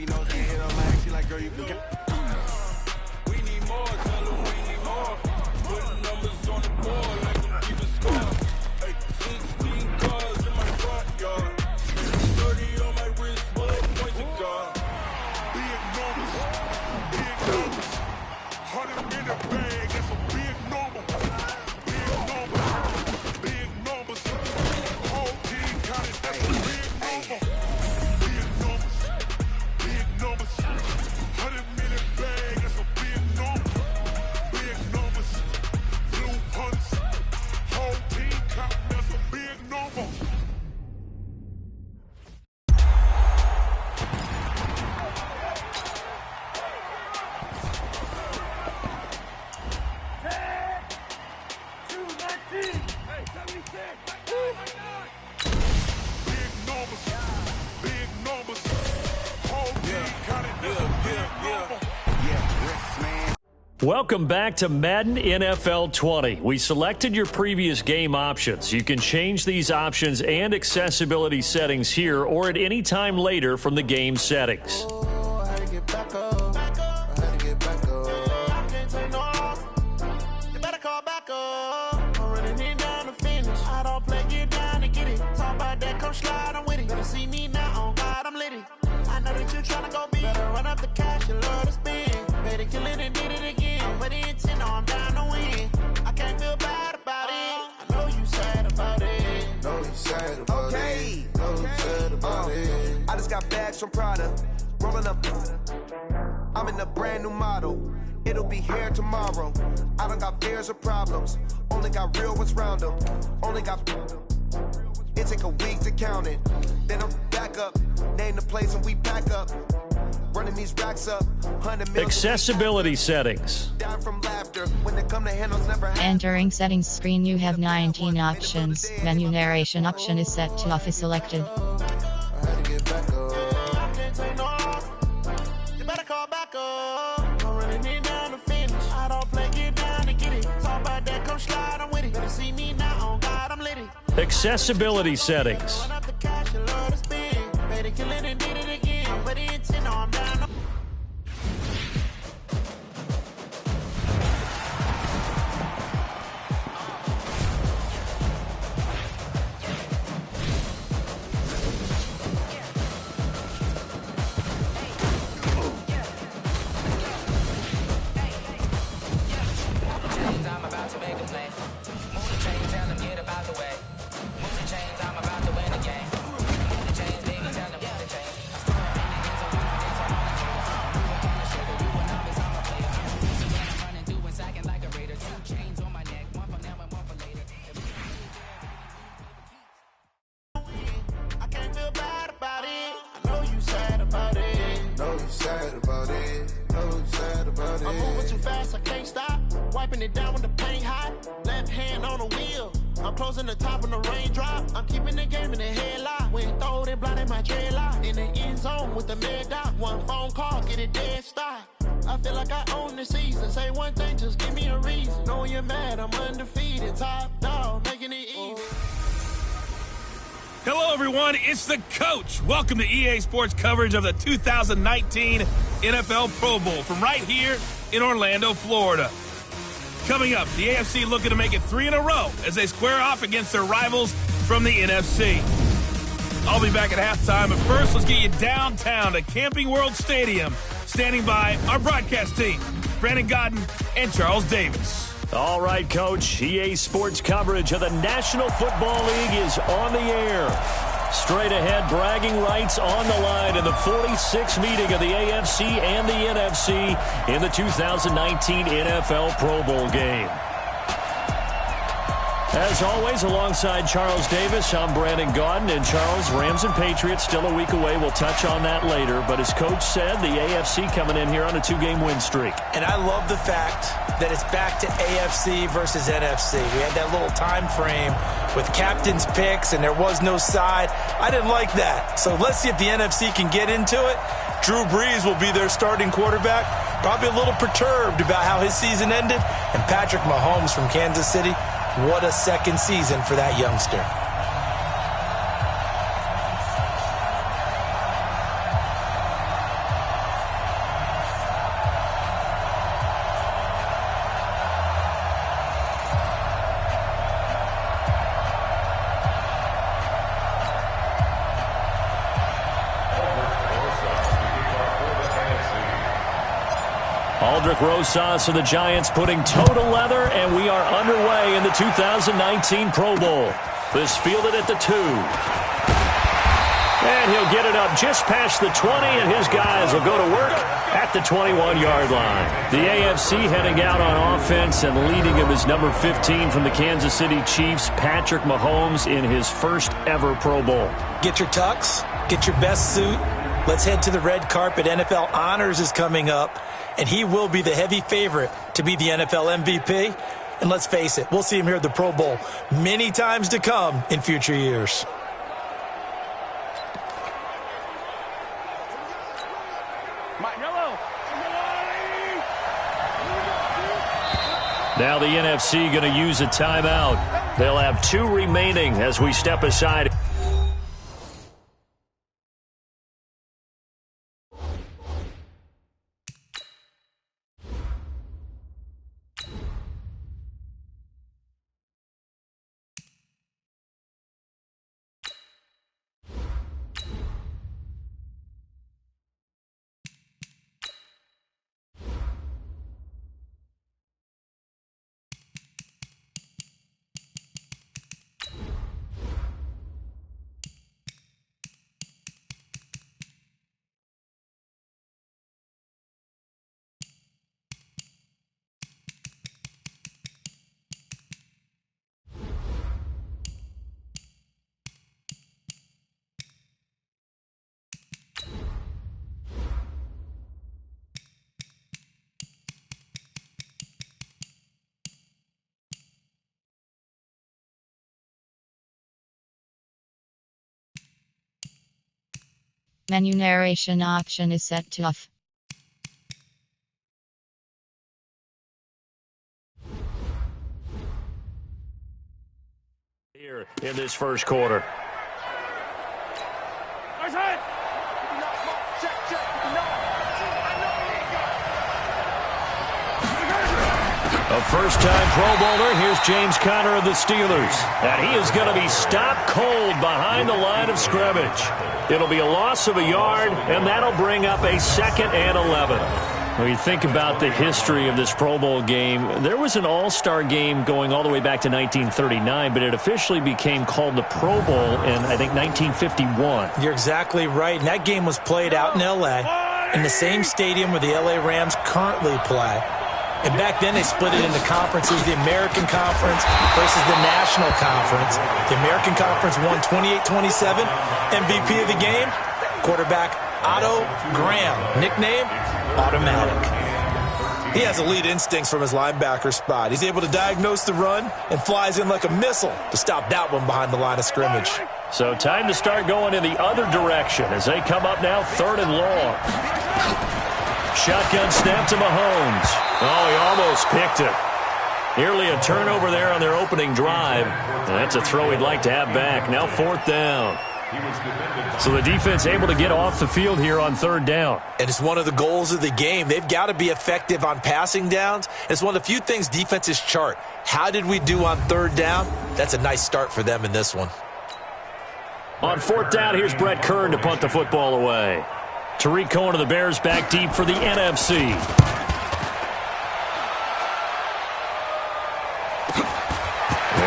She knows I hit her line. She like, girl, you can get. We need more. Tell them we need more. Putting numbers on the board like them keep a score. Hey, 16 cars in my front yard. 30 on my wrist, bullet points of God. Big numbers. Big numbers. 100 in the bag. That's a big number. Big numbers. Big numbers. Whole team counted. That's a big number. Big numbers. Big numbers. 100 in the bag. That's a big number. Big numbers. Blue hunts. Whole team counting. That's a big number. Welcome back to Madden NFL 20. We selected your previous game options. You can change these options and accessibility settings here or at any time later from the game settings. I just got bags from Prada, rolling up. I'm in a brand new model. It'll be here tomorrow. I don't got fears or problems. Only got real ones round them. Only got. It take a week to count it. Then I'm back up. Name the place and we pack up. Running these racks up. Accessibility settings. Down from laughter. When they come to handles, never had. Entering settings screen, you have 19 options. Menu narration option is set to off is selected. Accessibility settings. I'm moving too fast, I can't stop. Wiping it down when the paint hot. Left hand on the wheel. I'm closing the top when the raindrop. I'm keeping the game in the headlock. When throwed and blinded my dreadlock. In the end zone with the mad dot. One phone call, get it dead stop. I feel like I own the season. Say one thing, just give me a reason. Knowing you're mad, I'm undefeated. Top dog, making it easy. Hello, everyone. It's the coach. Welcome to EA Sports coverage of the 2019 NFL Pro Bowl from right here in Orlando, Florida. Coming up, the AFC looking to make it 3 in a row as they square off against their rivals from the NFC. I'll be back at halftime, but first, let's get you downtown to Camping World Stadium. Standing by our broadcast team, Brandon Godden and Charles Davis. All right, Coach. EA Sports coverage of the National Football League is on the air. Straight ahead, bragging rights on the line in the 46th meeting of the AFC and the NFC in the 2019 NFL Pro Bowl game. As always, alongside Charles Davis, I'm Brandon Gaudin. And Charles, Rams and Patriots still a week away. We'll touch on that later. But as Coach said, the AFC coming in here on a 2-game win streak. And I love the fact that it's back to AFC versus NFC. We had that little time frame with captain's picks, and there was no side. I didn't like that. So let's see if the NFC can get into it. Drew Brees will be their starting quarterback. Probably a little perturbed about how his season ended. And Patrick Mahomes from Kansas City, what a second season for that youngster. Cedric Rosas of the Giants putting toe to leather, and we are underway in the 2019 Pro Bowl. This fielded at the 2. And he'll get it up just past the 20, and his guys will go to work at the 21-yard line. The AFC heading out on offense, and leading him is number 15 from the Kansas City Chiefs, Patrick Mahomes, in his first ever Pro Bowl. Get your tux, get your best suit. Let's head to the red carpet. NFL Honors is coming up, and he will be the heavy favorite to be the NFL MVP. And let's face it, we'll see him here at the Pro Bowl many times to come in future years. Now the NFC going to use a timeout. They'll have 2 remaining as we step aside. Menu narration option is set to off. Here in this first quarter. A first-time Pro Bowler, here's James Conner of the Steelers. And he is going to be stopped cold behind the line of scrimmage. It'll be a loss of a yard, and that'll bring up a 2nd and 11. When you think about the history of this Pro Bowl game, there was an all-star game going all the way back to 1939, but it officially became called the Pro Bowl in, I think, 1951. You're exactly right, and that game was played out in L.A., in the same stadium where the L.A. Rams currently play. And back then, they split it into conferences, the American Conference versus the National Conference. The American Conference won 28-27. MVP of the game, quarterback Otto Graham. Nickname, Automatic. He has elite instincts from his linebacker spot. He's able to diagnose the run and flies in like a missile to stop that one behind the line of scrimmage. So time to start going in the other direction as they come up now 3rd and long. Shotgun snap to Mahomes. Oh, he almost picked it. Nearly a turnover there on their opening drive. And that's a throw he'd like to have back. Now 4th down. So the defense able to get off the field here on 3rd down. And it's one of the goals of the game. They've got to be effective on passing downs. It's one of the few things defenses chart. How did we do on 3rd down? That's a nice start for them in this one. On 4th down, here's Brett Kern to punt the football away. Tariq Cohen of the Bears back deep for the NFC.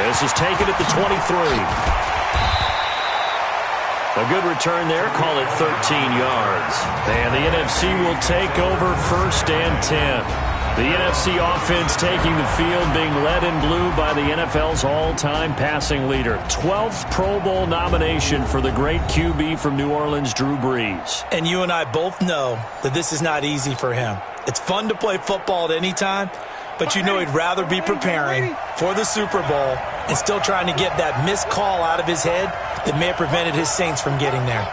This is taken at the 23. A good return there. Call it 13 yards. And the NFC will take over 1st and 10. The NFC offense taking the field, being led in blue by the NFL's all-time passing leader. 12th Pro Bowl nomination for the great QB from New Orleans, Drew Brees. And you and I both know that this is not easy for him. It's fun to play football at any time, but you know he'd rather be preparing for the Super Bowl and still trying to get that missed call out of his head that may have prevented his Saints from getting there.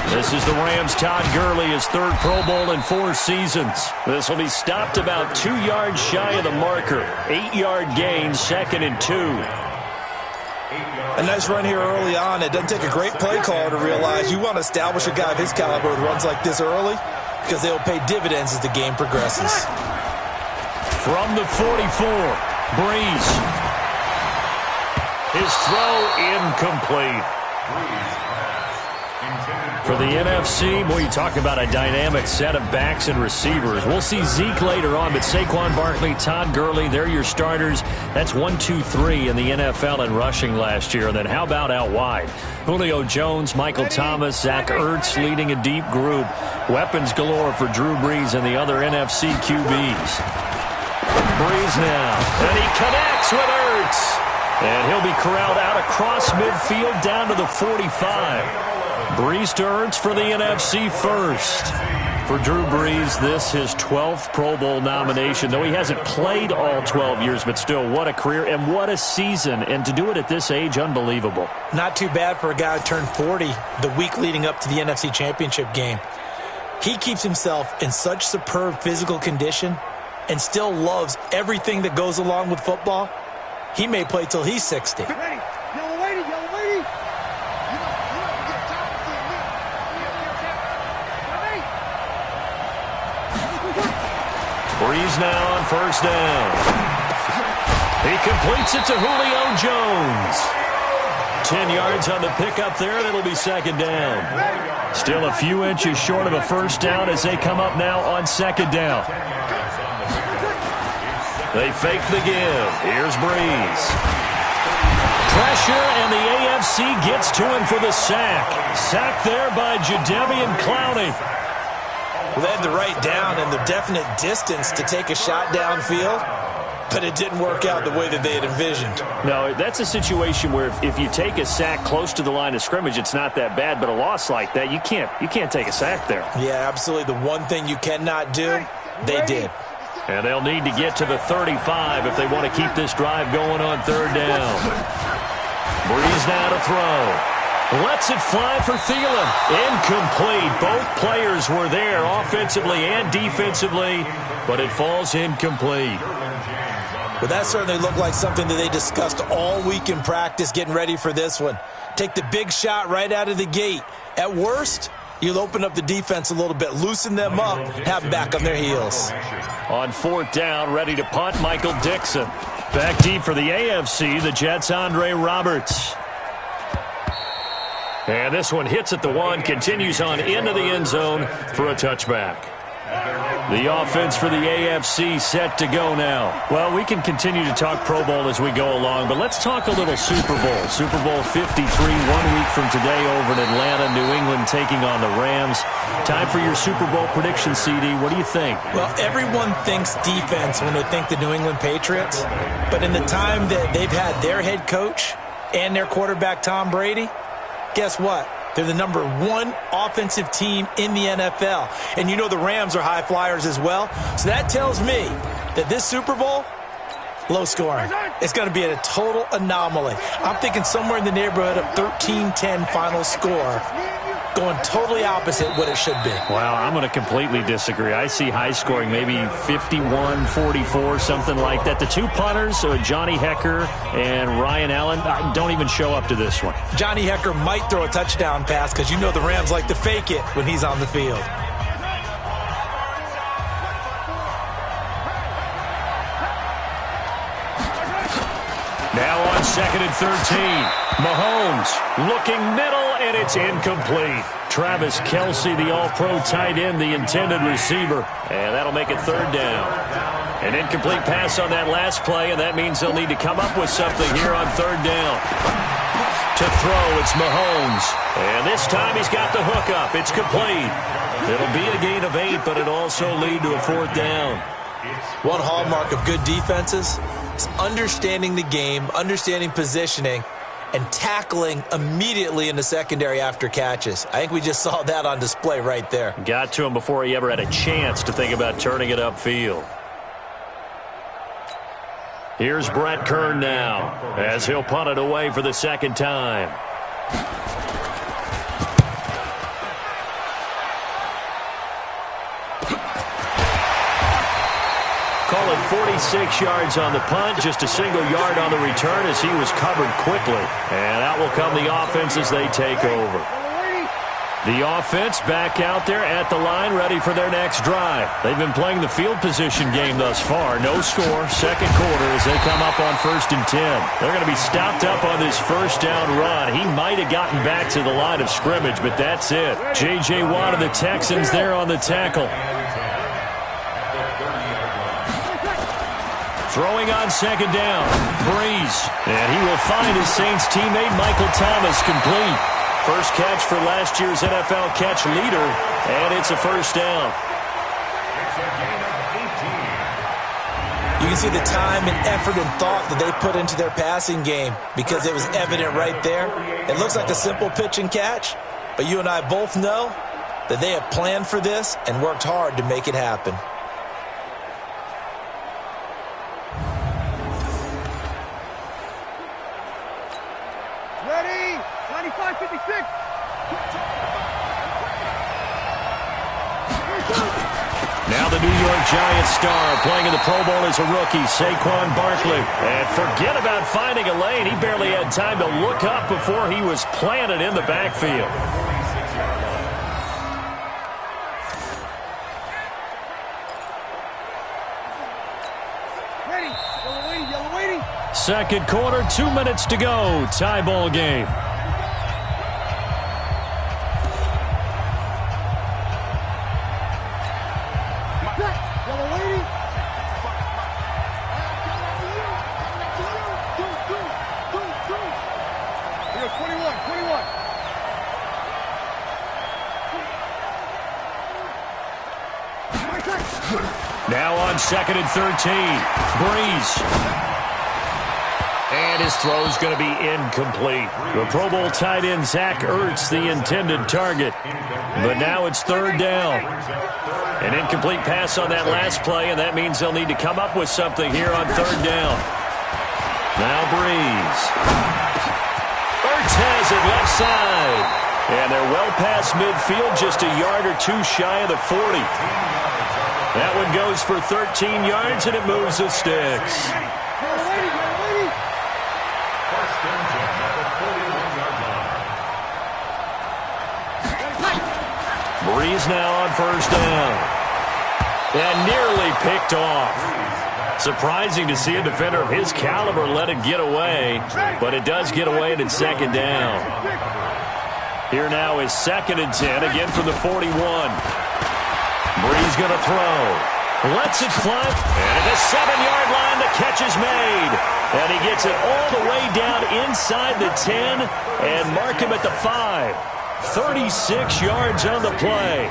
This is the Rams' Todd Gurley, his 3rd Pro Bowl in 4 seasons. This will be stopped about 2 yards shy of the marker. 8-yard gain, 2nd and 2. A nice run here early on. It doesn't take a great play caller to realize you want to establish a guy of his caliber with runs like this early because they will pay dividends as the game progresses. From the 44, Brees. His throw incomplete. For the NFC, boy, you talk about a dynamic set of backs and receivers. We'll see Zeke later on, but Saquon Barkley, Todd Gurley, they're your starters. That's 1, 2, 3 in the NFL in rushing last year. And then how about out wide? Julio Jones, Michael Thomas, Zach Ertz leading a deep group. Weapons galore for Drew Brees and the other NFC QBs. Brees now, and he connects with Ertz. And he'll be corralled out across midfield down to the 45. Brees to Ertz for the NFC first. For Drew Brees, this his 12th Pro Bowl nomination, though he hasn't played all 12 years, but still, what a career and what a season. And to do it at this age, unbelievable. Not too bad for a guy who turned 40 the week leading up to the NFC Championship game. He keeps himself in such superb physical condition and still loves everything that goes along with football. He may play till he's 60. Brees now on first down. He completes it to Julio Jones. 10 yards on the pickup there, and it'll be second down. Still a few inches short of a first down as they come up now on second down. They fake the give. Here's Brees. Pressure, and the AFC gets to him for the sack. Sack there by Jadeveon Clowney. Well, they had the right down and the definite distance to take a shot downfield, but it didn't work out the way that they had envisioned. No, that's a situation where if you take a sack close to the line of scrimmage, it's not that bad, but a loss like that, you can't take a sack there. Yeah, absolutely. The one thing you cannot do, they did. And they'll need to get to the 35 if they want to keep this drive going on third down. Brees now to throw. Lets it fly for Thielen. Incomplete. Both players were there offensively and defensively, but it falls incomplete. Well, that certainly looked like something that they discussed all week in practice getting ready for this one. Take the big shot right out of the gate. At worst, you'll open up the defense a little bit, loosen them up, have them back on their heels. On fourth down, ready to punt, Michael Dixon. Back deep for the AFC, the Jets' Andre Roberts. And this one hits at the 1, continues on into the end zone for a touchback. The offense for the AFC set to go now. Well, we can continue to talk Pro Bowl as we go along, but let's talk a little Super Bowl. Super Bowl 53, 1 week from today over in Atlanta, New England taking on the Rams. Time for your Super Bowl prediction, CD. What do you think? Well, everyone thinks defense when they think the New England Patriots, but in the time that they've had their head coach and their quarterback, Tom Brady, guess what? They're the #1 offensive team in the NFL. And you know the Rams are high flyers as well. So that tells me that this Super Bowl, low scoring. It's going to be a total anomaly. I'm thinking somewhere in the neighborhood of 13-10 final score. Going totally opposite what it should be. Wow, I'm going to completely disagree. I see high scoring, maybe 51-44, something like that. The two punters, Johnny Hecker and Ryan Allen, don't even show up to this one. Johnny Hecker might throw a touchdown pass because you know the Rams like to fake it when he's on the field. Now on 2nd and 13. Mahomes looking middle, and it's incomplete. Travis Kelce, the all-pro tight end, the intended receiver. And that'll make it third down. An incomplete pass on that last play, and that means they'll need to come up with something here on third down. To throw, it's Mahomes. And this time he's got the hook up. It's complete. It'll be a gain of 8, but it'll also lead to a fourth down. One hallmark of good defenses is understanding the game, understanding positioning, and tackling immediately in the secondary after catches. I think we just saw that on display right there. Got to him before he ever had a chance to think about turning it upfield. Here's Brett Kern now as he'll punt it away for the second time. Call it 46 yards on the punt, just a single yard on the return as he was covered quickly. And out will come the offense as they take over. The offense back out there at the line, ready for their next drive. They've been playing the field position game thus far. No score, second quarter as they come up on 1st and 10. They're going to be stopped up on this first down run. He might have gotten back to the line of scrimmage, but that's it. J.J. Watt of the Texans there on the tackle. Throwing on 2nd down, Breeze. And he will find his Saints teammate Michael Thomas complete. First catch for last year's NFL catch leader, and it's a first down. You can see the time and effort and thought that they put into their passing game because it was evident right there. It looks like a simple pitch and catch, but you and I both know that they have planned for this and worked hard to make it happen. Ready? 95-56. Now the New York Giants star playing in the Pro Bowl as a rookie, Saquon Barkley. And forget about finding a lane. He barely had time to look up before he was planted in the backfield. Ready? Yellow waiting, yellow waiting. Second quarter, 2 minutes to go. Tie ball game. Yellow waiting. 21. Now on 2nd and 13. Breeze. And his throw's going to be incomplete. The Pro Bowl tight end Zach Ertz, the intended target. But now it's 3rd down. An incomplete pass on that last play, and that means they'll need to come up with something here on 3rd down. Now Breeze. Ertz has it left side. And they're well past midfield, just a yard or two shy of the 40. That one goes for 13 yards, and it moves the sticks. Breeze now on 1st down. And nearly picked off. Surprising to see a defender of his caliber let it get away, but it does get away and it's 2nd down. Here now is 2nd and 10, again from the 41. Breeze going to throw. Lets it fly. And at the 7-yard line, the catch is made. And he gets it all the way down inside the 10 and mark him at the 5. 36 yards on the play.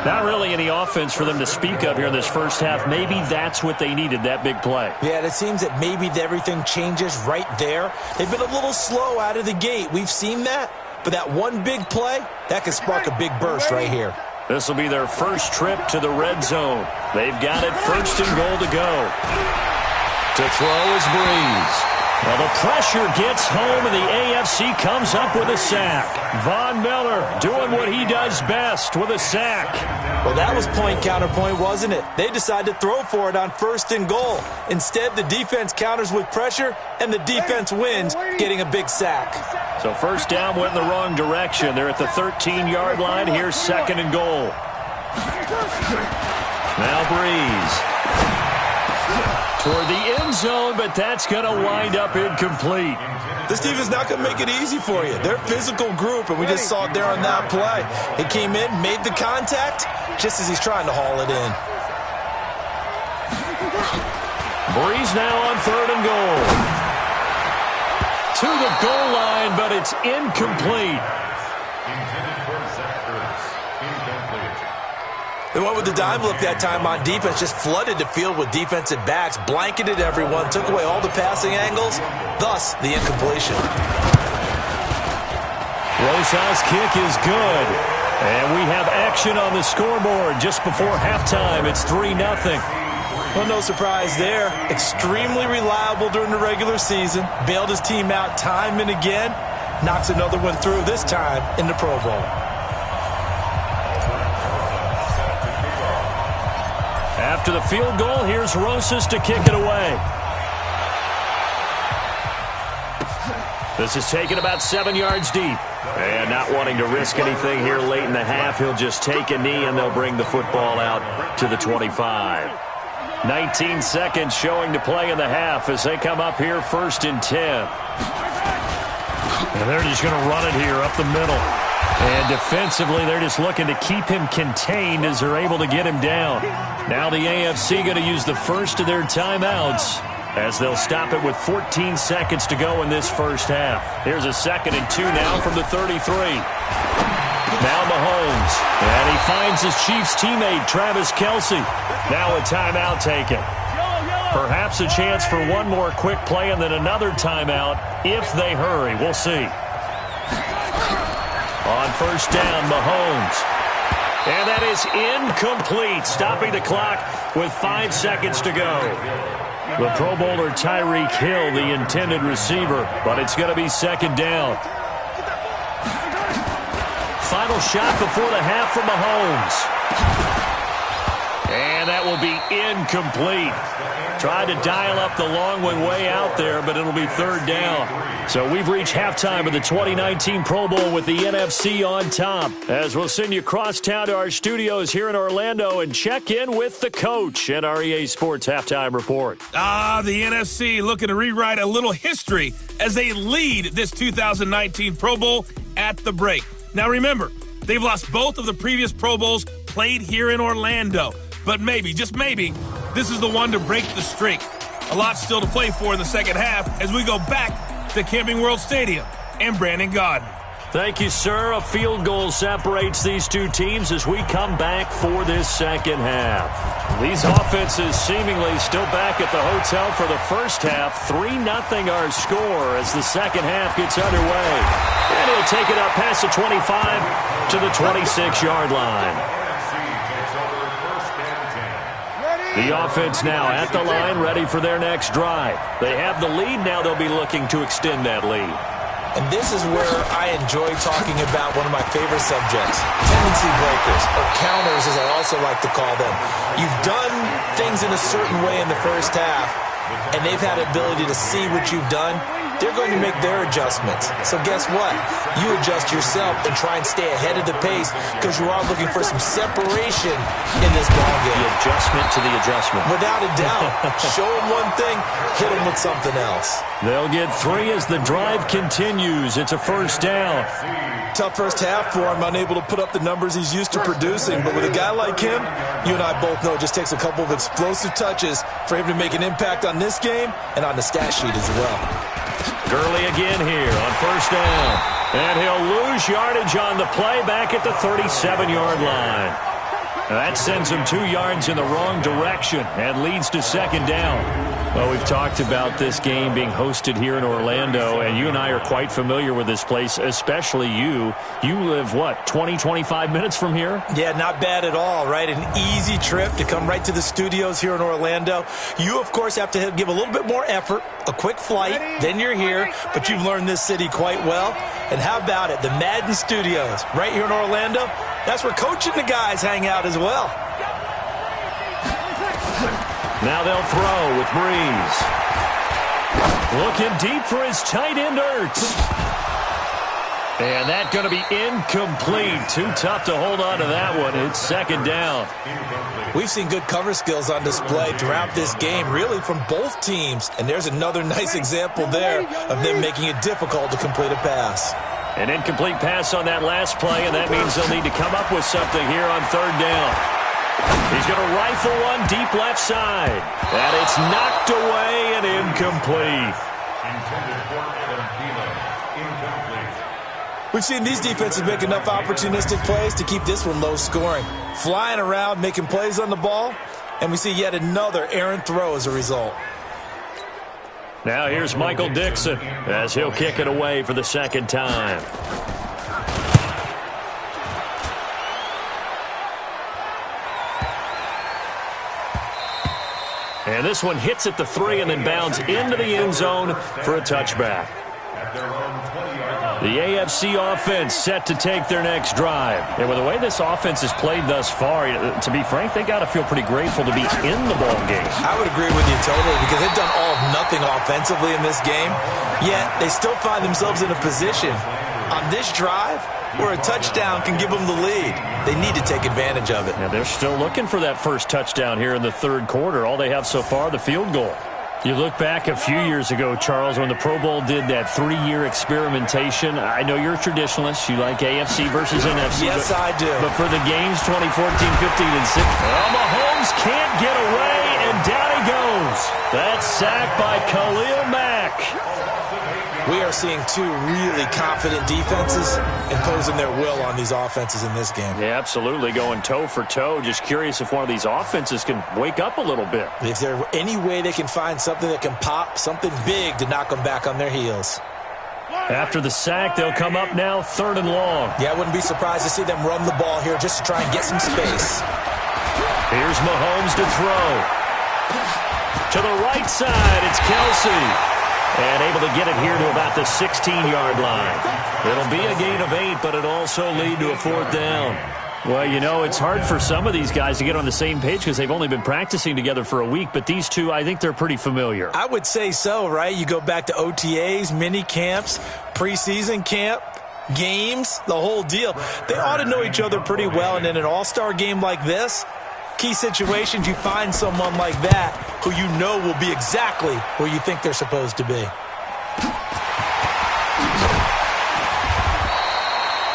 Not really any offense for them to speak of here in this first half. Maybe that's what they needed, that big play. Yeah, it seems that maybe everything changes right there. They've been a little slow out of the gate. We've seen that. But that one big play, that could spark a big burst right here. This will be their first trip to the red zone. They've got it 1st and goal to go. To throw is Breeze. Well, the pressure gets home, and the AFC comes up with a sack. Von Miller doing what he does best with a sack. Well, that was point counterpoint, wasn't it? They decided to throw for it on 1st and goal. Instead, the defense counters with pressure, and the defense wins, getting a big sack. So 1st down went in the wrong direction. They're at the 13-yard line. Here's 2nd and goal. Now Breeze. Toward the end zone, but that's going to wind up incomplete. This team is not going to make it easy for you. They're a physical group, and we just saw it there on that play. He came in, made the contact, just as he's trying to haul it in. Breeze now on 3rd and goal. To the goal line, but it's incomplete. They went with the dime look that time on defense, just flooded the field with defensive backs, blanketed everyone, took away all the passing angles, thus the incompletion. Rosas' kick is good. And we have action on the scoreboard just before halftime. It's 3-0. Well, no surprise there. Extremely reliable during the regular season. Bailed his team out time and again. Knocks another one through, this time in the Pro Bowl. After the field goal, here's Rosas to kick it away. This is taken about 7 yards deep. And not wanting to risk anything here late in the half, he'll just take a knee and they'll bring the football out to the 25. 19 seconds showing to play in the half as they come up here 1st and 10. And they're just going to run it here up the middle. And defensively, they're just looking to keep him contained as they're able to get him down. Now the AFC going to use the first of their timeouts as they'll stop it with 14 seconds to go in this first half. Here's a 2nd and 2 now from the 33. Now Mahomes. And he finds his Chiefs teammate, Travis Kelce. Now a timeout taken. Perhaps a chance for one more quick play and then another timeout if they hurry. We'll see. On 1st down, Mahomes. And that is incomplete, stopping the clock with 5 seconds to go. The Pro Bowler Tyreek Hill, the intended receiver, but it's going to be 2nd down. Final shot before the half from Mahomes. And that will be incomplete. Tried to dial up the long one way out there, but it'll be 3rd down. So we've reached halftime of the 2019 Pro Bowl with the NFC on top. As we'll send you across town to our studios here in Orlando and check in with the coach at our EA Sports Halftime Report. The NFC looking to rewrite a little history as they lead this 2019 Pro Bowl at the break. Now remember, they've lost both of the previous Pro Bowls played here in Orlando. But maybe, just maybe, this is the one to break the streak. A lot still to play for in the second half as we go back to Camping World Stadium and Brandon Gaudin. Thank you, sir. A field goal separates these two teams as we come back for this second half. These offenses seemingly still back at the hotel for the first half. 3-0 our score as the second half gets underway. And he'll take it up past the 25 to the 26-yard line. The offense now at the line, ready for their next drive. They have the lead. Now they'll be looking to extend that lead. And this is where I enjoy talking about one of my favorite subjects, tendency breakers, or counters as I also like to call them. You've done things in a certain way in the first half, and they've had the ability to see what you've done. They're going to make their adjustments. So guess what? You adjust yourself and try and stay ahead of the pace because you are looking for some separation in this ballgame. The adjustment to the adjustment. Without a doubt. Show them one thing, hit them with something else. They'll get 3 as the drive continues. It's a 1st down. Tough first half for him, unable to put up the numbers he's used to producing. But with a guy like him, you and I both know it just takes a couple of explosive touches for him to make an impact on this game and on the stat sheet as well. Gurley again here on 1st down. And he'll lose yardage on the play back at the 37-yard line. That sends him 2 yards in the wrong direction and leads to 2nd down. Well, we've talked about this game being hosted here in Orlando, and you and I are quite familiar with this place, especially you. You live, what, 20, 25 minutes from here? Yeah, not bad at all, right? An easy trip to come right to the studios here in Orlando. You, of course, have to give a little bit more effort, a quick flight, then you're here, but you've learned this city quite well. And how about it? The Madden Studios right here in Orlando, that's where Coach and the guys hang out as well. Now they'll throw with Breeze. Looking deep for his tight end, Ertz. And that's going to be incomplete. Too tough to hold on to that one. It's 2nd down. We've seen good cover skills on display throughout this game, really from both teams. And there's another nice example there of them making it difficult to complete a pass. An incomplete pass on that last play, and that means they'll need to come up with something here on 3rd down. He's going to rifle one deep left side. And it's knocked away and incomplete. We've seen these defenses make enough opportunistic plays to keep this one low scoring. Flying around, making plays on the ball, and we see yet another errant throw as a result. Now here's Michael Dixon as he'll kick it away for the 2nd time. And this one hits at the 3 and then bounds into the end zone for a touchback. The AFC offense set to take their next drive. And with the way this offense has played thus far, to be frank, they got to feel pretty grateful to be in the ball game. I would agree with you totally because they've done all of nothing offensively in this game, yet they still find themselves in a position on this drive where a touchdown can give them the lead. They need to take advantage of it. Yeah, they're still looking for that first touchdown here in the third quarter. All they have so far, the field goal. You look back a few years ago, Charles, when the Pro Bowl did that 3-year experimentation. I know you're a traditionalist. You like AFC versus NFC. Yes, I do. But for the games 2014, 15, and 16, well, Mahomes can't get away, and down he goes. That's sacked by Khalil Mack. We are seeing two really confident defenses imposing their will on these offenses in this game. Yeah, absolutely, going toe for toe. Just curious if one of these offenses can wake up a little bit. Is there any way they can find something that can pop, something big to knock them back on their heels? After the sack, they'll come up now 3rd and long. Yeah, I wouldn't be surprised to see them run the ball here just to try and get some space. Here's Mahomes to throw. To the right side, it's Kelsey. And able to get it here to about the 16-yard line. It'll be a gain of 8, but it'll also lead to a 4th down. Well, you know, it's hard for some of these guys to get on the same page because they've only been practicing together for a week. But these two, I think they're pretty familiar. I would say so, right? You go back to OTAs, mini camps, preseason camp, games, the whole deal. They ought to know each other pretty well. And in an all-star game like this, key situations, you find someone like that who you know will be exactly where you think they're supposed to be.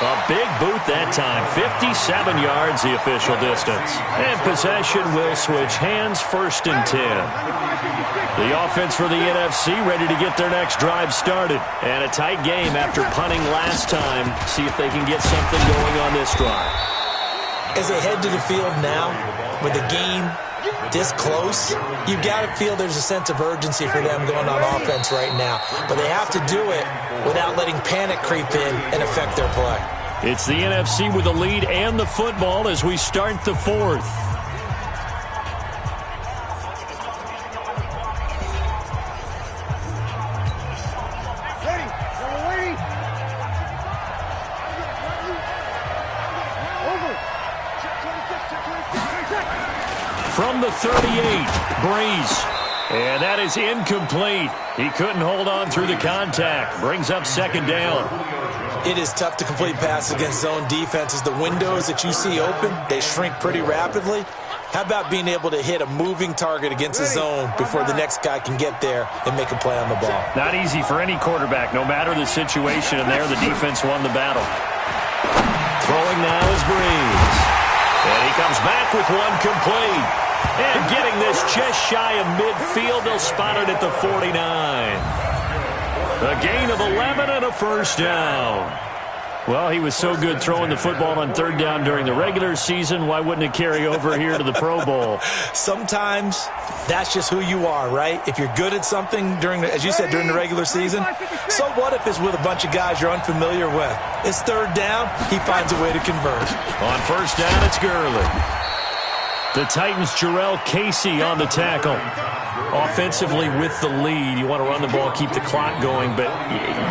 A big boot that time. 57 yards the official distance. And possession will switch hands, 1st and 10. The offense for the NFC ready to get their next drive started. And a tight game after punting last time. See if they can get something going on this drive. As they head to the field now, with the game this close, you've got to feel there's a sense of urgency for them going on offense right now. But they have to do it without letting panic creep in and affect their play. It's the NFC with the lead and the football as we start the 4th. From the 38, Breeze. And that is incomplete. He couldn't hold on through the contact. Brings up 2nd down. It is tough to complete passes against zone defenses. The windows that you see open, they shrink pretty rapidly. How about being able to hit a moving target against a zone before the next guy can get there and make a play on the ball? Not easy for any quarterback, no matter the situation. And there, the defense won the battle. Throwing now is Breeze. And he comes back with one complete. And getting this just shy of midfield, they'll spot it at the 49. A gain of 11 and a 1st down. Well, he was so good throwing the football on 3rd down during the regular season. Why wouldn't it carry over here to the Pro Bowl? Sometimes that's just who you are, right? If you're good at something, as you said, during the regular season, so what if it's with a bunch of guys you're unfamiliar with? It's 3rd down, he finds a way to convert. On 1st down, it's Gurley. The Titans' Jarrell Casey on the tackle. Offensively with the lead, you want to run the ball, keep the clock going, but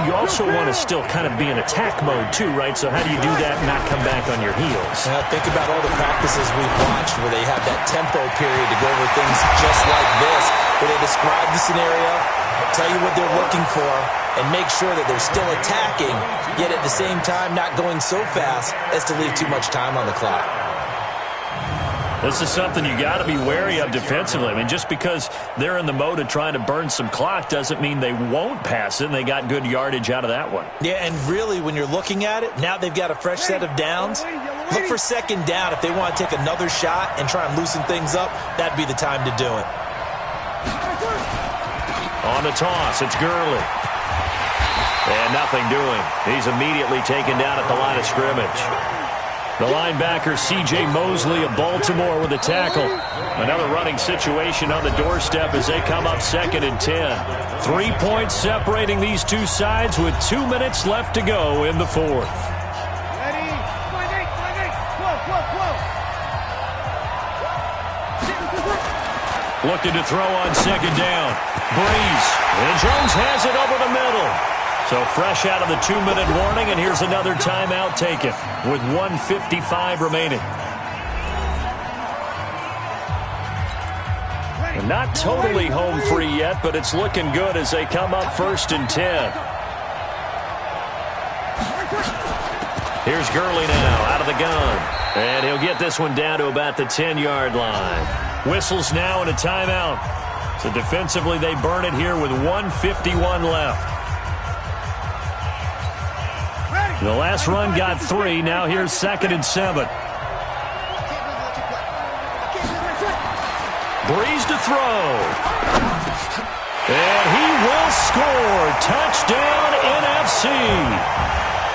you also want to still kind of be in attack mode too, right? So how do you do that and not come back on your heels? Think about all the practices we've watched where they have that tempo period to go over things just like this, where they describe the scenario, tell you what they're looking for, and make sure that they're still attacking, yet at the same time not going so fast as to leave too much time on the clock. This is something you got to be wary of defensively. I mean, just because they're in the mode of trying to burn some clock doesn't mean they won't pass it, and they got good yardage out of that one. Yeah, and really, when you're looking at it, now they've got a fresh set of downs. Look for 2nd down. If they want to take another shot and try and loosen things up, that'd be the time to do it. On the toss, it's Gurley. And nothing doing. He's immediately taken down at the line of scrimmage. The linebacker, C.J. Mosley of Baltimore with a tackle. Another running situation on the doorstep as they come up 2nd and 10. 3 points separating these two sides with 2 minutes left to go in the 4th. Ready? Looking to throw on 2nd down. Breeze. And Jones has it over the middle. So fresh out of the 2-minute warning, and here's another timeout taken with 1:55 remaining. And not totally home free yet, but it's looking good as they come up 1st and 10. Here's Gurley now out of the gun. And he'll get this one down to about the 10-yard line. Whistles now and a timeout. So defensively, they burn it here with 1:51 left. The last run got 3. Now here's 2nd and 7. Breeze to throw. And he will score. Touchdown, NFC.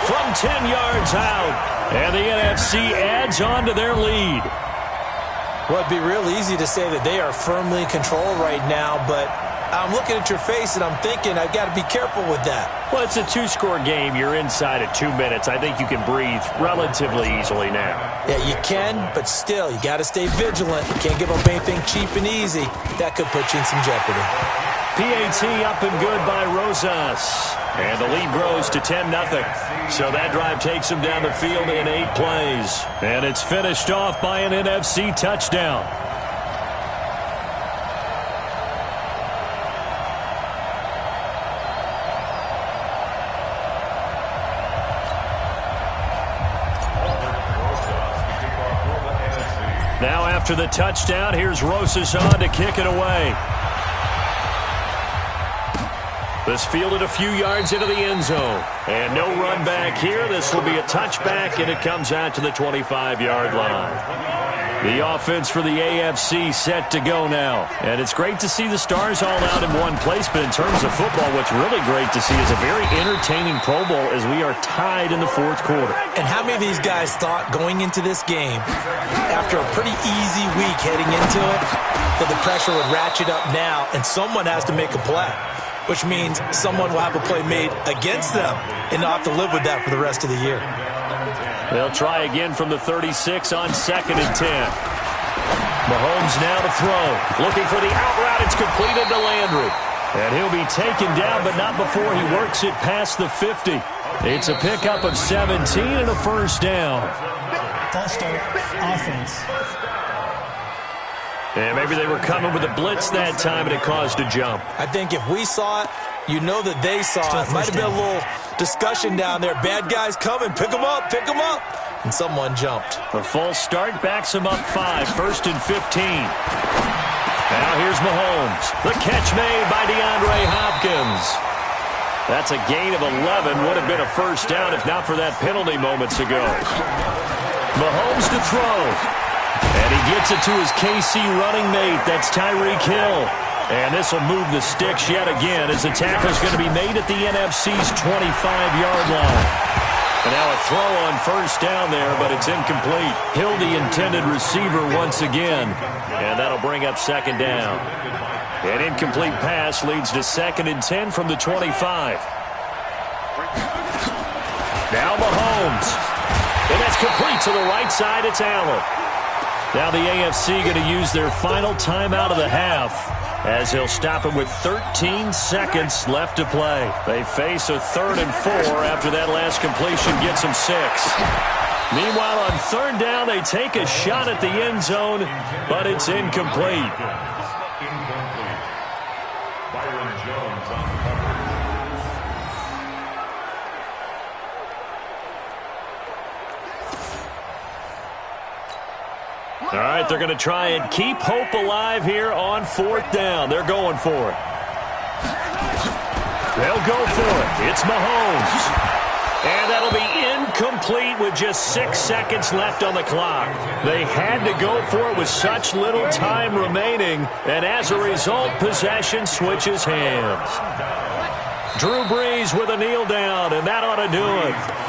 From 10 yards out. And the NFC adds on to their lead. Well, it'd be real easy to say that they are firmly in control right now, but I'm looking at your face and I'm thinking I've got to be careful with that. Well, it's a 2-score game. You're inside at 2 minutes. I think you can breathe relatively easily now. Yeah, you can, but still, you got to stay vigilant. You can't give up anything cheap and easy. That could put you in some jeopardy. PAT up and good by Rosas. And the lead grows to 10-0. So that drive takes him down the field in 8 plays. And it's finished off by an NFC touchdown. Now after the touchdown, here's Rosas on to kick it away. This fielded a few yards into the end zone. And no run back here. This will be a touchback, and it comes out to the 25-yard line. The offense for the AFC set to go now. And it's great to see the stars all out in one place, but in terms of football, what's really great to see is a very entertaining Pro Bowl as we are tied in the 4th quarter. And how many of these guys thought going into this game, after a pretty easy week heading into it, that the pressure would ratchet up now and someone has to make a play, which means someone will have a play made against them and not have to live with that for the rest of the year. They'll try again from the 36 on 2nd and 10. Mahomes now to throw. Looking for the out route. It's completed to Landry. And he'll be taken down, but not before he works it past the 50. It's a pickup of 17 and a first down. False start, offense. And maybe they were coming with a blitz that time, and it caused a jump. I think if we saw it, you know that they saw it. Might have been a little discussion down there. Bad guys coming. Pick them up. Pick them up. And someone jumped. A false start backs him up 5. 1st and 15. Now here's Mahomes. The catch made by DeAndre Hopkins. That's a gain of 11. Would have been a first down if not for that penalty moments ago. Mahomes to throw. And he gets it to his KC running mate. That's Tyreek Hill. And this will move the sticks yet again as the tackle is going to be made at the NFC's 25-yard line. And now a throw on first down there, but it's incomplete. Hill, the intended receiver once again. And that'll bring up 2nd down. An incomplete pass leads to 2nd and 10 from the 25. Now Mahomes. And that's complete to the right side. It's Allen. Now the AFC going to use their final timeout of the half as he'll stop him with 13 seconds left to play. They face a 3rd and 4 after that last completion gets them 6. Meanwhile, on 3rd down, they take a shot at the end zone, but it's incomplete. All right, they're going to try and keep hope alive here on 4th down. They're going for it. They'll go for it. It's Mahomes. And that'll be incomplete with just 6 seconds left on the clock. They had to go for it with such little time remaining, and as a result, possession switches hands. Drew Brees with a kneel down, and that ought to do it.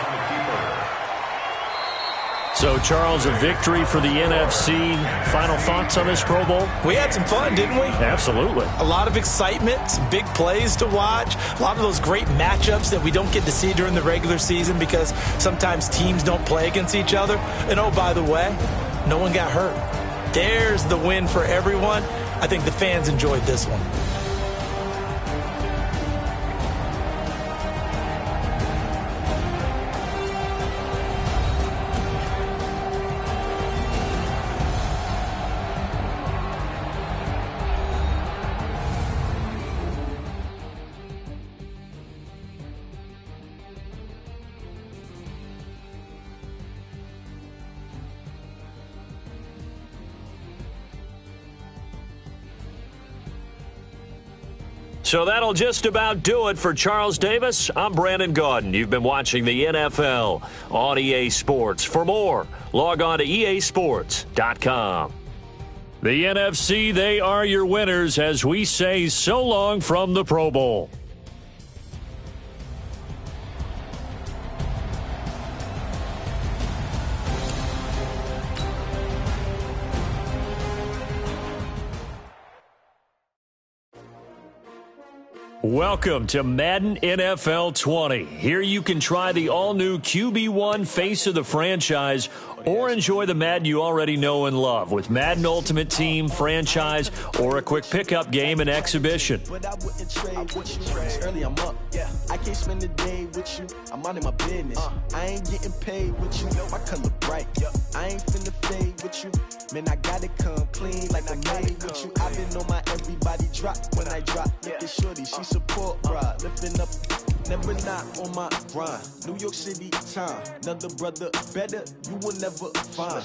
So, Charles, a victory for the NFC. Final thoughts on this Pro Bowl? We had some fun, didn't we? Absolutely. A lot of excitement, some big plays to watch, a lot of those great matchups that we don't get to see during the regular season because sometimes teams don't play against each other. And, oh, by the way, no one got hurt. There's the win for everyone. I think the fans enjoyed this one. So that'll just about do it for Charles Davis. I'm Brandon Gaudin. You've been watching the NFL on EA Sports. For more, log on to easports.com. The NFC, they are your winners as we say so long from the Pro Bowl. Welcome to Madden NFL 20. Here you can try the all-new QB1 face of the franchise or enjoy the Madden you already know and love with Madden Ultimate Team, franchise, or a quick pickup game and exhibition. But I wouldn't trade with you. It's early, I'm up. Yeah. I can't spend the day with you. I'm out of my business. I ain't getting paid with you. My color bright. I ain't finna fade with you. Man, I gotta come clean like I made with you. I've been on my everybody drop when I drop. Look at shorty, she support ride. Lifting up, never not on my grind. New York City time. Another brother better, you will never find.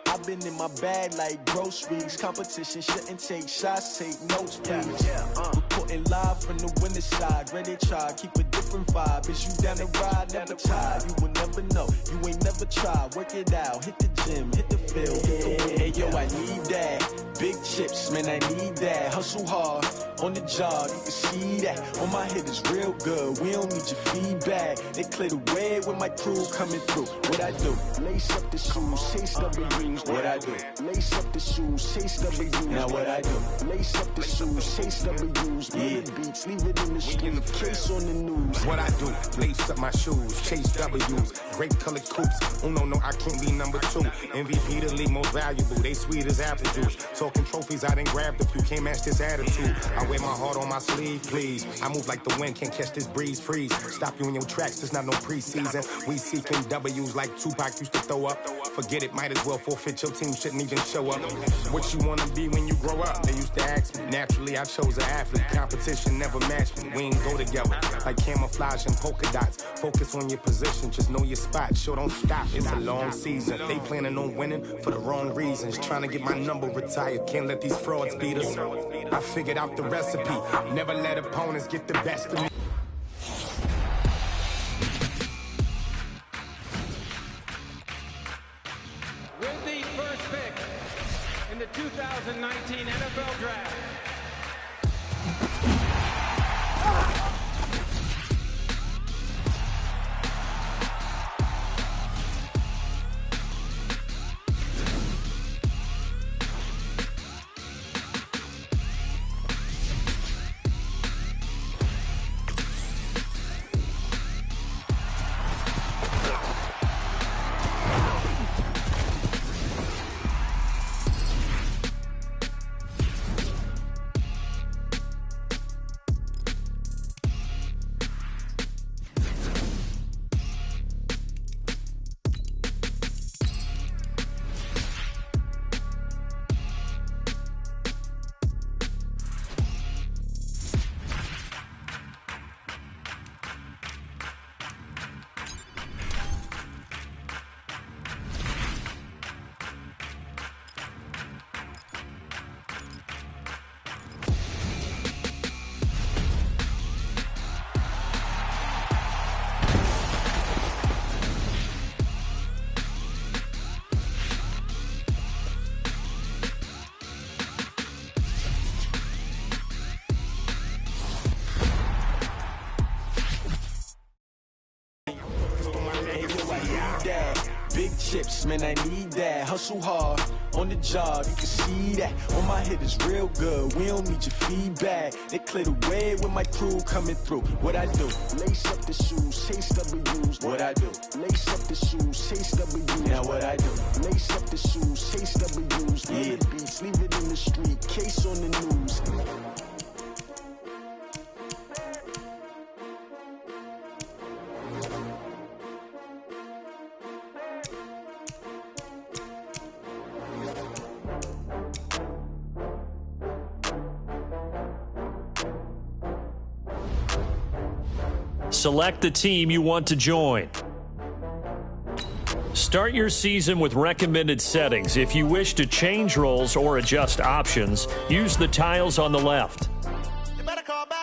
I've been in my bag like groceries. Competition shouldn't take shots, take notes, please. Reporting live from the winning side. Ready to try, keep a different vibe. Is you down the ride, never tired. You will never know, you ain't never tried. Work it out, hit the gym, hit the field, hit the win. Hey yo, I need that. Big chips, man, I need that. Hustle hard, on the job, you can see that. On my head is real good, we don't need your feedback. They clear the way with my crew coming through. What I do? Lace up the shoes, chase W's. What I do? Lace up the shoes, chase W's. Now what I do? Lace up the shoes, chase W's. Yeah. Beats, leave it in the street, case on the news. What I do? Lace up my shoes, chase W's. Great colored coops. Oh no, I can't be number 2. MVP the league most valuable. They sweet as apple juice. Talking trophies, I didn't grab the few. Can't match this attitude. I wear my heart on my sleeve, please. I move like the wind, can't catch this breeze, freeze. Stop you in your tracks, there's not no preseason. We seeking W's like Tupac used to throw up. Forget it, might as well forfeit. Your team shouldn't even show up. What you wanna be when you grow up? They used to ask me. Naturally, I chose an athlete. Competition never matched me. We ain't go together like camouflage and polka dots. Focus on your position, just know your spot. Sure, don't stop. It's a long season. They planning on winning for the wrong reasons. Trying to get my number retired. Can't let these frauds beat us. I figured out the recipe. Never let opponents get the best of me. With the first pick in the 2019 NFL Draft. Big chips, man, I need that. Hustle hard, on the job, you can see that. On my head is real good, we don't need your feedback. They clear the way with my crew coming through. What I do? Lace up the shoes, chase W's. What I do? Lace up the shoes, chase W's. Now what I do? Lace up the shoes, chase W's. Yeah. Beats, leave it in the street, case on the news. Select the team you want to join. Start your season with recommended settings. If you wish to change roles or adjust options, use the tiles on the left. You better call back.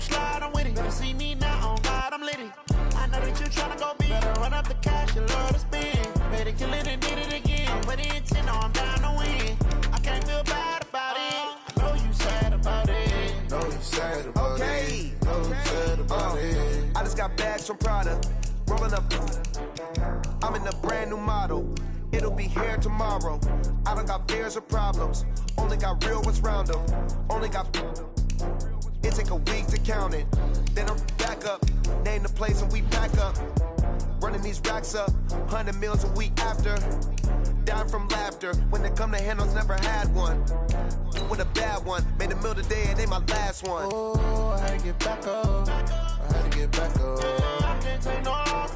come slide, I'm with it. Better see me now, on God, I'm litty. I know that you tryna go big. Better run up the cash, you love to spend. Better kill it and did it again. But the intent, no, I'm down to win. I can't feel bad about it. I know you sad about it. Know you sad about it. Know you sad about it. I just got bags from Prada. Rolling up. I'm in a brand new model. It'll be here tomorrow. I don't got fears or problems. Only got real ones round them. Only got. It take a week to count it. Then I'm back up. Name the place and we back up. Running these racks up. 100 meals a week after. Down from laughter. When they come to handles, never had one. With a bad one. Made a meal today and they my last one. Oh, I had to get back up. I had to get back up. I can't take no loss.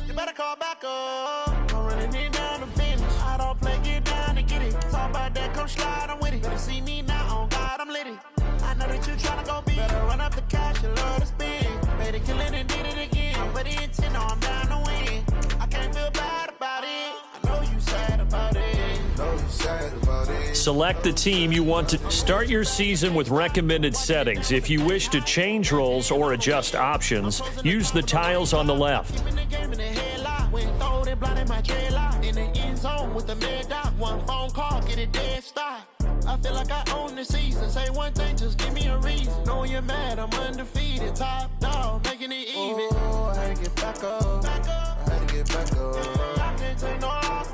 You better call back up. I'm running it down to finish. I don't play, get down and get it. Talk about that, come slide, I'm with it. Better see me now, on God, I'm litty. I know that you tryna go big. Better run up the cash, you love to spend. Better kill it and did it again. But the intent, no, I'm down to win. I can't feel bad about it. I know you sad about it. Know you sad about it. Select the team you want to start your season with recommended settings. If you wish to change roles or adjust options, use the tiles on the left. In the game in the headlock. Went throw it, blind in my dreadlock. In the end zone with the mad dot. One phone call, get it dead stop. I feel like I own the season. Say one thing, just give me a reason. Knowing you're mad, I'm undefeated. Top dog, making it even. Oh, I had to get back up. I had to get back up. I can't take no loss.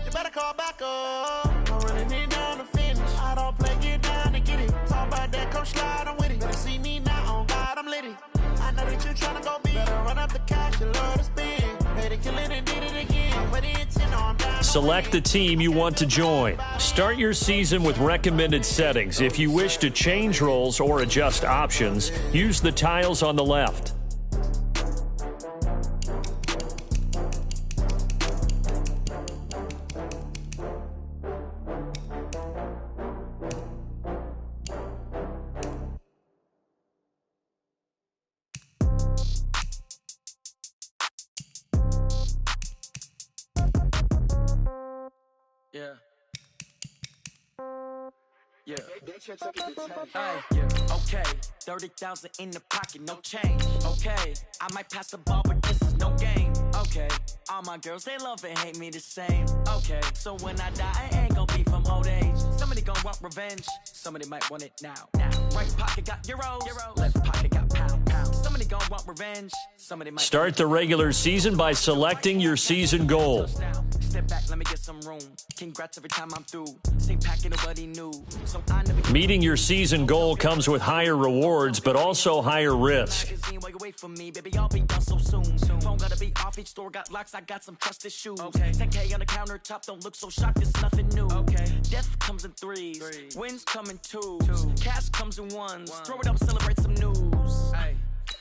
You better call back up. I'm running it down to finish. I don't play, get down to get it. Talk about that, come slide, I'm with it. Better see me now, on God, I'm litty. I know that you tryna go big. Better run up the cash, you love to spend. Better kill it and did it again. But the intent, no, I'm down. Select the team you want to join. Start your season with recommended settings. If you wish to change roles or adjust options, use the tiles on the left. Yeah. Yeah. Hey, yeah. Okay. 30,000 in the pocket, no change. Okay. I might pass the ball, but this is no game. Okay. All my girls, they love and hate me the same. Okay. So when I die, I ain't gonna be from old age. Somebody gonna want revenge. Somebody might want it now. Right pocket got euros. Left pocket got pound. Somebody gonna want revenge. Somebody might. Start the regular season by selecting your season goal. Step back, let me get some room. Congrats every time I'm through. Same packet, nobody knew. So I never. Meeting your season goal comes with higher rewards, but also higher risk. While you wait for me, baby, I'll be done so soon. Phone gotta be off, each store got locks, I got some trusted shoes. 10K on the countertop, don't look so shocked, it's nothing new. Death comes in threes, wins come in twos, cash comes in ones. Throw it up, celebrate some news.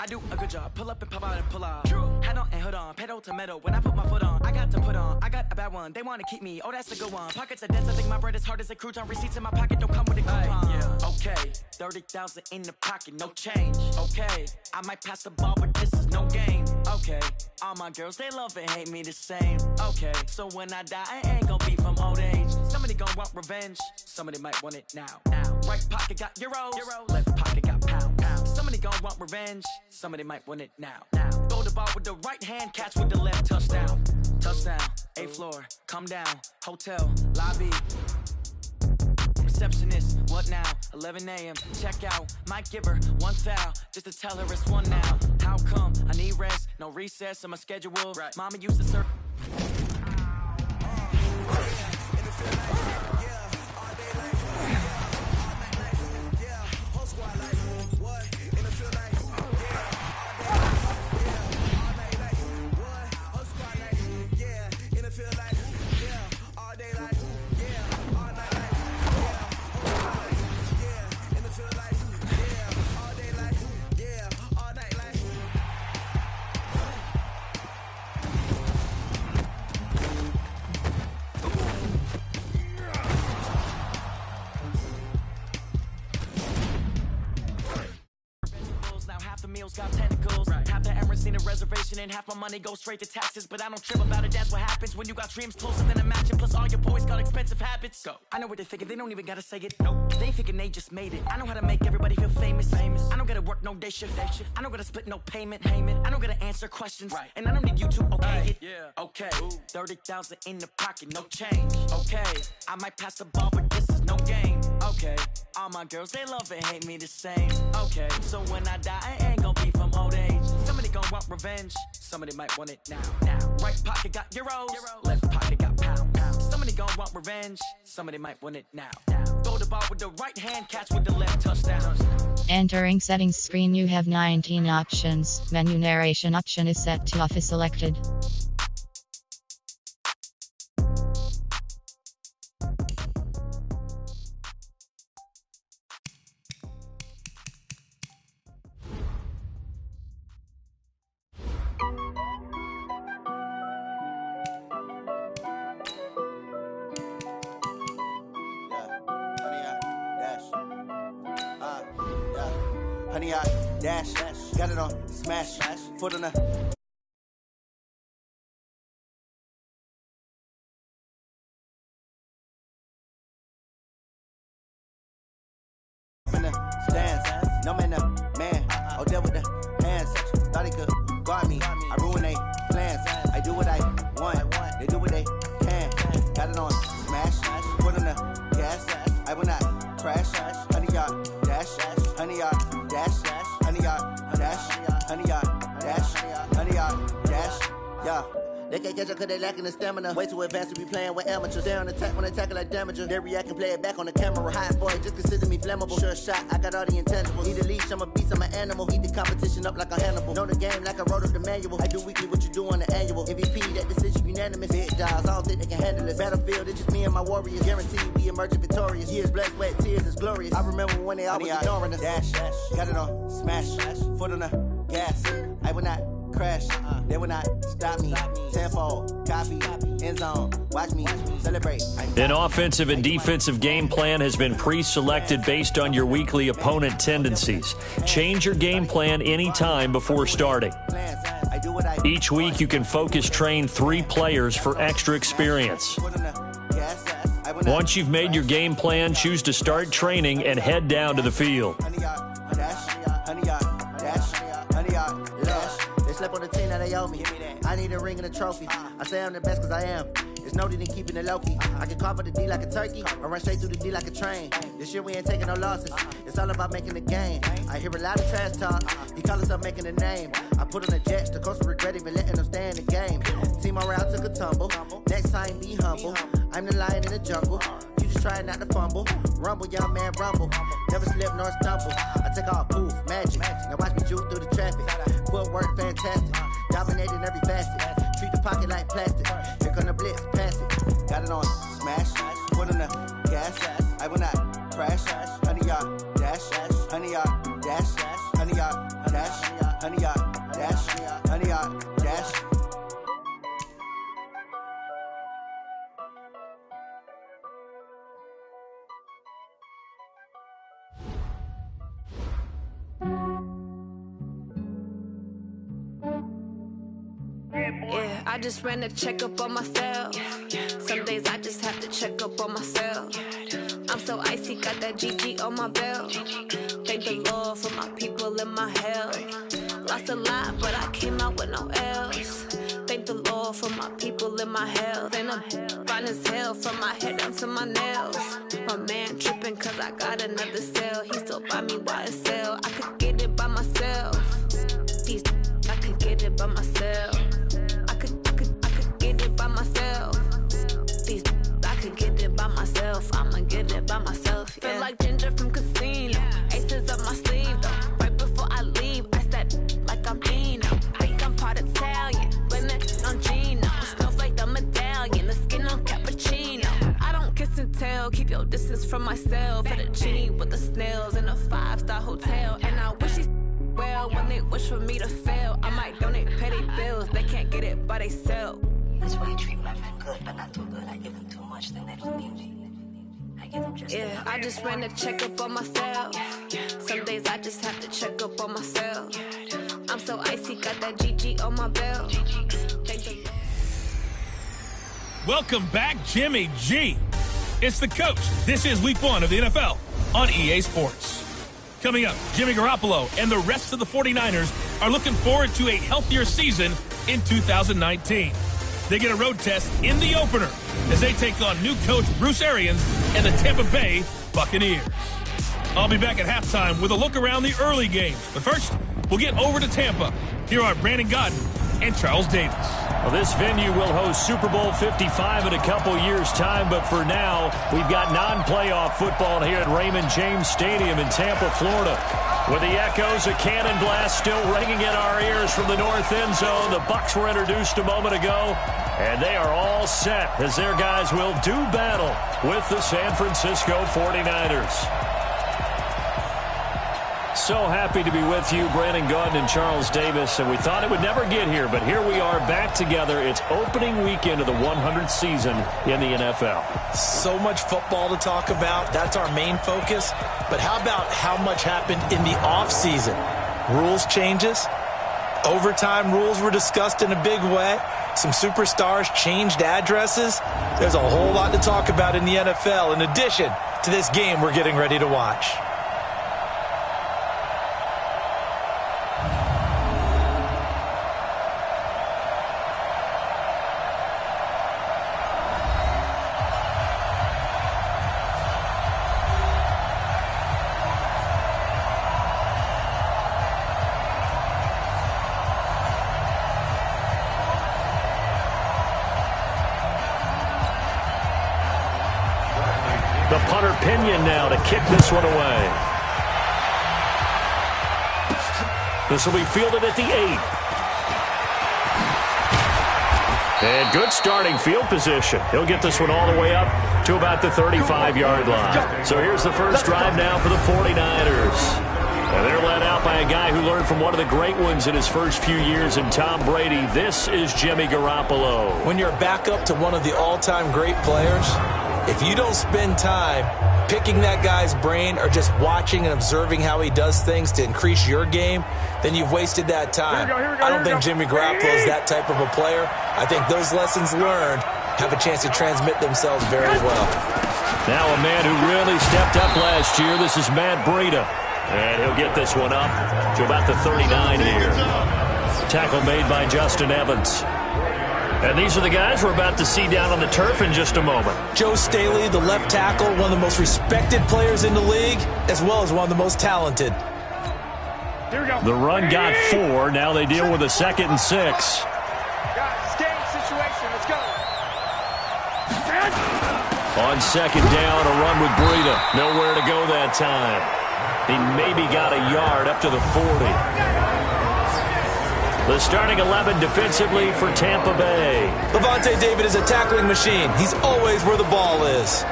I do a good job, pull up and pop out and pull out. Head on and hood on, pedal to metal. When I put my foot on, I got to put on. I got a bad one, they want to keep me. Oh, that's a good one. Pockets are dense, I think my bread is hard as a crouton. Receipts in my pocket don't come with a coupon. Yeah. Okay, 30,000 in the pocket, no change. Okay, I might pass the ball, but this is no game. Okay, all my girls, they love and hate me the same. Okay, so when I die, I ain't gonna be from old age. Somebody gonna want revenge. Somebody might want it now. Right pocket got euros. Left pocket got pound. Somebody gonna want revenge. Somebody might want it now. Throw the ball with the right hand, catch with the left. Touchdown. 8th floor, come down. Hotel, lobby. Receptionist, what now? 11 a.m. Check out. Might give her one foul just to tell her it's one now. How come? I need rest, no recess in my schedule. Right. Mama used to serve. the meals got tentacles. Half the Emirates need a reservation and half my money goes straight to taxes. But I don't trip about it, that's what happens when you got dreams closer than a mansion. Plus all your boys got expensive habits. Go. I know what they thinking, they don't even gotta say it. Nope. They thinking they just made it. I know how to make everybody feel famous. I don't gotta work no day shift. I don't gotta split no payment. I don't gotta answer questions. And I don't need you to okay it. Okay. 30,000 in the pocket, no change. Okay. I might pass the ball, but this is no game. Okay. All my girls, they love and hate me the same. Okay. So when I die, I ain't gonna be from old age. Somebody gonna want revenge. Somebody might want it now. Right pocket got euros. Left pocket got pounds. Somebody gonna want revenge. Somebody might want it now. Throw the ball with the right hand, catch with the left, touchdown. Entering settings screen, you have 19 options. Menu narration option is set to off is selected. Honey, I dash, got it on, smash, foot on the. Stands, no man, man, oh, there with the hands, thought he could guard me. I ruin they plans. I do what I want, they do what they can. Got it on, smash, foot on the gas. I will not crash, honey, y'all dash, honey, y'all dash, honey, y'all dash, honey, y'all dash, honey, y'all dash, yeah. They can't catch up cause they lacking the stamina. Way too advanced to be playing with amateurs. Stay on attack when they tackle like damager. They react and play it back on the camera. Hot boy, just consider me flammable. Sure shot, I got all the intangibles. Need a leash, I'm a beast, I'm an animal. Eat the competition up like a Hannibal. Know the game like I wrote up the manual. I do weekly what you do on the annual. MVP, that decision unanimous. Big dials, I don't think they can handle this. Battlefield, it's just me and my warriors. Guaranteed we emerging victorious. Years, blood, sweat, tears, it's glorious. I remember when they always ignoring us. Dash, got it on, smash, foot on the gas. I will not crash, they will not stop me. Tenfold, copy, end zone, watch me celebrate. An offensive and defensive game plan has been pre-selected based on your weekly opponent tendencies. Change your game plan anytime before starting. Each week you can focus train 3 players for extra experience. Once you've made your game plan, choose to start training and head down to the field. Slip on the team that they owe me. I need a ring and a trophy. I say I'm the best cause I am. There's no need in keeping it low-key. I can carve up the D like a turkey or run straight through the D like a train. This year we ain't taking no losses. It's all about making the game. I hear a lot of trash talk. He call himself making a name. I put on the Jets. The coach will regret even letting them stay in the game. Team morale took a tumble. Next time be humble. I'm the lion in the jungle. You just try not to fumble. Rumble, young man, rumble. Never slip nor stumble. I take off, poof, magic. Now watch me juke through the traffic. Footwork fantastic. Dominating every facet. Treat the pocket like plastic. Here come the blitz, pass it. Got it on, smash. Foot on the gas. I will not crash. Honey, y'all dash. Honey, y'all dash. Honey, y'all dash. Honey, y'all dash. Honey, y'all dash. Yeah, I just ran a checkup on myself. Some days I just have to check up on myself. I'm so icy, got that GG on my belt. Thank the Lord for my people and my health. Lost a lot, but I came out with no L's. Thank the Lord for my people and my health. And I'm fine as hell from my head down to my nails. My man tripping cause I got another cell. He still buy me YSL. I could get it by myself. I could get it by myself. I could get it by myself. I could get it by myself. I'ma get it by myself. Yeah. Feel like Ginger from Casino. Aces up my sleeve though. Right before I leave, I step like I'm Dino. Think I'm part Italian. Blame that on Gino. Snowflake the medallion. The skin on cappuccino. I don't kiss and tell. Keep your distance from myself. Fettuccine with the snails in a 5-star hotel. And I wish he's well when they wish for me to fail. I might donate petty bills. They can't get it by they sell. That's why you treat my friend good, but not too good. I give them too much, then they don't need me. I Yeah, I just ran a checkup on myself. Some days I just have to check up on myself. I'm so icy, got that GG on my belt. Welcome back, Jimmy G. It's the coach. This is week 1 of the NFL on EA Sports. Coming up, Jimmy Garoppolo and the rest of the 49ers are looking forward to a healthier season in 2019. They get a road test in the opener as they take on new coach Bruce Arians and the Tampa Bay Buccaneers. I'll be back at halftime with a look around the early games. But first, we'll get over to Tampa. Here are Brandon Godden and Charles Davis. Well, this venue will host Super Bowl 55 in a couple years' time, but for now, we've got non-playoff football here at Raymond James Stadium in Tampa, Florida. With the echoes of cannon blast still ringing in our ears from the north end zone, the Bucs were introduced a moment ago, and they are all set as their guys will do battle with the San Francisco 49ers. So happy to be with you, Brandon Gaudin and Charles Davis, and we thought it would never get here, but here we are back together. It's opening weekend of the 100th season in the NFL. So much football to talk about. That's our main focus. But how about how much happened in the offseason? Rules changes. Overtime rules were discussed in a big way. Some superstars changed addresses. There's a whole lot to talk about in the NFL in addition to this game we're getting ready to watch. The punter Pinion now to kick this one away. This will be fielded at the 8. And good starting field position. He'll get this one all the way up to about the 35-yard line. So here's the first drive now for the 49ers. And they're led out by a guy who learned from one of the great ones in his first few years in Tom Brady. This is Jimmy Garoppolo. When you're back up to one of the all-time great players, if you don't spend time picking that guy's brain or just watching and observing how he does things to increase your game, then you've wasted that time. I don't think Jimmy Garoppolo is that type of a player. I think those lessons learned have a chance to transmit themselves very well. Now a man who really stepped up last year. This is Matt Breida. And he'll get this one up to about the 39 here. Tackle made by Justin Evans. And these are the guys we're about to see down on the turf in just a moment. Joe Staley, the left tackle, one of the most respected players in the league, as well as one of the most talented. Here we go. The run got 4. Now they deal with a 2nd and 6. Guys, game situation. Let's go. On 2nd down, a run with Breida. Nowhere to go that time. He maybe got a yard up to the 40. The starting 11 defensively for Tampa Bay. Levante David is a tackling machine. He's always where the ball is.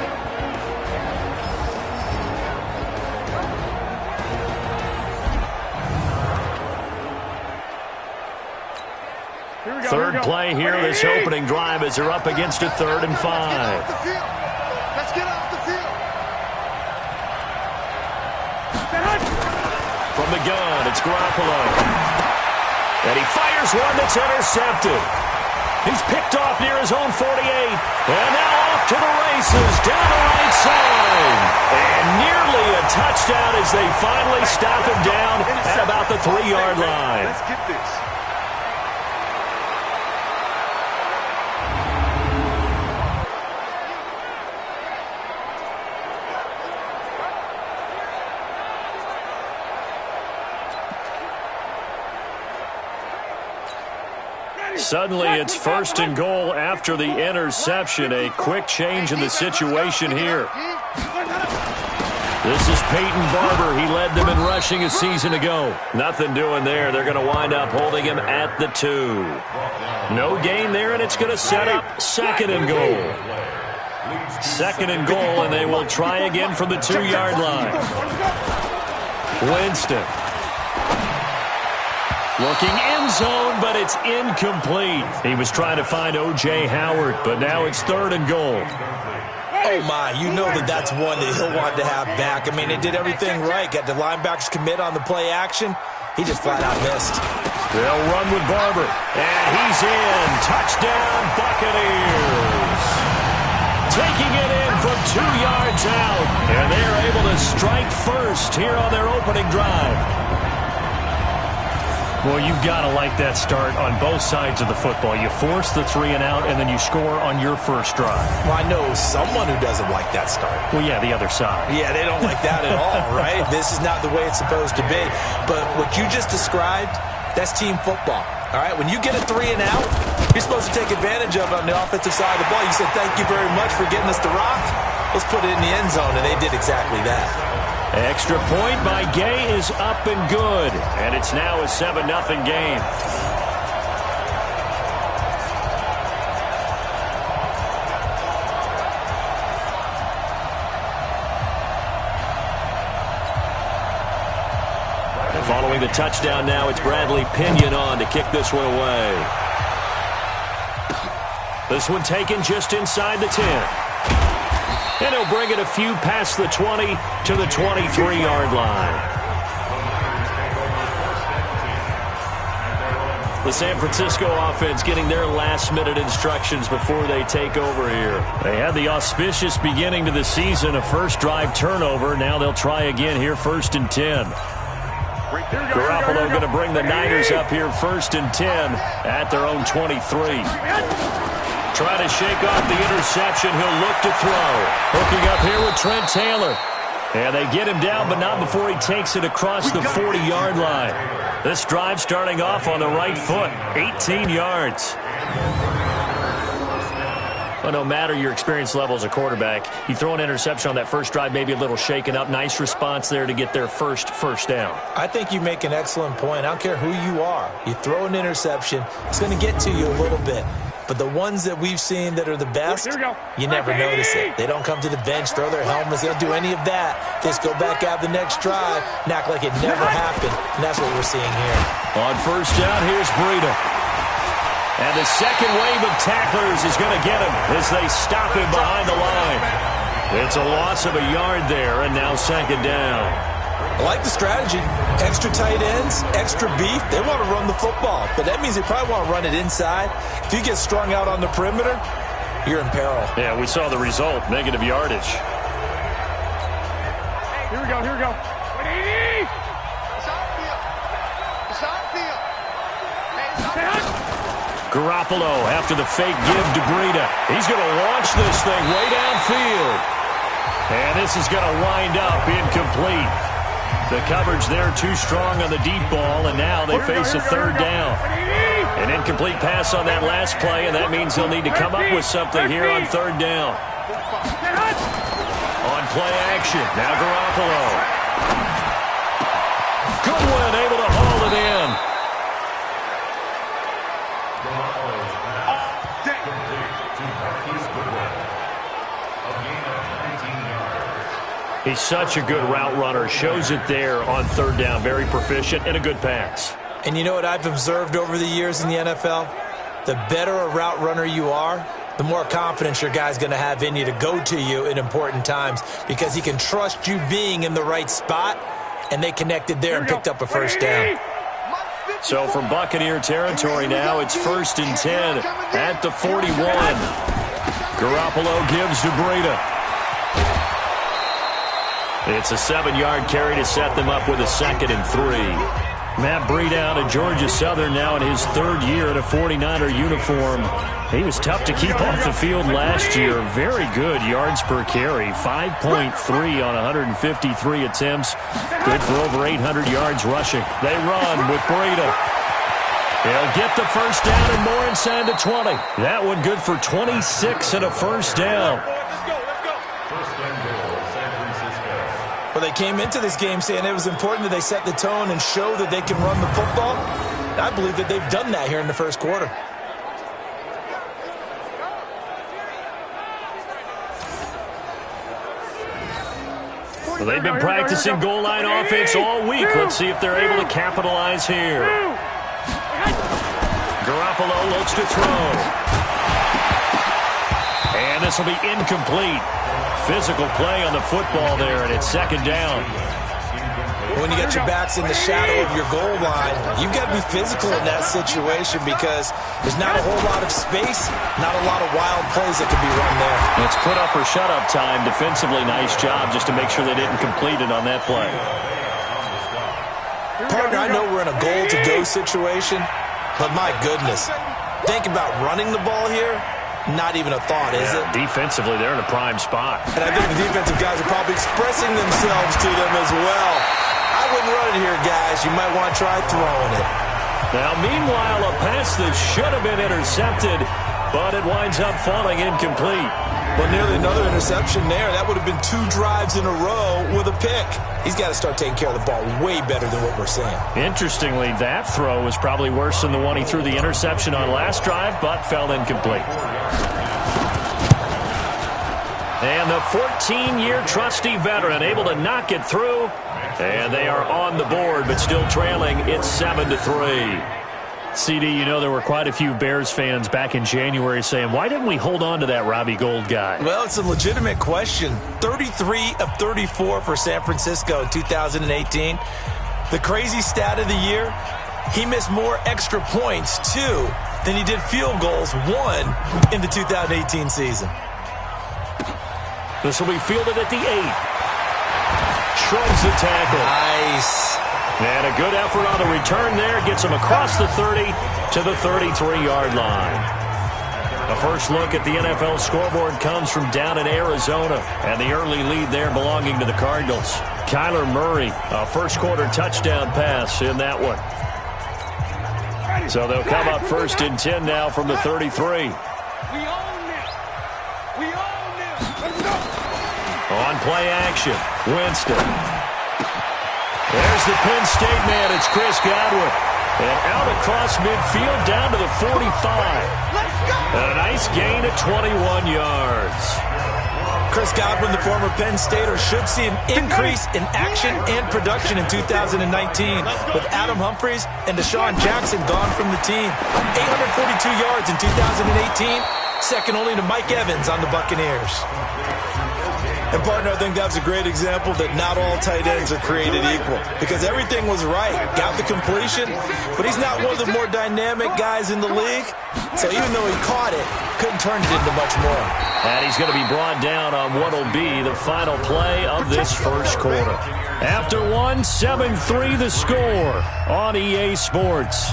Third play here, this opening drive as they're up against a 3rd and 5. Let's get off the field. From the gun, it's Garoppolo. And he fires one that's intercepted. He's picked off near his own 48. And now off to the races, down the right side. And nearly a touchdown as they finally stop him down at about the 3-yard line. Let's get this. Suddenly, it's 1st and goal after the interception. A quick change in the situation here. This is Peyton Barber. He led them in rushing a season ago. Nothing doing there. They're going to wind up holding him at the 2. No gain there, and it's going to set up 2nd and goal. 2nd and goal, and they will try again from the 2-yard line. Winston. Looking end zone, but it's incomplete. He was trying to find O.J. Howard, but now it's 3rd and goal. ready? Oh, my. You know that that's one that he'll want to have back. I mean, they did everything right. Got the linebackers commit on the play action. He just flat out missed. They'll run with Barber. And he's in. Touchdown, Buccaneers. Taking it in from 2 yards out. And they're able to strike first here on their opening drive. Well, you've got to like that start on both sides of the football. You force the 3 and out, and then you score on your first drive. Well, I know someone who doesn't like that start. Well, yeah, the other side. Yeah, they don't like that at all, right? This is not the way it's supposed to be. But what you just described, that's team football. All right, when you get a 3 and out, you're supposed to take advantage of it on the offensive side of the ball. You said, thank you very much for getting us the rock. Let's put it in the end zone, and they did exactly that. Extra point by Gay is up and good. And it's now a 7-0 game. And following the touchdown now, it's Bradley Pinion on to kick this one away. This one taken just inside the 10. And he'll bring it a few past the 20 to the 23-yard line. The San Francisco offense getting their last-minute instructions before they take over here. They had the auspicious beginning to the season, a first-drive turnover. Now they'll try again here, 1st and 10. Garoppolo going to bring the Niners up here, 1st and 10 at their own 23. Trying to shake off the interception. He'll look to throw. Hooking up here with Trent Taylor. And they get him down, but not before he takes it across the 40-yard line. This drive starting off on the right foot. 18 yards. Well, no matter your experience level as a quarterback, you throw an interception on that first drive, maybe a little shaken up. Nice response there to get their first down. I think you make an excellent point. I don't care who you are. You throw an interception, it's going to get to you a little bit. But the ones that we've seen that are the best, you never notice it. They don't come to the bench, throw their helmets. They don't do any of that. They just go back out the next drive and act like it never happened. And that's what we're seeing here. On first down, here's Breida. And the second wave of tacklers is going to get him as they stop him behind the line. It's a loss of a yard there, and now 2nd down. I like the strategy. Extra tight ends, extra beef. They want to run the football, but that means they probably want to run it inside. If you get strung out on the perimeter, you're in peril. Yeah, we saw the result, negative yardage. Here we go, here we go. Garoppolo after the fake give to Breida. He's going to launch this thing way downfield. And this is going to wind up incomplete. The coverage there too strong on the deep ball, and now they face a 3rd down. An incomplete pass on that last play, and that means they'll need to come up with something here on 3rd down. On play action, now Garoppolo. Goodwin able to haul it in. He's such a good route runner. Shows it there on 3rd down. Very proficient and a good pass. And you know what I've observed over the years in the NFL? The better a route runner you are, the more confidence your guy's going to have in you to go to you in important times because he can trust you being in the right spot, and they connected there and picked up a 1st down. So from Buccaneer territory now, it's 1st and 10 at the 41. Garoppolo gives to Breida. It's a 7-yard carry to set them up with a 2nd and 3. Matt Breida out of Georgia Southern now in his 3rd year in a 49er uniform. He was tough to keep off the field last year. Very good yards per carry. 5.3 on 153 attempts. Good for over 800 yards rushing. They run with Breida. They'll get the 1st down and more inside the 20. That one good for 26 and a 1st down. Well, they came into this game saying it was important that they set the tone and show that they can run the football. I believe that they've done that here in the 1st quarter. Well, they've been practicing goal line offense all week. Let's see if they're able to capitalize here. Garoppolo looks to throw. And this will be incomplete. Physical play on the football there, and it's second down. When you get your backs in the shadow of your goal line, you've got to be physical in that situation because there's not a whole lot of space, not a lot of wild plays that can be run there. It's put up or shut up time. Defensively, nice job just to make sure they didn't complete it on that play. Partner, I know we're in a goal-to-go situation, but my goodness, think about running the ball here. Not even a thought, is it? Defensively, they're in a prime spot. And I think the defensive guys are probably expressing themselves to them as well. I wouldn't run it here, guys. You might want to try throwing it. Now, meanwhile, a pass that should have been intercepted, but it winds up falling incomplete. Well, nearly another interception there. That would have been 2 drives in a row with a pick. He's got to start taking care of the ball way better than what we're seeing. Interestingly, that throw was probably worse than the one he threw the interception on last drive, but fell incomplete. And the 14-year trusty veteran able to knock it through. And they are on the board, but still trailing. It's 7-3. CD, you know there were quite a few Bears fans back in January saying, why didn't we hold on to that Robbie Gould guy? Well, it's a legitimate question. 33 of 34 for San Francisco in 2018. The crazy stat of the year, he missed more extra points, 2, than he did field goals, 1, in the 2018 season. This will be fielded at the 8. Shrugs the tackle. Nice. And a good effort on the return there. Gets him across the 30 to the 33-yard line. The first look at the NFL scoreboard comes from down in Arizona. And the early lead there belonging to the Cardinals. Kyler Murray, a first-quarter touchdown pass in that one. So they'll come up first and 10 now from the 33. We own this. We own this. Let's go. On play action, Winston. There's the Penn State man. It's Chris Godwin. And out across midfield down to the 45. Let's go. And a nice gain of 21 yards. Chris Godwin, the former Penn Stater, should see an increase in action and production in 2019 with Adam Humphries and Deshaun Jackson gone from the team. 842 yards in 2018, second only to Mike Evans on the Buccaneers. And, partner, I think that's a great example that not all tight ends are created equal because everything was right. Got the completion, but he's not one of the more dynamic guys in the league. So even though he caught it, couldn't turn it into much more. And he's going to be brought down on what will be the final play of this first quarter. After 7-3 the score on EA Sports.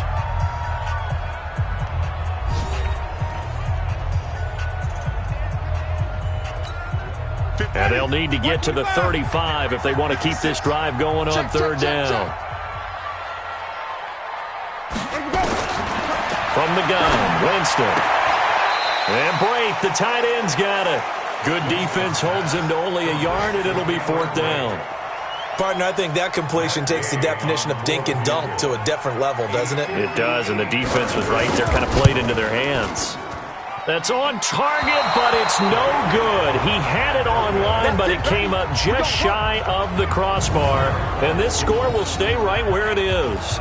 And they'll need to get to the 35 if they want to keep this drive going on third down. From the gun, Winston. And Brate, the tight end's got it. Good defense holds him to only a yard, and it'll be fourth down. Partner, I think that completion takes the definition of dink and dunk to a different level, doesn't it? It does, and the defense was right there, kind of played into their hands. That's on target, but it's no good. He had it on line, but it came up just shy of the crossbar. And this score will stay right where it is.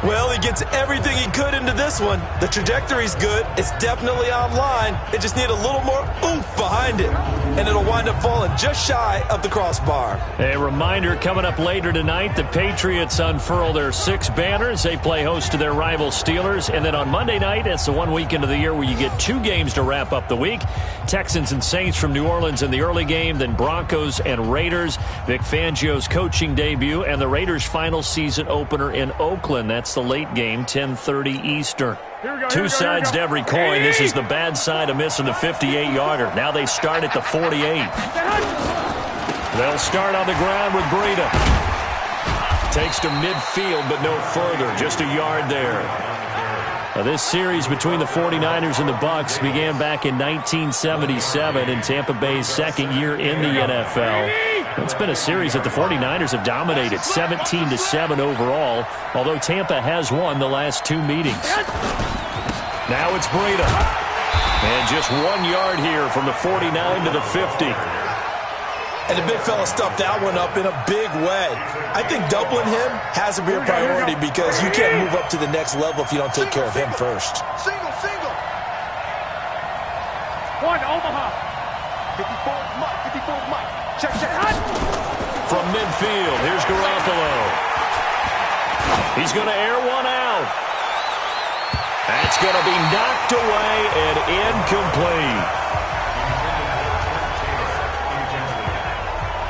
Well, he gets everything he could into this one. The trajectory's good. It's definitely online. It just need a little more oomph behind it. And it'll wind up falling just shy of the crossbar. A reminder, coming up later tonight, the Patriots unfurl their 6 banners. They play host to their rival Steelers. And then on Monday night, it's the one weekend of the year where you get 2 games to wrap up the week. Texans and Saints from New Orleans in the early game, then Broncos and Raiders. Vic Fangio's coaching debut, and the Raiders' final season opener in Oakland. That's the late game, 10:30 Eastern. Two sides to every coin. This is the bad side of missing the 58-yarder. Now they start at the 48. They'll start on the ground with Breida. Takes to midfield, but no further. Just a yard there. Now, this series between the 49ers and the Bucs began back in 1977 in Tampa Bay's second year in the NFL. It's been a series that the 49ers have dominated, 17-7 overall, although Tampa has won the last 2 meetings. Now it's Breida. And just 1 yard here from the 49 to the 50. And the big fella stuffed that one up in a big way. I think doubling him has to be a priority because you can't move up to the next level if you don't take care of him first. Single. One, Omaha. 54 Mike, 54 Mike. Check. From midfield, here's Garoppolo. He's going to air one out. That's going to be knocked away and incomplete.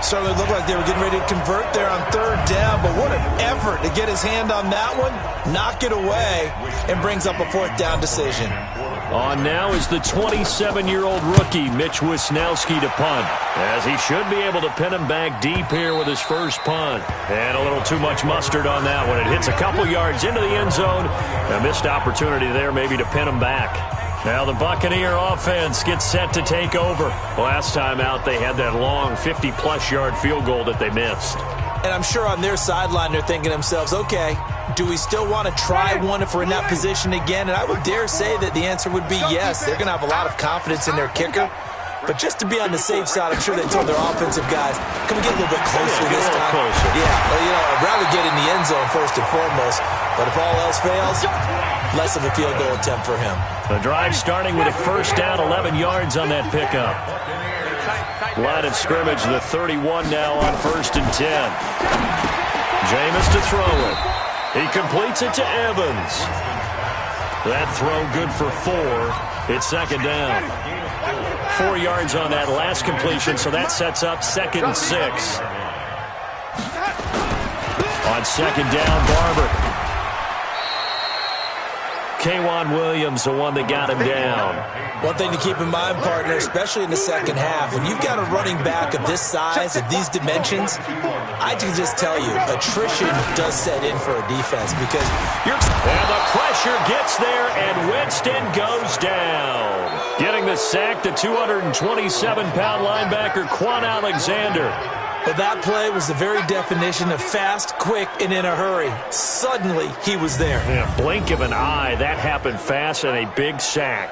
Certainly looked like they were getting ready to convert there on third down, but what an effort to get his hand on that one, knock it away, and brings up a fourth down decision. On now is the 27-year-old rookie, Mitch Wisnowski, to punt, as he should be able to pin him back deep here with his first punt. And a little too much mustard on that one. It hits a couple yards into the end zone. A missed opportunity there maybe to pin him back. Now the Buccaneer offense gets set to take over. Last time out, they had that long 50-plus yard field goal that they missed. And I'm sure on their sideline they're thinking to themselves, okay, do we still want to try one if we're in that position again? And I would dare say that the answer would be yes. They're going to have a lot of confidence in their kicker. But just to be on the safe side, I'm sure they told their offensive guys, can we get a little bit closer this time? Yeah, well, you know, I'd rather get in the end zone first and foremost. But if all else fails, less of a field goal attempt for him. The drive starting with a first down, 11 yards on that pickup. Line of scrimmage, the 31 now on 1st and 10. Jameis to throw it. He completes it to Evans. That throw good for 4. It's second down. 4 yards on that last completion, so that sets up 2nd and 6. On second down, Barber. K'Wan Williams, the one that got him down. One thing to keep in mind, partner, especially in the second half, when you've got a running back of this size, of these dimensions, I can just tell you, attrition does set in for a defense because you're... And the pressure gets there, and Winston goes down. Getting the sack, the 227-pound linebacker, Quan Alexander. But that play was the very definition of fast, quick, and in a hurry. Suddenly, he was there. Yeah, blink of an eye, that happened fast, and a big sack.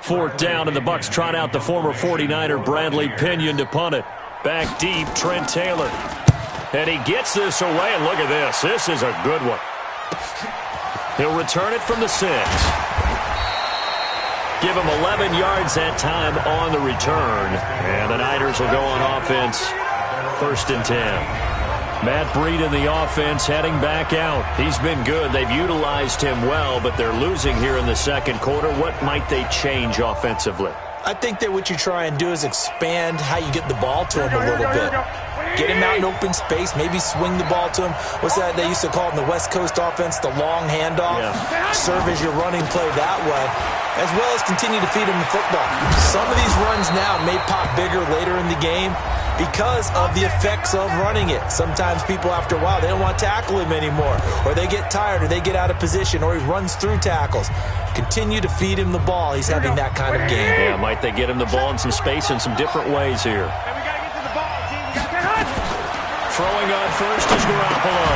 Fourth down, and the Bucs trot out the former 49er Bradley Pinion to punt it. Back deep, Trent Taylor. And he gets this away, and look at this. This is a good one. He'll return it from the 6. Give him 11 yards that time on the return. And the Niners will go on offense, 1st and 10. Matt Breed in the offense heading back out. He's been good. They've utilized him well, but they're losing here in the second quarter. What might they change offensively? I think that what you try and do is expand how you get the ball to him a little bit. Get him out in open space, maybe swing the ball to him. What's that they used to call it in the West Coast offense, the long handoff? Yeah. Serve as your running play that way, as well as continue to feed him the football. Some of these runs now may pop bigger later in the game because of the effects of running it. Sometimes people, after a while, they don't want to tackle him anymore, or they get tired, or they get out of position, or he runs through tackles. Continue to feed him the ball. He's having that kind of game. Yeah, might they get him the ball in some space in some different ways here. Throwing on first is Garoppolo.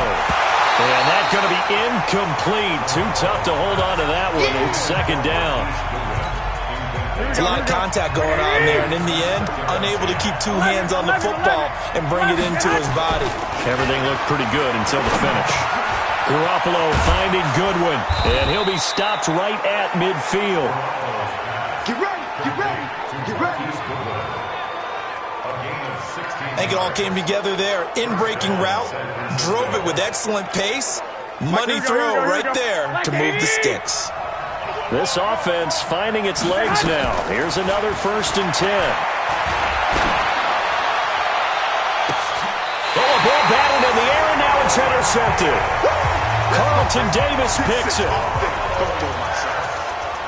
And that's going to be incomplete. Too tough to hold on to that one. It's second down. It's a lot of contact going on there, and in the end, unable to keep two hands on the football and bring it into his body. Everything looked pretty good until the finish. Garoppolo finding Goodwin, and he'll be stopped right at midfield. Get ready, get ready, get ready. I think it all came together there. In-breaking route, drove it with excellent pace. Money throw right there to move the sticks. This offense finding its legs now. Here's another 1st and 10. Oh, a ball batted in the air, and now it's intercepted. Carlton Davis picks it.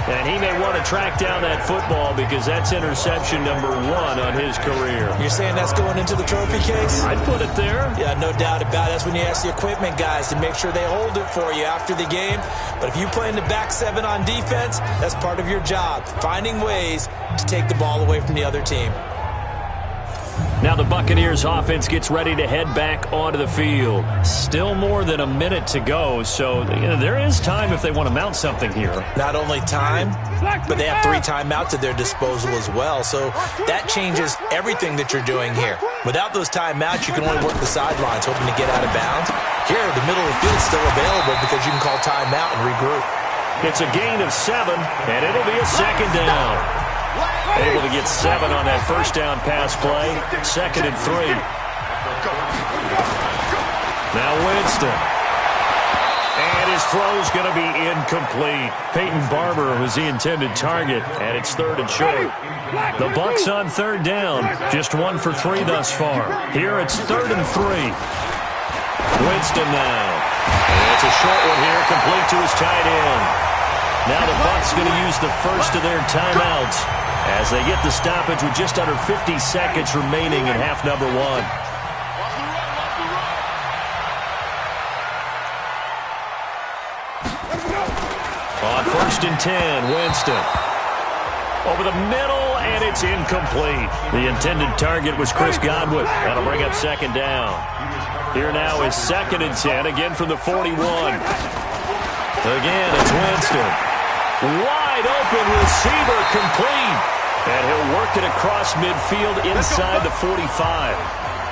And he may want to track down that football because that's interception number 1 on his career. You're saying that's going into the trophy case? I'd put it there. Yeah, no doubt about it. That's when you ask the equipment guys to make sure they hold it for you after the game. But if you play in the back 7 on defense, that's part of your job, finding ways to take the ball away from the other team. Now the Buccaneers offense gets ready to head back onto the field. Still more than a minute to go, so there is time if they want to mount something here. Not only time, but they have 3 timeouts at their disposal as well, so that changes everything that you're doing here. Without those timeouts, you can only work the sidelines, hoping to get out of bounds. Here, the middle of the field is still available because you can call timeout and regroup. It's a gain of 7, and it'll be a second down. Able to get 7 on that first down pass play. 2nd and 3. Now Winston. And his throw's going to be incomplete. Peyton Barber was the intended target, and it's 3rd and short. The Bucs on 3rd down. Just 1 for 3 thus far. Here it's 3rd and 3. Winston now. And it's a short one here, complete to his tight end. Now the Bucs going to use the first of their timeouts as they get the stoppage with just under 50 seconds remaining in half number 1. On 1st and 10, Winston. Over the middle, and it's incomplete. The intended target was Chris Godwin. That'll bring up 2nd down. Here now is 2nd and 10, again from the 41. Again, it's Winston. Wide open receiver, complete. And he'll work it across midfield inside the 45.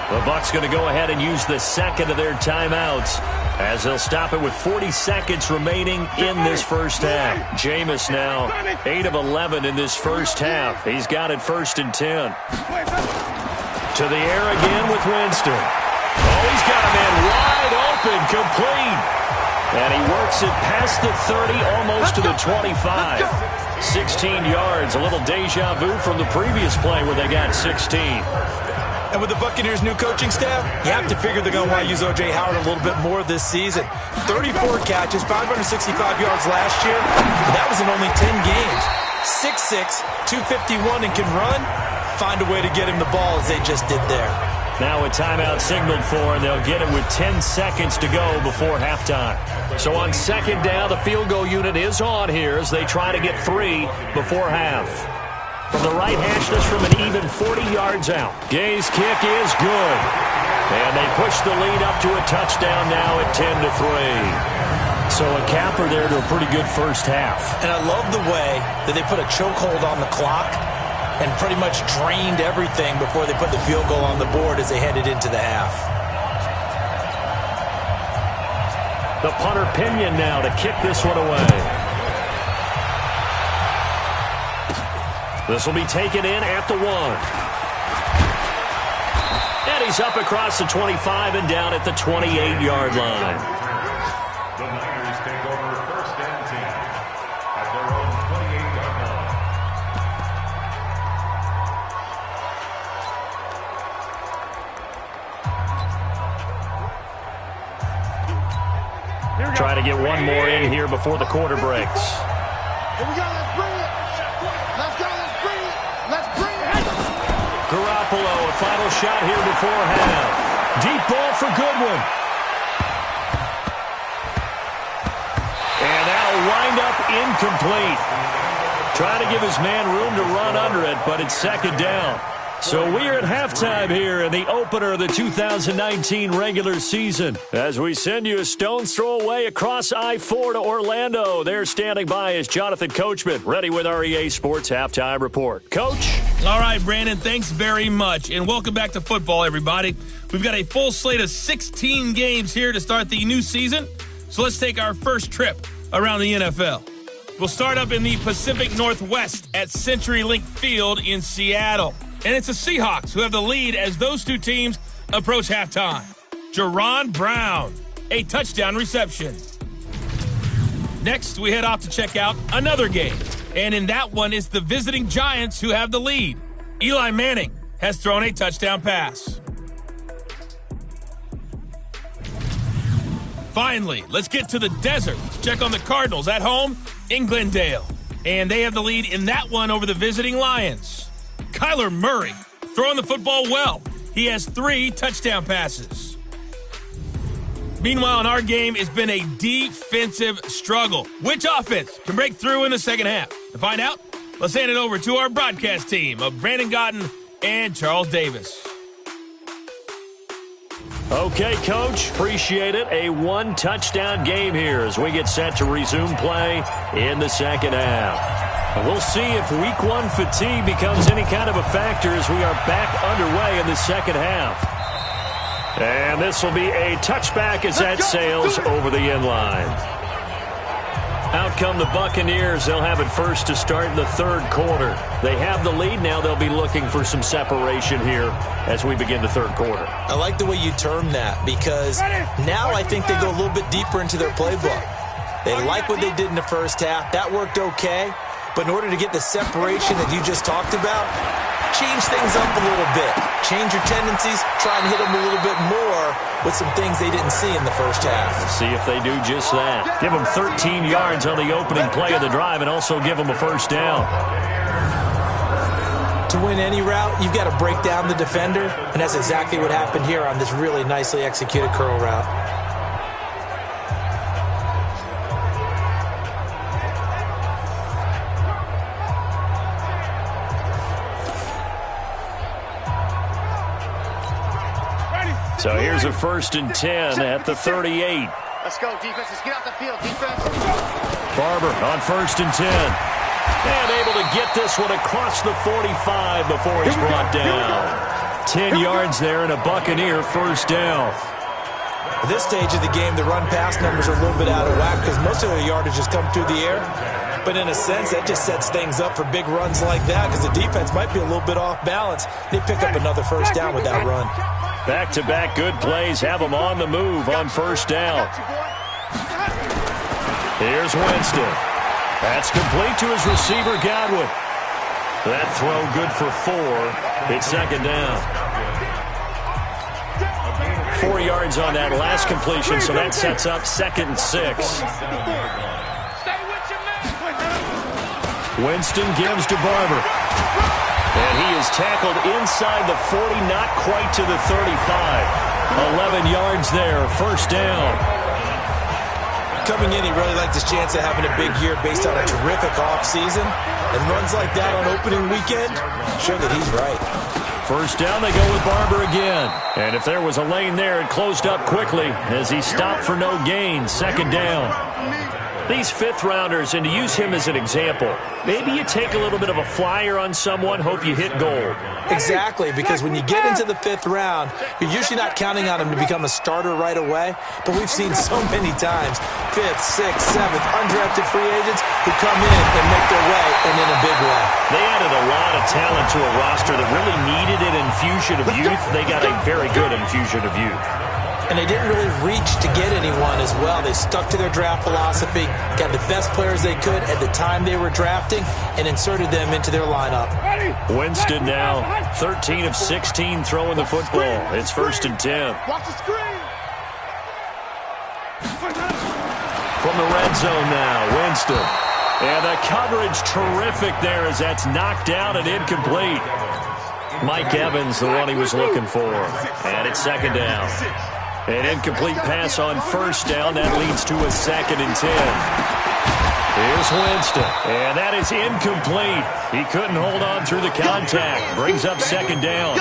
The Bucs going to go ahead and use the 2nd of their timeouts as they'll stop it with 40 seconds remaining in this first half. Jameis now 8 of 11 in this first half. He's got it 1st and 10. To the air again with Winston. Oh, he's got a man wide open, complete. And he works it past the 30, almost to the 25. 16 yards, a little deja vu from the previous play where they got 16. And with the Buccaneers' new coaching staff, you have to figure they're going to want to use O.J. Howard a little bit more this season. 34 catches, 565 yards last year. That was in only 10 games. 6'6", 251, and can run. Find a way to get him the ball as they just did there. Now a timeout signaled for, and they'll get it with 10 seconds to go before halftime. So on 2nd down, the field goal unit is on here as they try to get 3 before half. From the right hash, this from an even 40 yards out. Gay's kick is good. And they push the lead up to a touchdown now at 10-3. So a capper there to a pretty good first half. And I love the way that they put a chokehold on the clock and pretty much drained everything before they put the field goal on the board as they headed into the half. The punter Pinion now to kick this one away. This will be taken in at the 1. And he's up across the 25 and down at the 28-yard line. The Niners take over 1st and 10 at their own 28-yard line. Try to get one more in here before the quarter breaks. Here we go, let's bring it. Let's go, let's bring it. Let's bring it. Garoppolo, a final shot here before half. Deep ball for Goodwin. And that'll wind up incomplete. Trying to give his man room to run under it, but it's 2nd down. So we're at halftime here in the opener of the 2019 regular season. As we send you a stone's throw away across I-4 to Orlando. There standing by is Jonathan Coachman, ready with our EA Sports Halftime Report. Coach? All right, Brandon, thanks very much. And welcome back to football, everybody. We've got a full slate of 16 games here to start the new season. So let's take our first trip around the NFL. We'll start up in the Pacific Northwest at CenturyLink Field in Seattle. And it's the Seahawks who have the lead as those two teams approach halftime. Jerron Brown, a touchdown reception. Next, we head off to check out another game. And in that one, it's the visiting Giants who have the lead. Eli Manning has thrown a touchdown pass. Finally, let's get to the desert to check on the Cardinals at home in Glendale. And they have the lead in that one over the visiting Lions. Kyler Murray throwing the football well. He has 3 touchdown passes. Meanwhile, in our game, it's been a defensive struggle. Which offense can break through in the second half? To find out, let's hand it over to our broadcast team of Brandon Gotten and Charles Davis. Okay, Coach, appreciate it. A one-touchdown game here as we get set to resume play in the second half. And we'll see if Week 1 fatigue becomes any kind of a factor as we are back underway in the second half. And this will be a touchback as that sails over the end line. Out come the Buccaneers. They'll have it first to start in the third quarter. They have the lead now. They'll be looking for some separation here as we begin the third quarter. I like the way you term that because now I think they go a little bit deeper into their playbook. They like what they did in the first half. That worked okay. But in order to get the separation that you just talked about, change things up a little bit. Change your tendencies. Try and hit them a little bit more with some things they didn't see in the first half. Let's see if they do just that. Give them 13 yards on the opening play of the drive and also give them a first down. To win any route, you've got to break down the defender, and that's exactly what happened here on this really nicely executed curl route. So here's a 1st and 10 at the 38. Let's go, defense. Let's get out the field, defense. Barber on 1st and 10. And able to get this one across the 45 before he's brought down. 10 yards there and a Buccaneer first down. At this stage of the game, the run-pass numbers are a little bit out of whack because most of their yardage has come through the air. But in a sense, that just sets things up for big runs like that because the defense might be a little bit off balance. They pick up another first down with that run. Back-to-back good plays have them on the move on first down. Here's Winston. That's complete to his receiver, Godwin. That throw good for 4. It's second down. 4 yards on that last completion, so that sets up 2nd and 6. Winston gives to Barber. And he is tackled inside the 40, not quite to the 35. 11 yards there, first down. Coming in, he really liked his chance of having a big year based on a terrific offseason. And runs like that on opening weekend show that he's right. First down, they go with Barber again. And if there was a lane there, it closed up quickly as he stopped for no gain. Second down. These fifth-rounders, and to use him as an example, maybe you take a little bit of a flyer on someone, hope you hit gold. Exactly, because when you get into the 5th round, you're usually not counting on him to become a starter right away, but we've seen so many times 5th, 6th, 7th, undrafted free agents who come in and make their way, and in a big way. They added a lot of talent to a roster that really needed an infusion of youth. They got a very good infusion of youth. And they didn't really reach to get anyone as well. They stuck to their draft philosophy, got the best players they could at the time they were drafting, and inserted them into their lineup. Winston now 13 of 16 throwing the football. It's 1st and 10. Watch the screen. From the red zone now, Winston. And the coverage terrific there as that's knocked down and incomplete. Mike Evans, the one he was looking for. And it's second down. An incomplete pass on first down. That leads to a 2nd and 10. Here's Winston. And that is incomplete. He couldn't hold on through the contact. Brings up second down.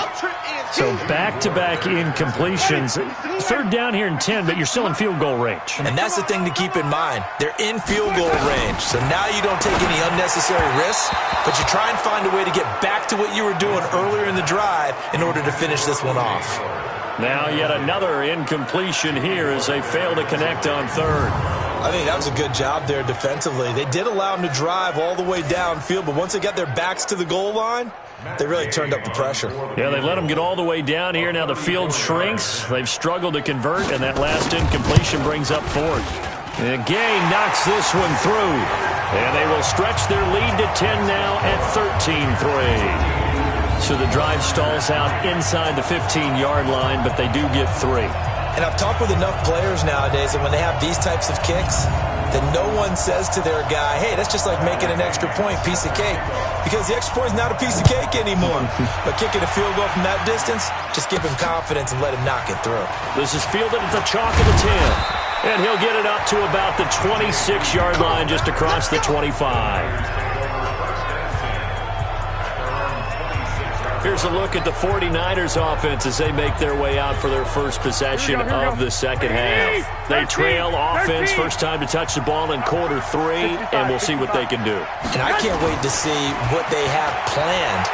So back-to-back incompletions. Third down here in 10, but you're still in field goal range. And that's the thing to keep in mind. They're in field goal range. So now you don't take any unnecessary risks, but you try and find a way to get back to what you were doing earlier in the drive in order to finish this one off. Now yet another incompletion here as they fail to connect on third. I think that was a good job there defensively. They did allow them to drive all the way downfield, but once they got their backs to the goal line, they really turned up the pressure. Yeah, they let them get all the way down here. Now the field shrinks. They've struggled to convert, and that last incompletion brings up 4th. And Gay knocks this one through. And they will stretch their lead to 10 now at 13-3. So the drive stalls out inside the 15-yard line, but they do get 3. And I've talked with enough players nowadays that when they have these types of kicks, that no one says to their guy, hey, that's just like making an extra point, piece of cake. Because the extra point is not a piece of cake anymore. But kicking a field goal from that distance, just give him confidence and let him knock it through. This is fielded at the chalk of the 10. And he'll get it up to about the 26-yard line just across the 25. Here's a look at the 49ers offense as they make their way out for their first possession of the second half. They trail offense, first time to touch the ball in quarter 3, and we'll see what they can do. And I can't wait to see what they have planned,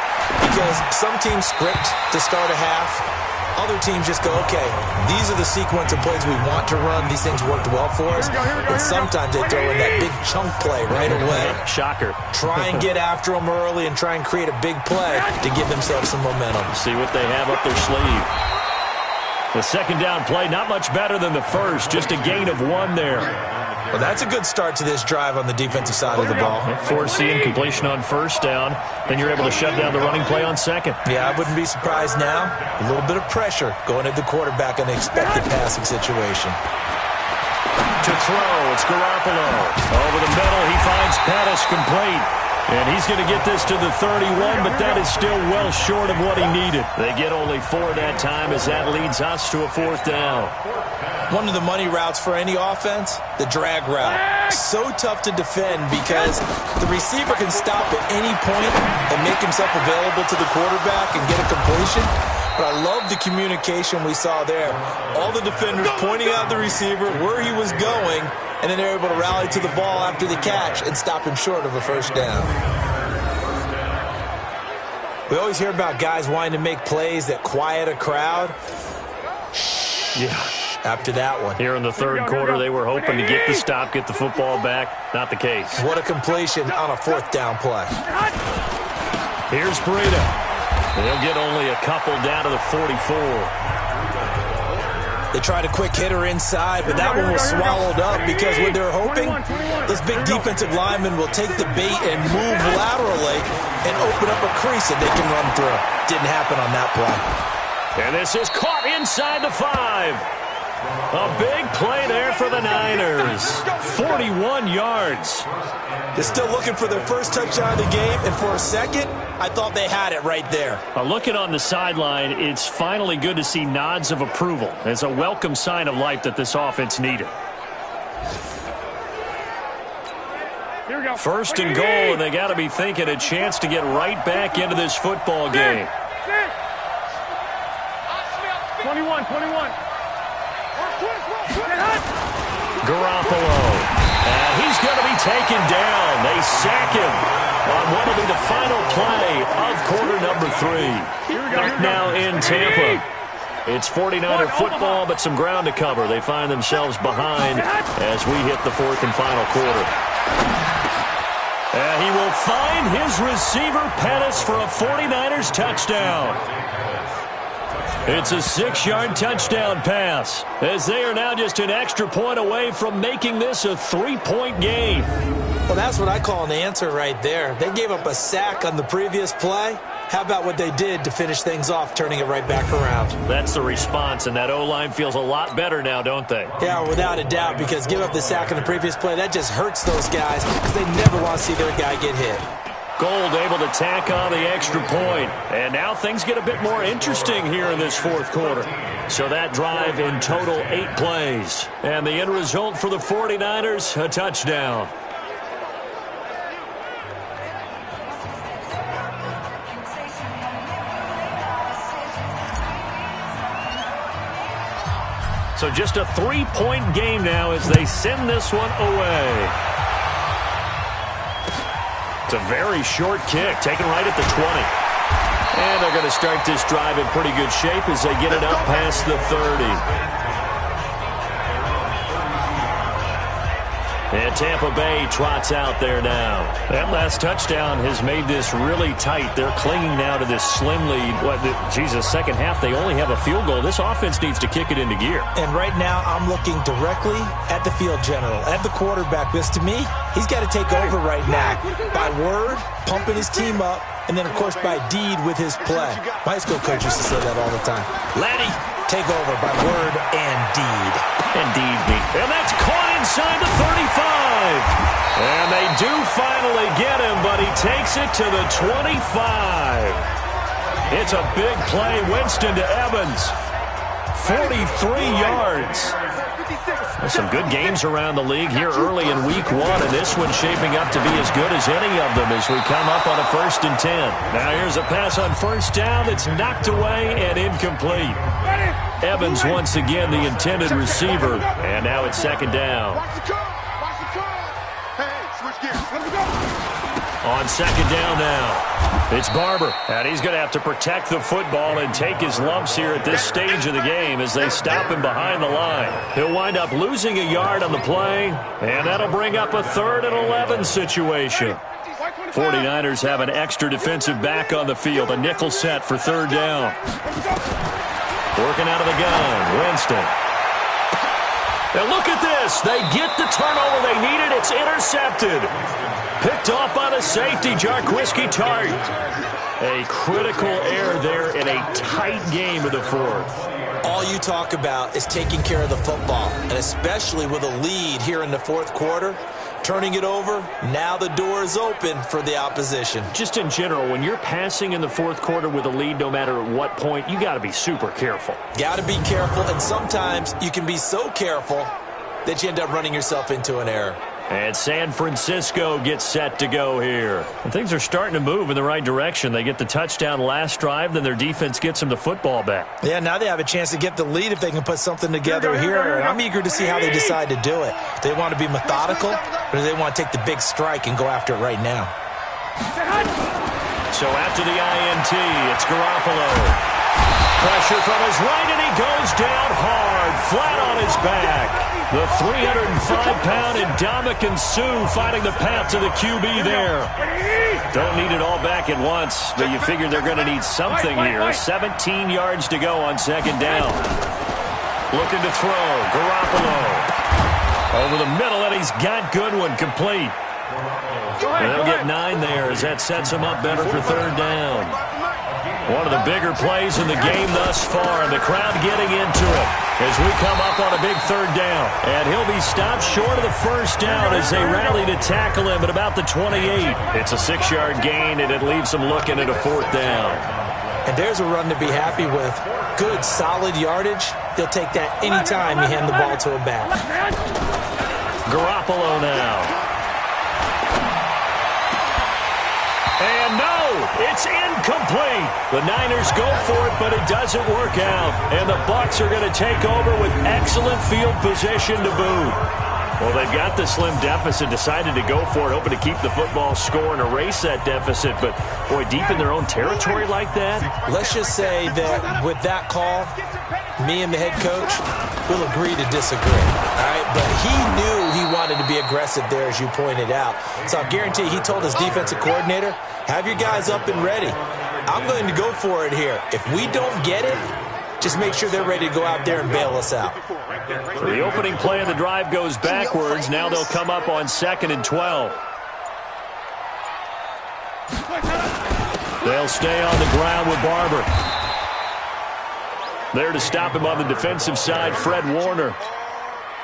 because some teams script to start a half. Other teams just go, okay, these are the sequence of plays we want to run. These things worked well for us. And sometimes they throw in that big chunk play right away. Shocker. Try and get after them early and try and create a big play to give themselves some momentum. See what they have up their sleeve. The second down play, not much better than the first. Just a gain of 1 there. Well, that's a good start to this drive on the defensive side of the ball. Forcing completion on first down. Then you're able to shut down the running play on second. Yeah, I wouldn't be surprised now. A little bit of pressure going at the quarterback in an expected passing situation. To throw, it's Garoppolo. Over the middle, he finds Pettis complete. And he's going to get this to the 31, but that is still well short of what he needed. They get only 4 that time as that leads us to a 4th down. One of the money routes for any offense, the drag route. So tough to defend because the receiver can stop at any point and make himself available to the quarterback and get a completion. But I love the communication we saw there. All the defenders pointing out the receiver, where he was going, and then they're able to rally to the ball after the catch and stop him short of a first down. We always hear about guys wanting to make plays that quiet a crowd. Yeah. After that one. Here in the third quarter, they were hoping to get the stop, get the football back. Not the case. What a completion on a 4th down play. Here's Breida. They'll get only a couple down to the 44. They tried a quick hitter inside, but that one was swallowed up because what they're hoping, those big defensive linemen will take the bait and move laterally and open up a crease that they can run through. Didn't happen on that play. And this is caught inside the 5. A big play there for the Niners. 41 yards. They're still looking for their first touchdown of the game, and for a second, I thought they had it right there. Looking on the sideline, it's finally good to see nods of approval. It's a welcome sign of life that this offense needed. First and goal, and they got to be thinking a chance to get right back into this football game. 21. Garoppolo. And he's going to be taken down. They sack him on what will be the final play of quarter number 3. Back now in Tampa. It's 49er football, but some ground to cover. They find themselves behind as we hit the 4th and final quarter. And he will find his receiver, Pettis, for a 49ers touchdown. It's a 6-yard touchdown pass, as they are now just an extra point away from making this a 3-point game. Well, that's what I call an answer right there. They gave up a sack on the previous play. How about what they did to finish things off, turning it right back around? That's the response, and that O-line feels a lot better now, don't they? Yeah, without a doubt, because give up the sack on the previous play, that just hurts those guys because they never want to see their guy get hit. Gold able to tack on the extra point. And now things get a bit more interesting here in this 4th quarter. So that drive in total 8 plays. And the end result for the 49ers, a touchdown. So just a 3-point game now as they send this one away. It's a very short kick, taken right at the 20. And they're going to start this drive in pretty good shape as they get it up past the 30. And Tampa Bay trots out there now. That last touchdown has made this really tight. They're clinging now to this slim lead. Second half, they only have a field goal. This offense needs to kick it into gear. And right now, I'm looking directly at the field general, at the quarterback. Because to me, he's got to take over right now. By word, pumping his team up, and then, of course, by deed with his play. My high school coach used to say that all the time. Laddie, take over by word and deed. Indeed. And that's caught inside the 35. And they do finally get him, but he takes it to the 25. It's a big play. Winston to Evans. 43 yards. There's some good games around the league here early in week 1, and this one's shaping up to be as good as any of them as we come up on a 1st and 10. Now here's a pass on 1st down that's knocked away and incomplete. Evans once again the intended receiver, and now it's 2nd down. On 2nd down now, it's Barber, and he's going to have to protect the football and take his lumps here at this stage of the game as they stop him behind the line. He'll wind up losing a yard on the play, and that'll bring up a 3rd and 11 situation. 49ers have an extra defensive back on the field, a nickel set for 3rd down. Working out of the gun, Winston. And look at this. They get the turnover they needed. It's intercepted. Picked off by the safety, Jarquiski Tart. A critical error there in a tight game of the 4th. All you talk about is taking care of the football, and especially with a lead here in the 4th quarter. Turning it over, now the door is open for the opposition. Just in general, when you're passing in the 4th quarter with a lead, no matter at what point, you got to be super careful. Got to be careful, and sometimes you can be so careful that you end up running yourself into an error. And San Francisco gets set to go here. And things are starting to move in the right direction. They get the touchdown last drive, then their defense gets them the football back. Yeah, now they have a chance to get the lead if they can put something together here. And I'm eager to see how they decide to do it. Do they want to be methodical, or do they want to take the big strike and go after it right now? So after the INT, it's Garoppolo. Pressure from his right, and he goes down hard, flat on his back. The 305-pound Ndamukong Suh finding the path to the QB there. Don't need it all back at once, but you figure they're going to need something here. 17 yards to go on 2nd down. Looking to throw, Garoppolo. Over the middle, and he's got Goodwin complete. And they'll get 9 there as that sets him up better for 3rd down. One of the bigger plays in the game thus far, and the crowd getting into it as we come up on a big 3rd down. And he'll be stopped short of the 1st down as they rally to tackle him at about the 28. It's a 6-yard gain, and it leaves them looking at a 4th down. And there's a run to be happy with. Good, solid yardage. They'll take that anytime you hand the ball to a back. Garoppolo now. And no, it's incomplete. The Niners go for it, but it doesn't work out. And the Bucs are going to take over with excellent field position to boot. Well, they've got the slim deficit, decided to go for it, hoping to keep the football score and erase that deficit. But, boy, deep in their own territory like that? Let's just say that with that call, me and the head coach will agree to disagree. All right, but he knew he wanted to be aggressive there, as you pointed out. So I guarantee he told his defensive coordinator, have your guys up and ready. I'm going to go for it here. If we don't get it, just make sure they're ready to go out there and bail us out. So the opening play of the drive goes backwards. Now they'll come up on 2nd and 12. They'll stay on the ground with Barber. There to stop him on the defensive side, Fred Warner.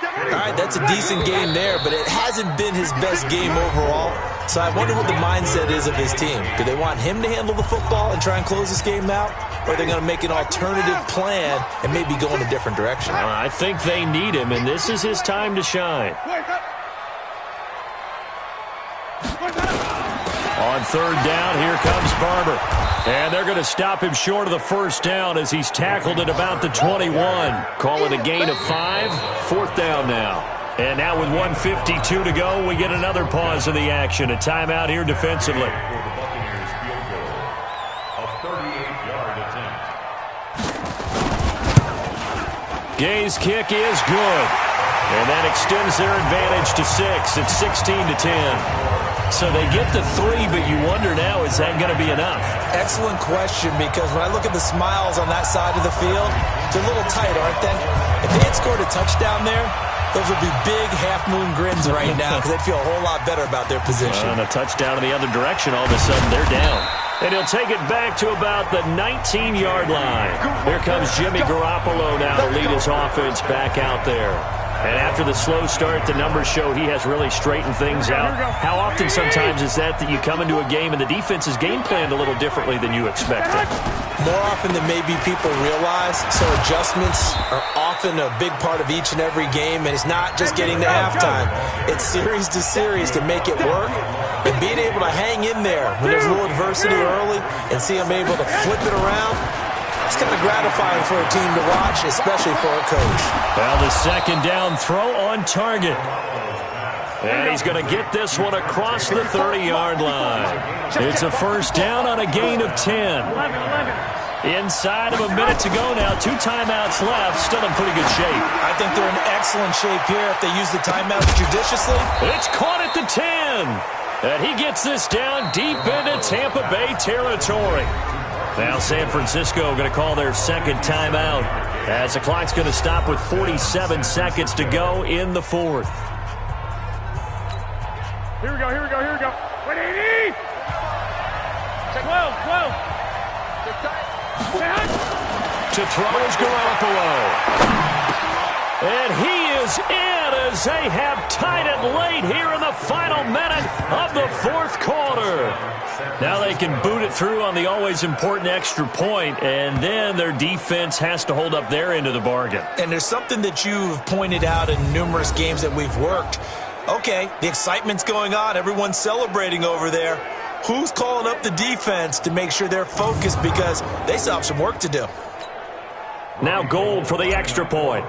All right, that's a decent game there, but it hasn't been his best game overall. So I wonder what the mindset is of his team. Do they want him to handle the football and try and close this game out? Or are they going to make an alternative plan and maybe go in a different direction? I think they need him, and this is his time to shine. On 3rd down, here comes Barber. And they're going to stop him short of the 1st down as he's tackled at about the 21. Call it a gain of 5. 4th down now. And now with 1:52 to go, we get another pause in the action. A timeout here defensively. Gay's kick is good. And that extends their advantage to 6. It's 16-10. So they get the 3, but you wonder now, is that going to be enough? Excellent question, because when I look at the smiles on that side of the field, they're a little tight, aren't they? If they had scored a touchdown there, those would be big half-moon grins right now because they'd feel a whole lot better about their position. And a touchdown in the other direction, all of a sudden they're down. And he'll take it back to about the 19-yard line. Here comes Jimmy Garoppolo now to lead his offense back out there. And after the slow start, the numbers show he has really straightened things out. How often sometimes is that you come into a game and the defense is game planned a little differently than you expected? More often than maybe people realize. So adjustments are often a big part of each and every game, and it's not just getting to halftime. It's series to series to make it work. And being able to hang in there when there's a little adversity early and see them able to flip it around, it's kind of gratifying for a team to watch, especially for a coach. Well, the second down throw on target. And he's going to get this one across the 30-yard line. It's a first down on a gain of 10. Inside of a minute to go now. 2 timeouts left. Still in pretty good shape. I think they're in excellent shape here if they use the timeouts judiciously. It's caught at the 10. And he gets this down deep into Tampa Bay territory. Now San Francisco going to call their second timeout as the clock's going to stop with 47 seconds to go in the fourth. Here we go. 180! 12. To throw is Garoppolo. And he is in as they have tied it late here in the final minute of the fourth quarter. Now they can boot it through on the always important extra point, and then their defense has to hold up their end of the bargain. And there's something that you've pointed out in numerous games that we've worked. Okay, the excitement's going on. Everyone's celebrating over there. Who's calling up the defense to make sure they're focused because they still have some work to do? Now Gold for the extra point.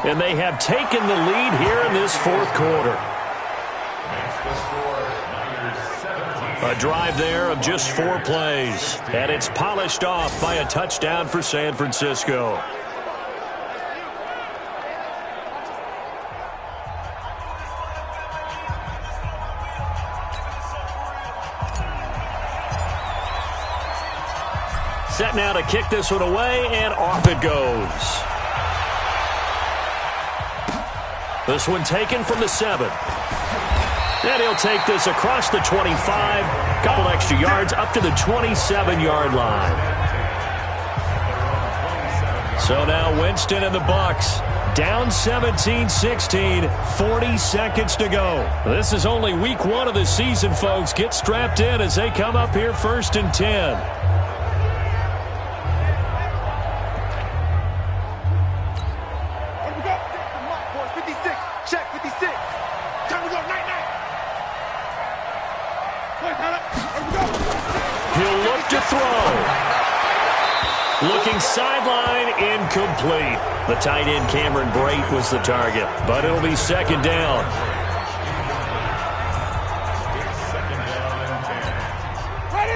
And they have taken the lead here in this fourth quarter. A drive there of just 4 plays. And it's polished off by a touchdown for San Francisco. Set now to kick this one away, and off it goes. This one taken from the 7. And he'll take this across the 25. Couple extra yards up to the 27-yard line. So now Winston and the Bucs down 17-16, 40 seconds to go. This is only week 1 of the season, folks. Get strapped in as they come up here 1st and 10. Looking sideline, incomplete. The tight end Cameron Brate was the target, but it'll be second down.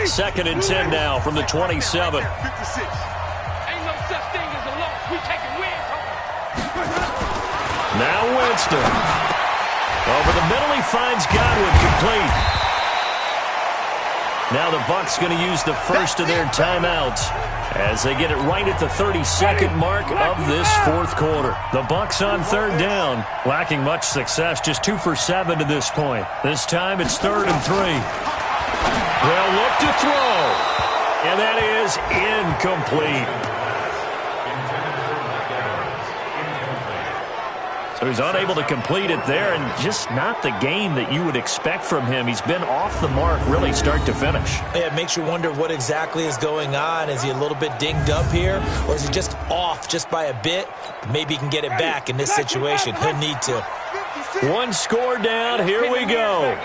Second and 10 now from the 27. Ain't no such thing as a loss. We taking wins home. Now Winston. Over the middle, he finds Godwin, complete. Now the Bucs going to use the first of their timeouts as they get it right at the 32nd mark of this fourth quarter. The Bucs on third down, lacking much success, just 2 for 7 to this point. This time it's 3rd and 3. They'll look to throw, and that is incomplete. So he's unable to complete it there, and just not the game that you would expect from him. He's been off the mark really start to finish. Yeah, it makes you wonder what exactly is going on. Is he a little bit dinged up here, or is he just off just by a bit? Maybe he can get it back in this situation. He'll need to. 1 score down. Here we go.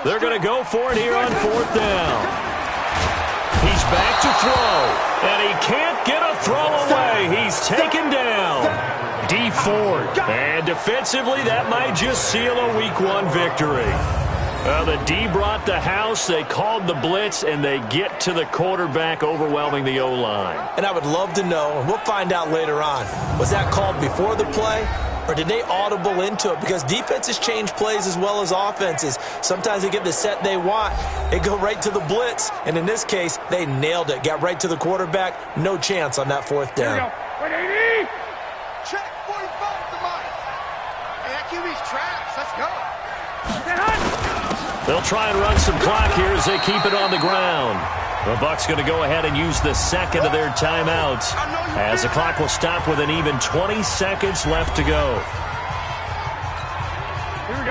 They're going to go for it here on 4th down. He's back to throw, and he can't get a throw away. He's taken down. D Ford. And defensively, that might just seal a week 1 victory. Well, the D brought the house. They called the blitz, and they get to the quarterback, overwhelming the O-line. And I would love to know, and we'll find out later on, was that called before the play, or did they audible into it? Because defenses change plays as well as offenses. Sometimes they get the set they want. They go right to the blitz, and in this case, they nailed it. Got right to the quarterback. No chance on that 4th down. Here we go. 180! Check 45 to mine. Hey, that QB's trash. Let's go. They'll try and run some clock here as they keep it on the ground. The Bucs going to go ahead and use the second of their timeouts as the clock will stop with an even 20 seconds left to go.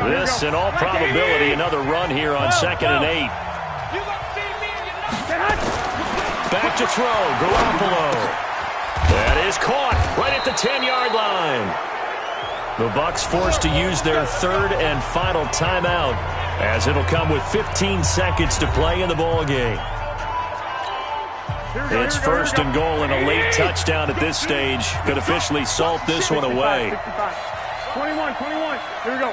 This, in all probability, another run here on 2nd and 8. Back to throw, Garoppolo. That is caught right at the 10-yard line. The Bucs forced to use their third and final timeout as it'll come with 15 seconds to play in the ball game. It's 1st and goal, and a late touchdown at this stage could officially salt this one away. 21. Here we go.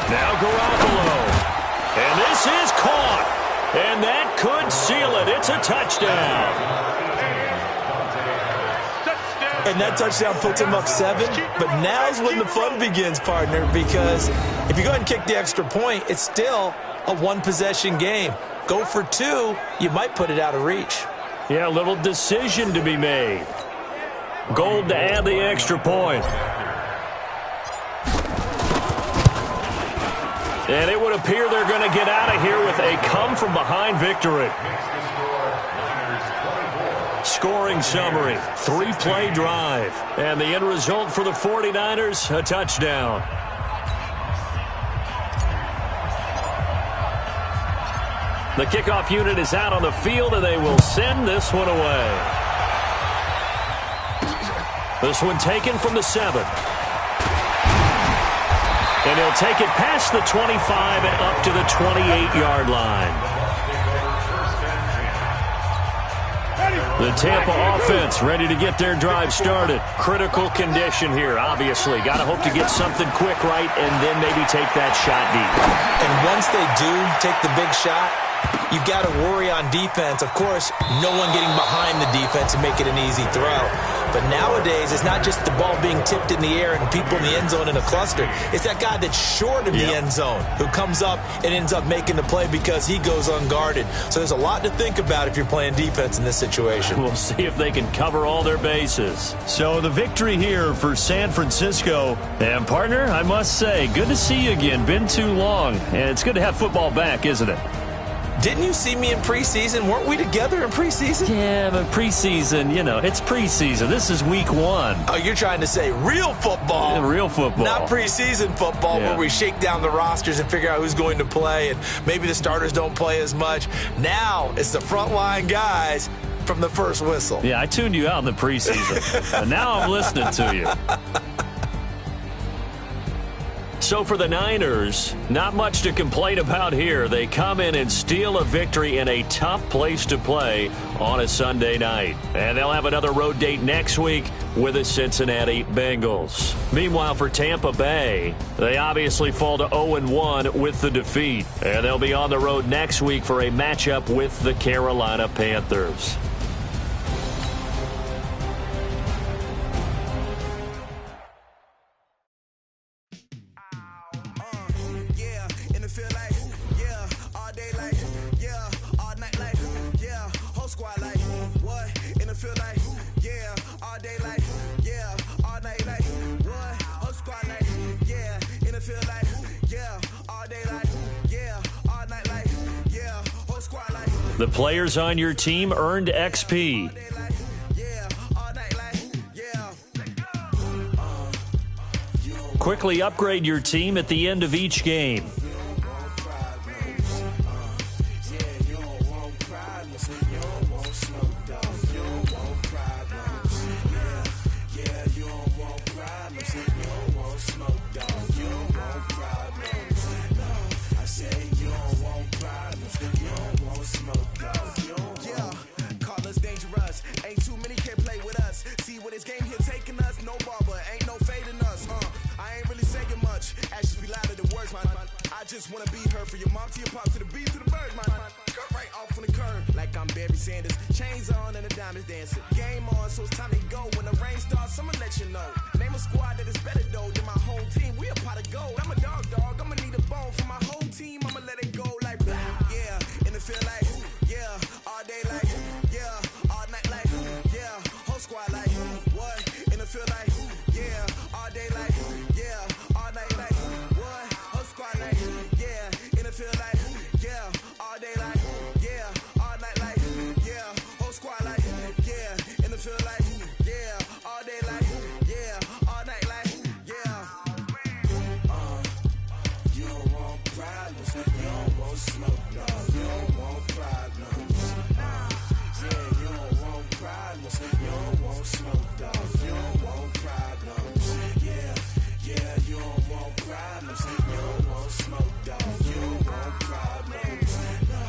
Now Garoppolo. And this is caught. And that could seal it. It's a touchdown. And that touchdown puts him up 7. But now's when the fun begins, partner, because if you go ahead and kick the extra point, it's still a one-possession game. Go for 2, you might put it out of reach. Yeah, a little decision to be made. Gold to add the extra point. And it would appear they're going to get out of here with a come-from-behind victory. Scoring summary, 3-play drive. And the end result for the 49ers, a touchdown. The kickoff unit is out on the field, and they will send this one away. This one taken from the 7. And he'll take it past the 25 and up to the 28-yard line. The Tampa offense ready to get their drive started. Critical condition here, obviously. Got to hope to get something quick right and then maybe take that shot deep. And once they do take the big shot, you got to worry on defense. Of course, no one getting behind the defense and make it an easy throw. But nowadays, it's not just the ball being tipped in the air and people in the end zone in a cluster. It's that guy that's short of the end zone who comes up and ends up making the play because he goes unguarded. So there's a lot to think about if you're playing defense in this situation. We'll see if they can cover all their bases. So the victory here for San Francisco. And, partner, I must say, good to see you again. Been too long. And it's good to have football back, isn't it? Didn't you see me in preseason? Weren't we together in preseason? Yeah, but preseason, you know, it's preseason. This is week 1. Oh, you're trying to say real football. Yeah, real football. Not preseason football where we shake down the rosters and figure out who's going to play and maybe the starters don't play as much. Now it's the frontline guys from the first whistle. Yeah, I tuned you out in the preseason. And now I'm listening to you. So for the Niners, not much to complain about here. They come in and steal a victory in a tough place to play on a Sunday night. And they'll have another road date next week with the Cincinnati Bengals. Meanwhile, for Tampa Bay, they obviously fall to 0-1 with the defeat. And they'll be on the road next week for a matchup with the Carolina Panthers. The players on your team earned XP. Quickly upgrade your team at the end of each game. problems. You don't want smoke, no. You don't want problems. Yeah, you don't want problems. You don't want smoke, dog. You don't want problems. Yeah, yeah, you don't want problems. You don't want smoke, dog. You don't want problems. No,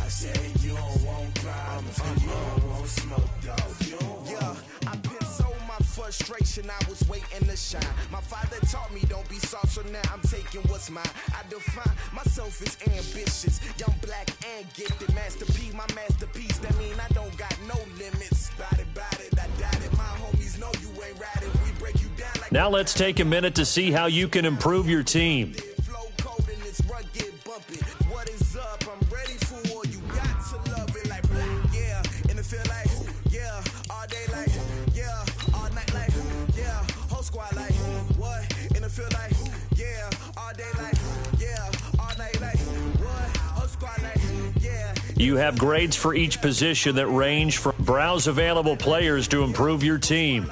I said you don't want problems. You don't want smoke, dog. You don't want. Yeah, I put so my frustration, I was waiting to shine. My father taught me don't be soft, so now I'm taking what's mine. I define myself as ambitious, young, black, and gifted. Master P, my masterpiece. That mean I don't got no limits. Bout it, I doubt it. My homies know you ain't riding. We break you down like. Now let's take a minute to see how you can improve your team. Flow cold and it's rugged, bumpy. What is up? I'm ready for all you got to love it like black. Yeah, and it feel like yeah, all day like yeah, all night like yeah, whole squad like what? And it feel like yeah, all day like yeah, all night like what? Whole squad like yeah. You have grades for each position that range from browse available players to improve your team.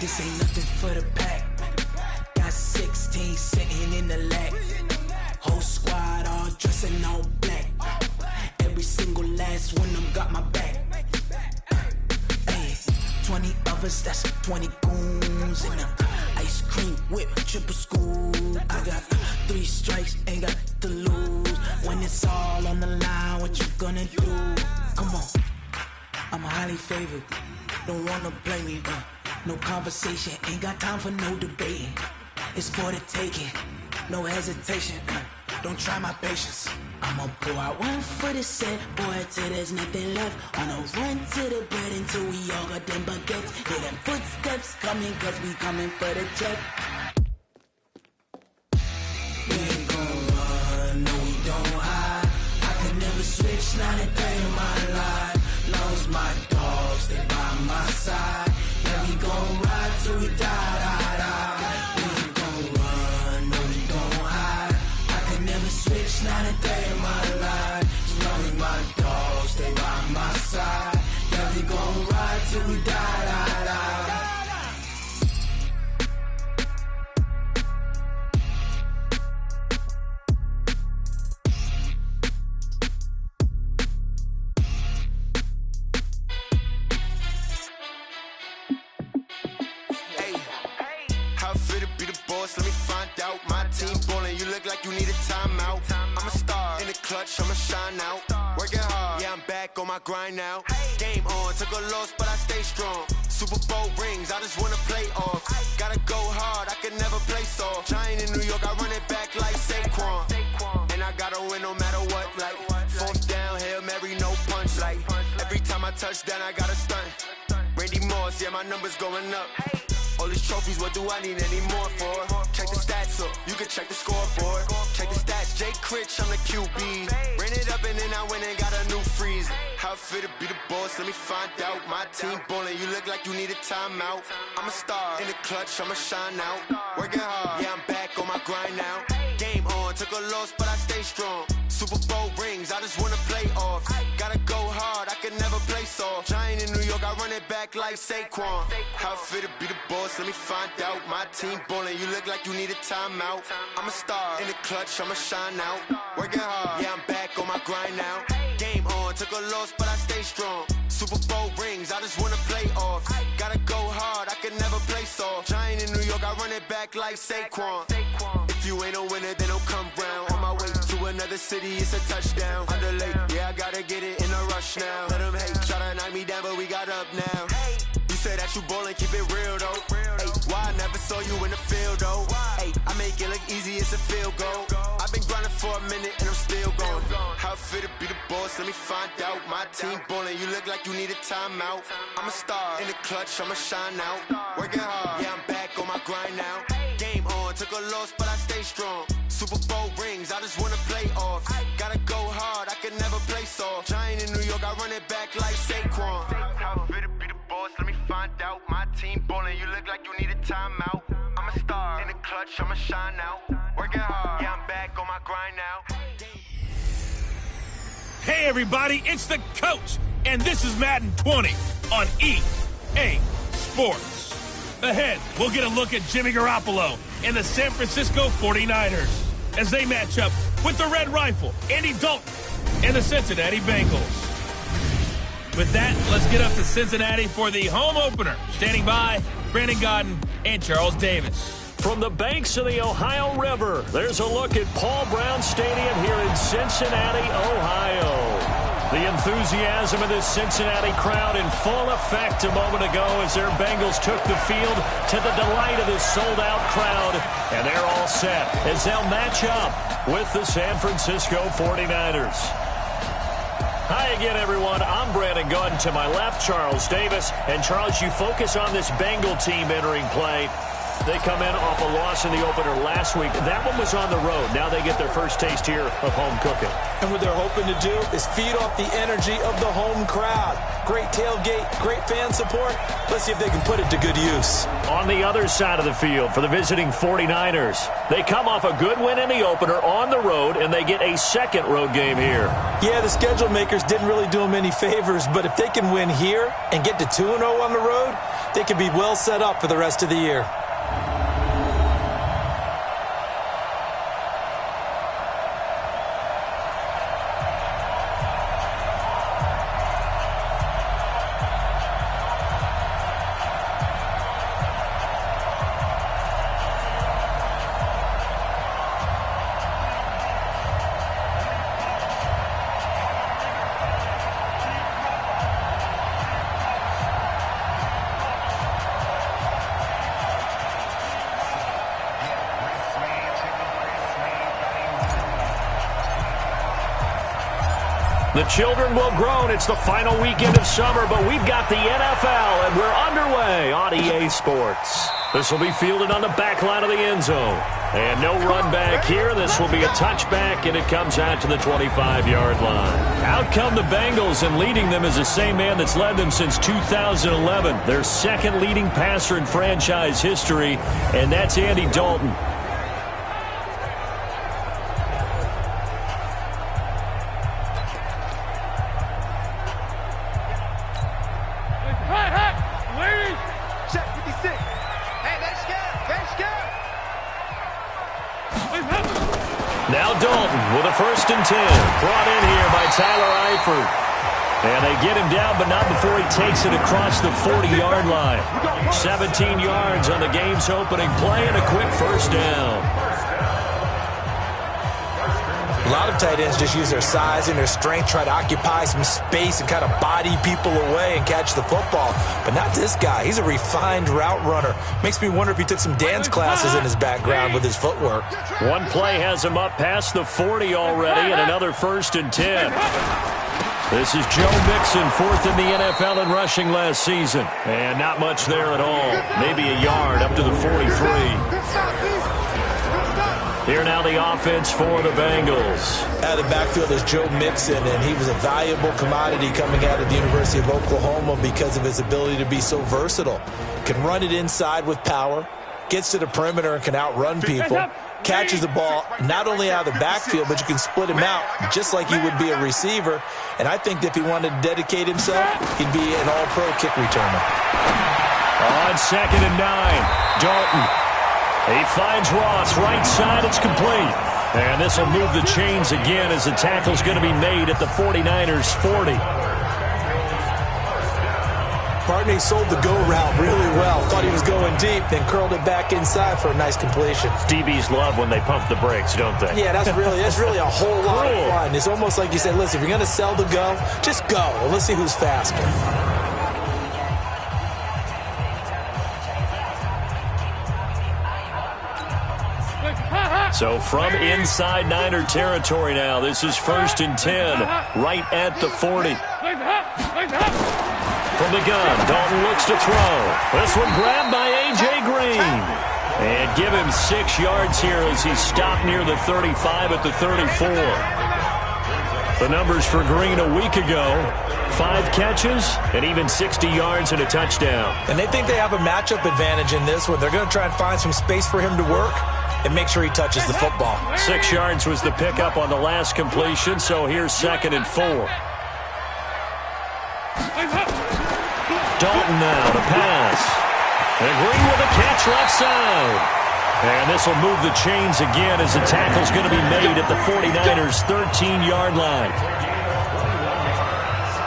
This ain't nothing for the pack. Got 16 sitting in the lap. Whole squad all dressing all black. Every single last one of them got my back. Hey, 20 of us, that's 20 goons in the ice cream whip, triple scoop. I got 3 strikes, ain't got to lose. When it's all on the line, what you gonna do? Come on, I'm highly favored. Don't wanna blame me, no conversation, ain't got time for no debating. It's for the taking, no hesitation, don't try my patience. I'ma pour out one for the set, boy, till there's nothing left. On a run to the bread until we all got them baguettes. Hear them footsteps coming, cause we coming for the check. We ain't gon' run, no we don't hide. I can never switch, not a day in my life. Long as my dogs, they by my side. Yeah, we gon' ride till we die. We ain't gon' run, no we don't hide. I can never switch, not a day in my life. As long as my dogs, they by my side. Yeah, we gon' ride till we die. Let me find out. My team ballin', you look like you need a timeout. I'm a star in the clutch, I'ma shine out. Working hard, yeah, I'm back on my grind now. Game on, took a loss, but I stay strong. Super Bowl rings, I just wanna play off. Gotta go hard, I can never play soft. Giant in New York, I run it back like Saquon. And I gotta win no matter what, like 4th down, Hail Mary, no punch. Like every time I touch down, I gotta stunt. Randy Moss, yeah, my numbers going up. All these trophies, what do I need any more for? Check the stats up, you can check the scoreboard. Check the stats, Jay Critch, I'm the QB. Ran it up and then I went and got a new freeze. How it feel to be the boss, let me find out. My team ballin', you look like you need a timeout. I'm a star, in the clutch, I'ma shine out. Working hard, yeah, I'm back on my grind now. Game on, took a loss, but I stay strong. Super Bowl rings, I just wanna play off. Gotta go hard, I can never play soft. Giant in New York, I run it back like Saquon. How it feel to be the boss, let me find out. My team ballin', you look like you need a timeout. I'm a star, in the clutch, I'ma shine out. Working hard, yeah, I'm back on my grind now. Game on, took a loss, but I stay strong. Super Bowl rings, I just wanna play off. Gotta go hard, I can never play soft. Giant in New York, I run it back like Saquon. If you ain't a winner, then don't come round. On my way to another city, it's a touchdown. Underlay, yeah, I gotta get it in a rush now. Let them hate, try to knock me down, but we got up now. You said that you ballin', keep it real though. Hey, why I never saw you in the field though? Hey, I make it look easy, it's a field goal. I've been grinding for a minute and I'm still going. How it feel to be the boss, let me find out. My team ballin', you look like you need a timeout. I'm a star, in the clutch, I'ma shine out. Working hard, yeah, I'm back on my grind now. Game on, took a loss, but I stay strong. Super Bowl rings, I just wanna play off. Gotta go hard, I can never play soft. Giant in New York, I run it back like Saquon. How it feel to be the boss, let me find out. My team ballin', you look like you need a timeout. I'm a star, in the clutch, I'ma shine out. Working hard, yeah, I'm back on my grind now. Hey everybody, it's the coach, and this is Madden 20 on EA Sports. Ahead, we'll get a look at Jimmy Garoppolo and the San Francisco 49ers as they match up with the Red Rifle, Andy Dalton, and the Cincinnati Bengals. With that, let's get up to Cincinnati for the home opener. Standing by, Brandon Godden and Charles Davis. From the banks of the Ohio River, there's a look at Paul Brown Stadium here in Cincinnati, Ohio. The enthusiasm of this Cincinnati crowd in full effect a moment ago as their Bengals took the field to the delight of this sold-out crowd. And they're all set as they'll match up with the San Francisco 49ers. Hi again, everyone. I'm Brandon Gunn. To my left, Charles Davis. And, Charles, you focus on this Bengal team entering play. They come in off a loss in the opener last week. That one was on the road. Now they get their first taste here of home cooking. And what they're hoping to do is feed off the energy of the home crowd. Great tailgate, great fan support. Let's see if they can put it to good use. On the other side of the field for the visiting 49ers, they come off a good win in the opener on the road, and they get a second road game here. Yeah, the schedule makers didn't really do them any favors, but if they can win here and get to 2-0 on the road, they can be well set up for the rest of the year. The children will groan. It's the final weekend of summer, but we've got the NFL, and we're underway on EA Sports. This will be fielded on the back line of the end zone. And no run back here. This will be a touchback, and it comes out to the 25-yard line. Out come the Bengals, and leading them is the same man that's led them since 2011. Their second leading passer in franchise history, and that's Andy Dalton. Now Dalton with a 1st and 10. Brought in here by Tyler Eifert. And they get him down, but not before he takes it across the 40-yard line. 17 yards on the game's opening play and a quick 1st down. A lot of tight ends just use their size and their strength, try to occupy some space and kind of body people away and catch the football. But not this guy. He's a refined route runner. Makes me wonder if he took some dance classes in his background with his footwork. One play has him up past the 40 already, and another 1st and 10. This is Joe Mixon, fourth in the NFL in rushing last season. And not much there at all. Maybe a yard up to the 43. Here now the offense for the Bengals. Out of the backfield is Joe Mixon, and he was a valuable commodity coming out of the University of Oklahoma because of his ability to be so versatile. Can run it inside with power, gets to the perimeter and can outrun people, catches the ball not only out of the backfield, but you can split him out just like he would be a receiver. And I think if he wanted to dedicate himself, he'd be an all-pro kick returner. On 2nd and 9, Dalton. He finds Ross, right side, it's complete. And this will move the chains again as the tackle's going to be made at the 49ers' 40. Barney sold the go route really well. Thought he was going deep, then curled it back inside for a nice completion. DBs love when they pump the brakes, don't they? Yeah, that's really a whole lot of fun. It's almost like you said, listen, if you're going to sell the go, just go. And let's see who's faster. So from inside Niner territory now, this is 1st and 10, right at the 40. From the gun, Dalton looks to throw. This one grabbed by A.J. Green. And give him 6 yards here as he stopped near the 35 at the 34. The numbers for Green a week ago, 5 catches and even 60 yards and a touchdown. And they think they have a matchup advantage in this one. They're going to try and find some space for him to work and make sure he touches the football. 6 yards was the pickup on the last completion, so here's 2nd and 4. Dalton now to pass. And Green with a catch left side. And this will move the chains again as the tackle's going to be made at the 49ers' 13-yard line.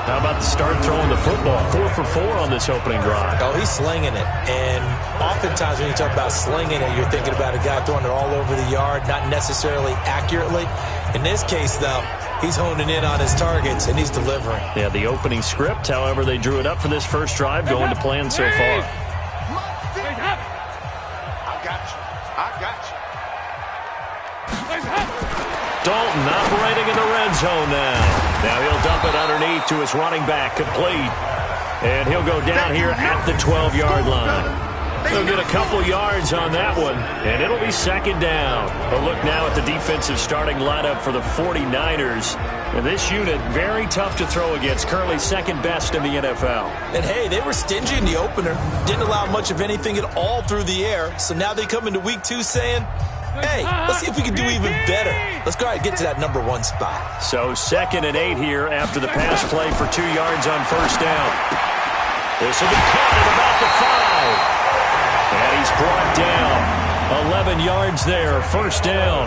How about the start throwing the football? 4 for 4 on this opening drive. Oh, he's slinging it. And oftentimes when you talk about slinging it, you're thinking about a guy throwing it all over the yard, not necessarily accurately. In this case, though, he's honing in on his targets, and he's delivering. Yeah, the opening script, however, they drew it up for this first drive, going to plan so far. Dalton operating in the red zone now. Now he'll dump it underneath to his running back, complete. And he'll go down here at the 12-yard line. He'll get a couple yards on that one, and it'll be 2nd down. But look now at the defensive starting lineup for the 49ers. And this unit, very tough to throw against, currently 2nd best in the NFL. And, hey, they were stingy in the opener. Didn't allow much of anything at all through the air. So now they come into week 2 saying, hey, let's see if we can do even better. Let's go ahead and get to that number 1 spot. So 2nd and 8 here after the pass play for 2 yards on 1st down. This will be caught at about the 5. And he's brought down. 11 yards there, 1st down.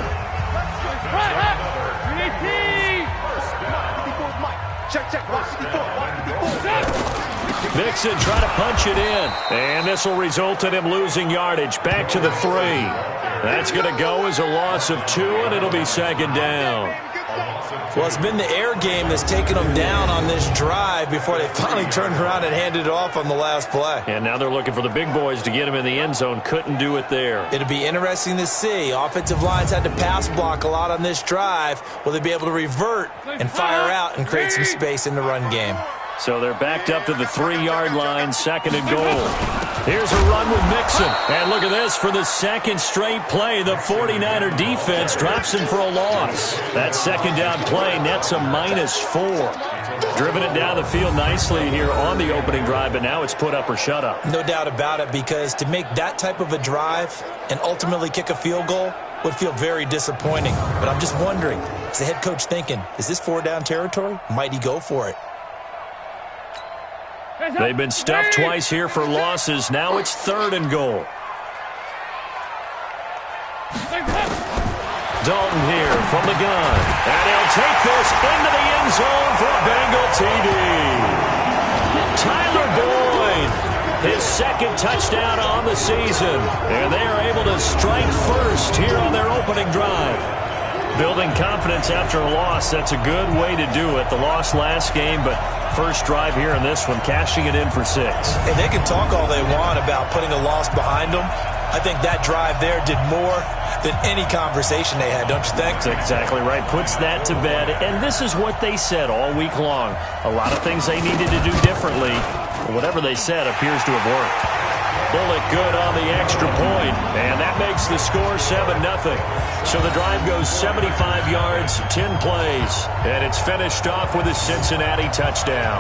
Mixon trying to punch it in. And this will result in him losing yardage. Back to the 3. That's going to go as a loss of 2, and it'll be 2nd down. Well, it's been the air game that's taken them down on this drive before they finally turned around and handed it off on the last play. And now they're looking for the big boys to get him in the end zone. Couldn't do it there. It'll be interesting to see. Offensive lines had to pass block a lot on this drive. Will they be able to revert and fire out and create some space in the run game? So they're backed up to the 3-yard line, 2nd and goal. Here's a run with Mixon. And look at this. For the 2nd straight play, the 49er defense drops him for a loss. That 2nd down play nets a -4. Driven it down the field nicely here on the opening drive, but now it's put up or shut up. No doubt about it, because to make that type of a drive and ultimately kick a field goal would feel very disappointing. But I'm just wondering, is the head coach thinking, is this 4-down territory? Might he go for it? They've been stuffed twice here for losses. Now it's 3rd and goal. Dalton here from the gun. And he'll take this into the end zone for a Bengal TD. Tyler Boyd, his 2nd touchdown on the season. And they are able to strike first here on their opening drive. Building confidence after a loss, that's a good way to do it. The loss last game, but first drive here in this one, cashing it in for 6. And they can talk all they want about putting a loss behind them. I think that drive there did more than any conversation they had, don't you think? That's exactly right. Puts that to bed. And this is what they said all week long. A lot of things they needed to do differently. Whatever they said appears to have worked. Bullock good on the extra point, and that makes the score 7-0. So the drive goes 75 yards, 10 plays, and it's finished off with a Cincinnati touchdown.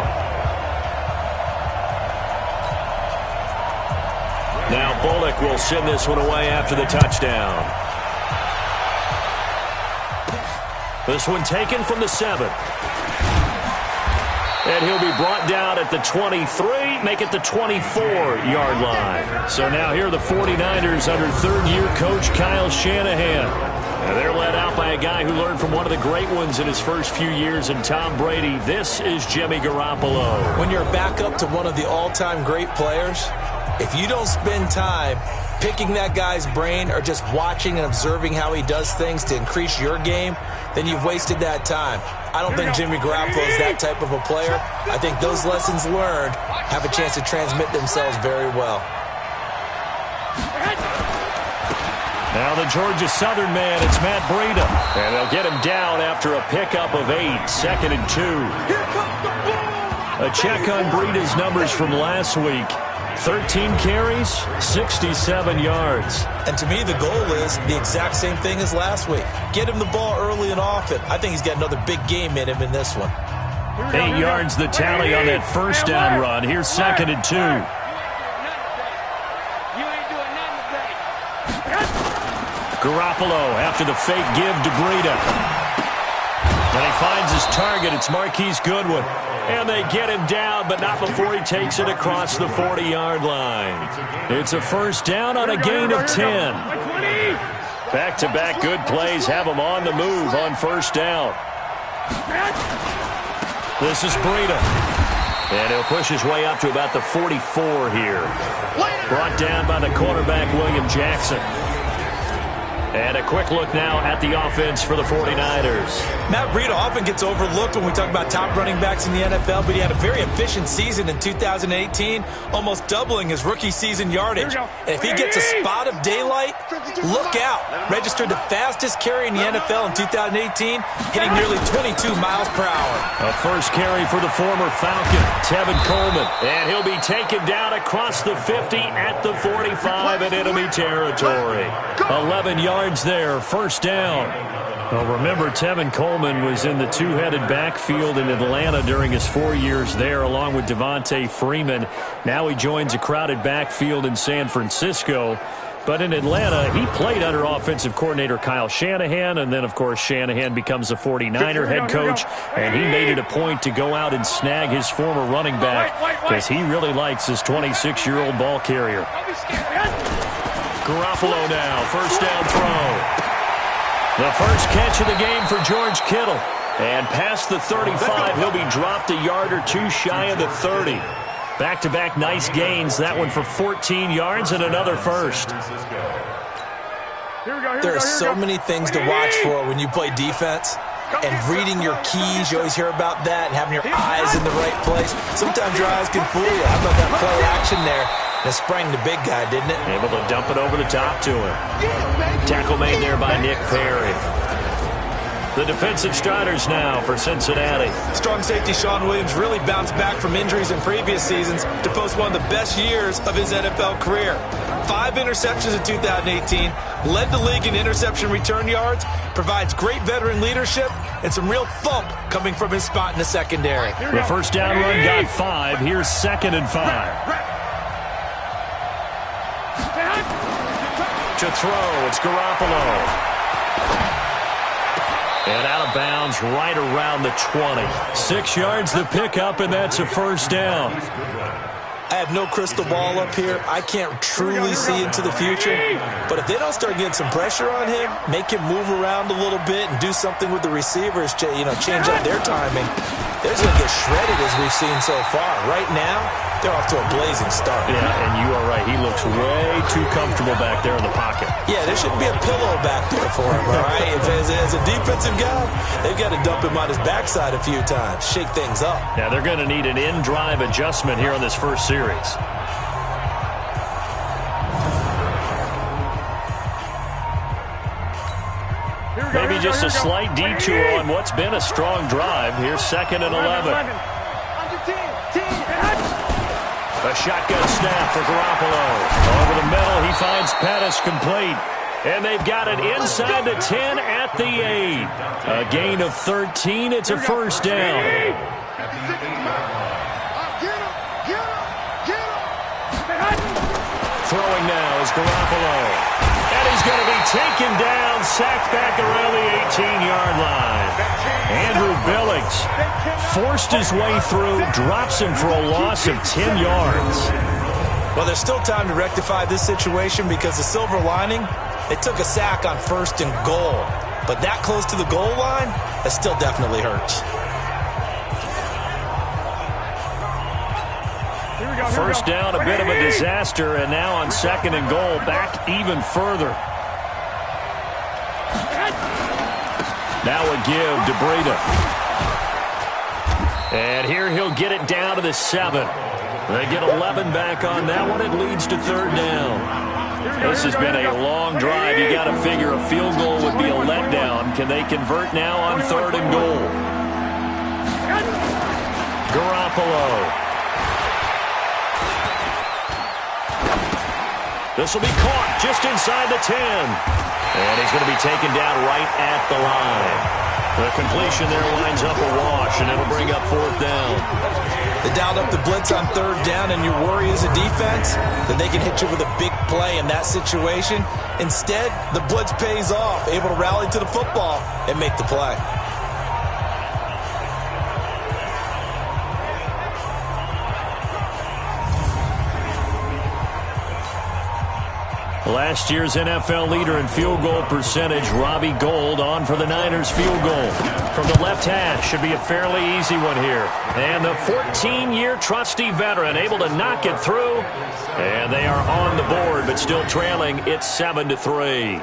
Now Bullock will send this one away after the touchdown. This one taken from the 7. And he'll be brought down at the 23, make it the 24-yard line. So now here are the 49ers under third-year coach Kyle Shanahan. And they're led out by a guy who learned from one of the great ones in his first few years in Tom Brady. This is Jimmy Garoppolo. When you're back up to one of the all-time great players, if you don't spend time picking that guy's brain or just watching and observing how he does things to increase your game, then you've wasted that time. I don't think Jimmy Garoppolo is that type of a player. I think those lessons learned have a chance to transmit themselves very well. Now the Georgia Southern man, it's Matt Breida. And they'll get him down after a pickup of 8, 2nd and 2. A check on Breida's numbers from last week. 13 carries, 67 yards. And to me, the goal is the exact same thing as last week. Get him the ball early and often. I think he's got another big game in him in this one. 8 yards the tally on that first down run. Here's 2nd and 2. Garoppolo after the fake give to Breida. And he finds his target. It's Marquise Goodwin. And they get him down, but not before he takes it across the 40-yard line. It's a first down on a gain of 10. Back-to-back good plays have him on the move on first down. This is Breida. And he'll push his way up to about the 44 here. Brought down by the cornerback, William Jackson. And a quick look now at the offense for the 49ers. Matt Breida often gets overlooked when we talk about top running backs in the NFL, but he had a very efficient season in 2018, almost doubling his rookie season yardage. And if he gets a spot of daylight, look out. Registered the fastest carry in the NFL in 2018, hitting nearly 22 miles per hour. A first carry for the former Falcon, Tevin Coleman. And he'll be taken down across the 50 at the 45 in enemy territory. 11 yards there, first down. Well, remember, Tevin Coleman was in the two-headed backfield in Atlanta during his 4 years there, along with Devontae Freeman. Now he joins a crowded backfield in San Francisco. But in Atlanta, he played under offensive coordinator Kyle Shanahan, and then, of course, Shanahan becomes a 49er head coach, and he made it a point to go out and snag his former running back because he really likes his 26-year-old ball carrier. Garoppolo now, first down throw. The first catch of the game for George Kittle. And past the 35, he'll be dropped a yard or two shy of the 30. Back-to-back nice gains. That one for 14 yards and another first. There are so many things to watch for when you play defense. And reading your keys, you always hear about that, and having your eyes in the right place. Sometimes your eyes can fool you. How about that play action there? That sprang the big guy, didn't it? Able to dump it over the top to him. Tackle made there by Nick Perry. The defensive starters now for Cincinnati. Strong safety Sean Williams really bounced back from injuries in previous seasons to post one of the best years of his NFL career. 5 interceptions in 2018, led the league in interception return yards, provides great veteran leadership, and some real thump coming from his spot in the secondary. The first down run got 5. Here's 2nd and 5. To throw, it's Garoppolo. And out of bounds right around the 20. 6 yards the pickup, and that's a first down. I have no crystal ball up here. I can't truly see into the future. But if they don't start getting some pressure on him, make him move around a little bit and do something with the receivers, change up their timing, they're going to get shredded as we've seen so far. Right now, they're off to a blazing start. Yeah, and you are right. He looks way too comfortable back there in the pocket. Yeah, there shouldn't be a pillow back there for him, all right? As a defensive guy, they've got to dump him on his backside a few times, shake things up. Now, they're going to need an in-drive adjustment here on this first series. Maybe just a slight detour on what's been a strong drive. Here's 2nd and 11. A shotgun snap for Garoppolo. Over the middle, he finds Pettis complete. And they've got it inside the 10 at the 8. A gain of 13. It's a first down. Throwing now is Garoppolo. And he's going to be taken down, sacked back around the 18-yard line. Andrew Billings forced his way through, drops him for a loss of 10 yards. Well, there's still time to rectify this situation because the silver lining, they took a sack on 1st and goal. But that close to the goal line, that still definitely hurts. First down, a bit of a disaster, and now on 2nd and goal, back even further. Now a give to Breida. And here he'll get it down to the 7. They get 11 back on that one. It leads to 3rd down. This has been a long drive. You got to figure a field goal would be a letdown. Can they convert now on 3rd and goal? Garoppolo. This will be caught just inside the 10. And he's going to be taken down right at the line. The completion there lines up a wash, and it'll bring up 4th down. They dialed up the blitz on 3rd down, and your worry as a defense that they can hit you with a big play in that situation. Instead, the blitz pays off, able to rally to the football and make the play. Last year's NFL leader in field goal percentage, Robbie Gould, on for the Niners field goal. From the left hash, should be a fairly easy one here. And the 14-year trusty veteran able to knock it through. And they are on the board, but still trailing. It's 7-3.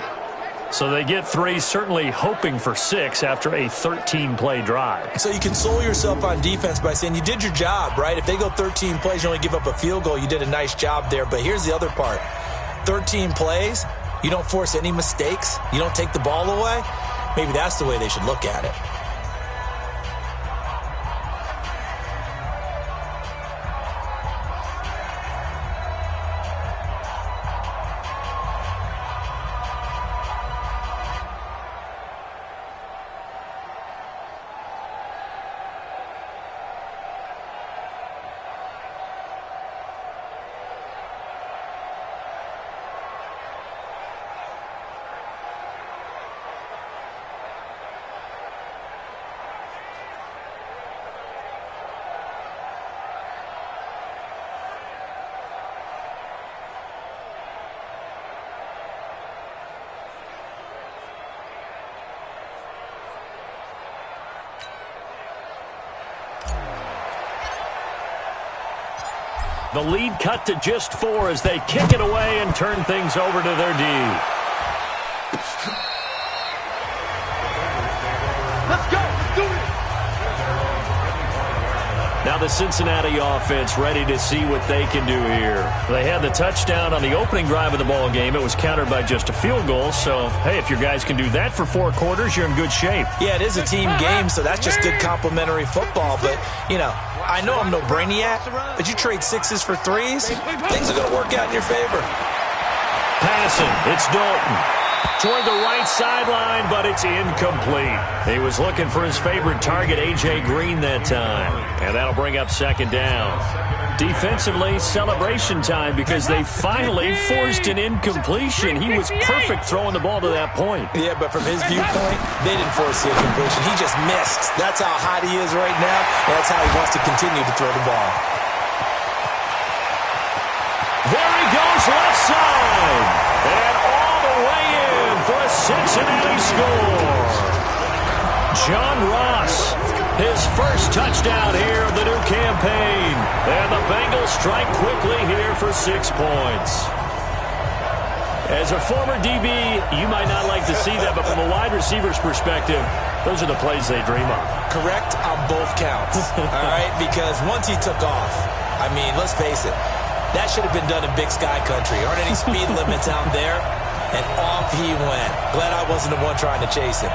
So they get 3, certainly hoping for 6 after a 13-play drive. So you console yourself on defense by saying you did your job, right? If they go 13 plays, you only give up a field goal, you did a nice job there. But here's the other part. 13 plays, you don't force any mistakes, you don't take the ball away. Maybe that's the way they should look at it. The lead cut to just 4 as they kick it away and turn things over to their D. Let's go. Let's do it. Now the Cincinnati offense ready to see what they can do here. They had the touchdown on the opening drive of the ball game. It was countered by just a field goal. So, hey, if your guys can do that for 4 quarters, you're in good shape. Yeah, it is a team game, so that's just good complimentary football. But, you know, I know I'm no brainiac, but you trade 6s for 3s, things are going to work out in your favor. Passing, it's Dalton. Toward the right sideline, but it's incomplete. He was looking for his favorite target, A.J. Green, that time. And that'll bring up 2nd down. Defensively, celebration time because they finally forced an incompletion. He was perfect throwing the ball to that point. Yeah, but from his viewpoint, they didn't force the incompletion. He just missed. That's how hot he is right now. That's how he wants to continue to throw the ball. There he goes, left side. And all the way in for a Cincinnati score. John Ross, his first touchdown here of the new campaign. And the Bengals strike quickly here for 6 points. As a former DB, you might not like to see that, but from a wide receiver's perspective, those are the plays they dream of. Correct on both counts, all right? Because once he took off, I mean, let's face it, that should have been done in Big Sky Country. Aren't any speed limits out there? and off he went. Glad I wasn't the one trying to chase him.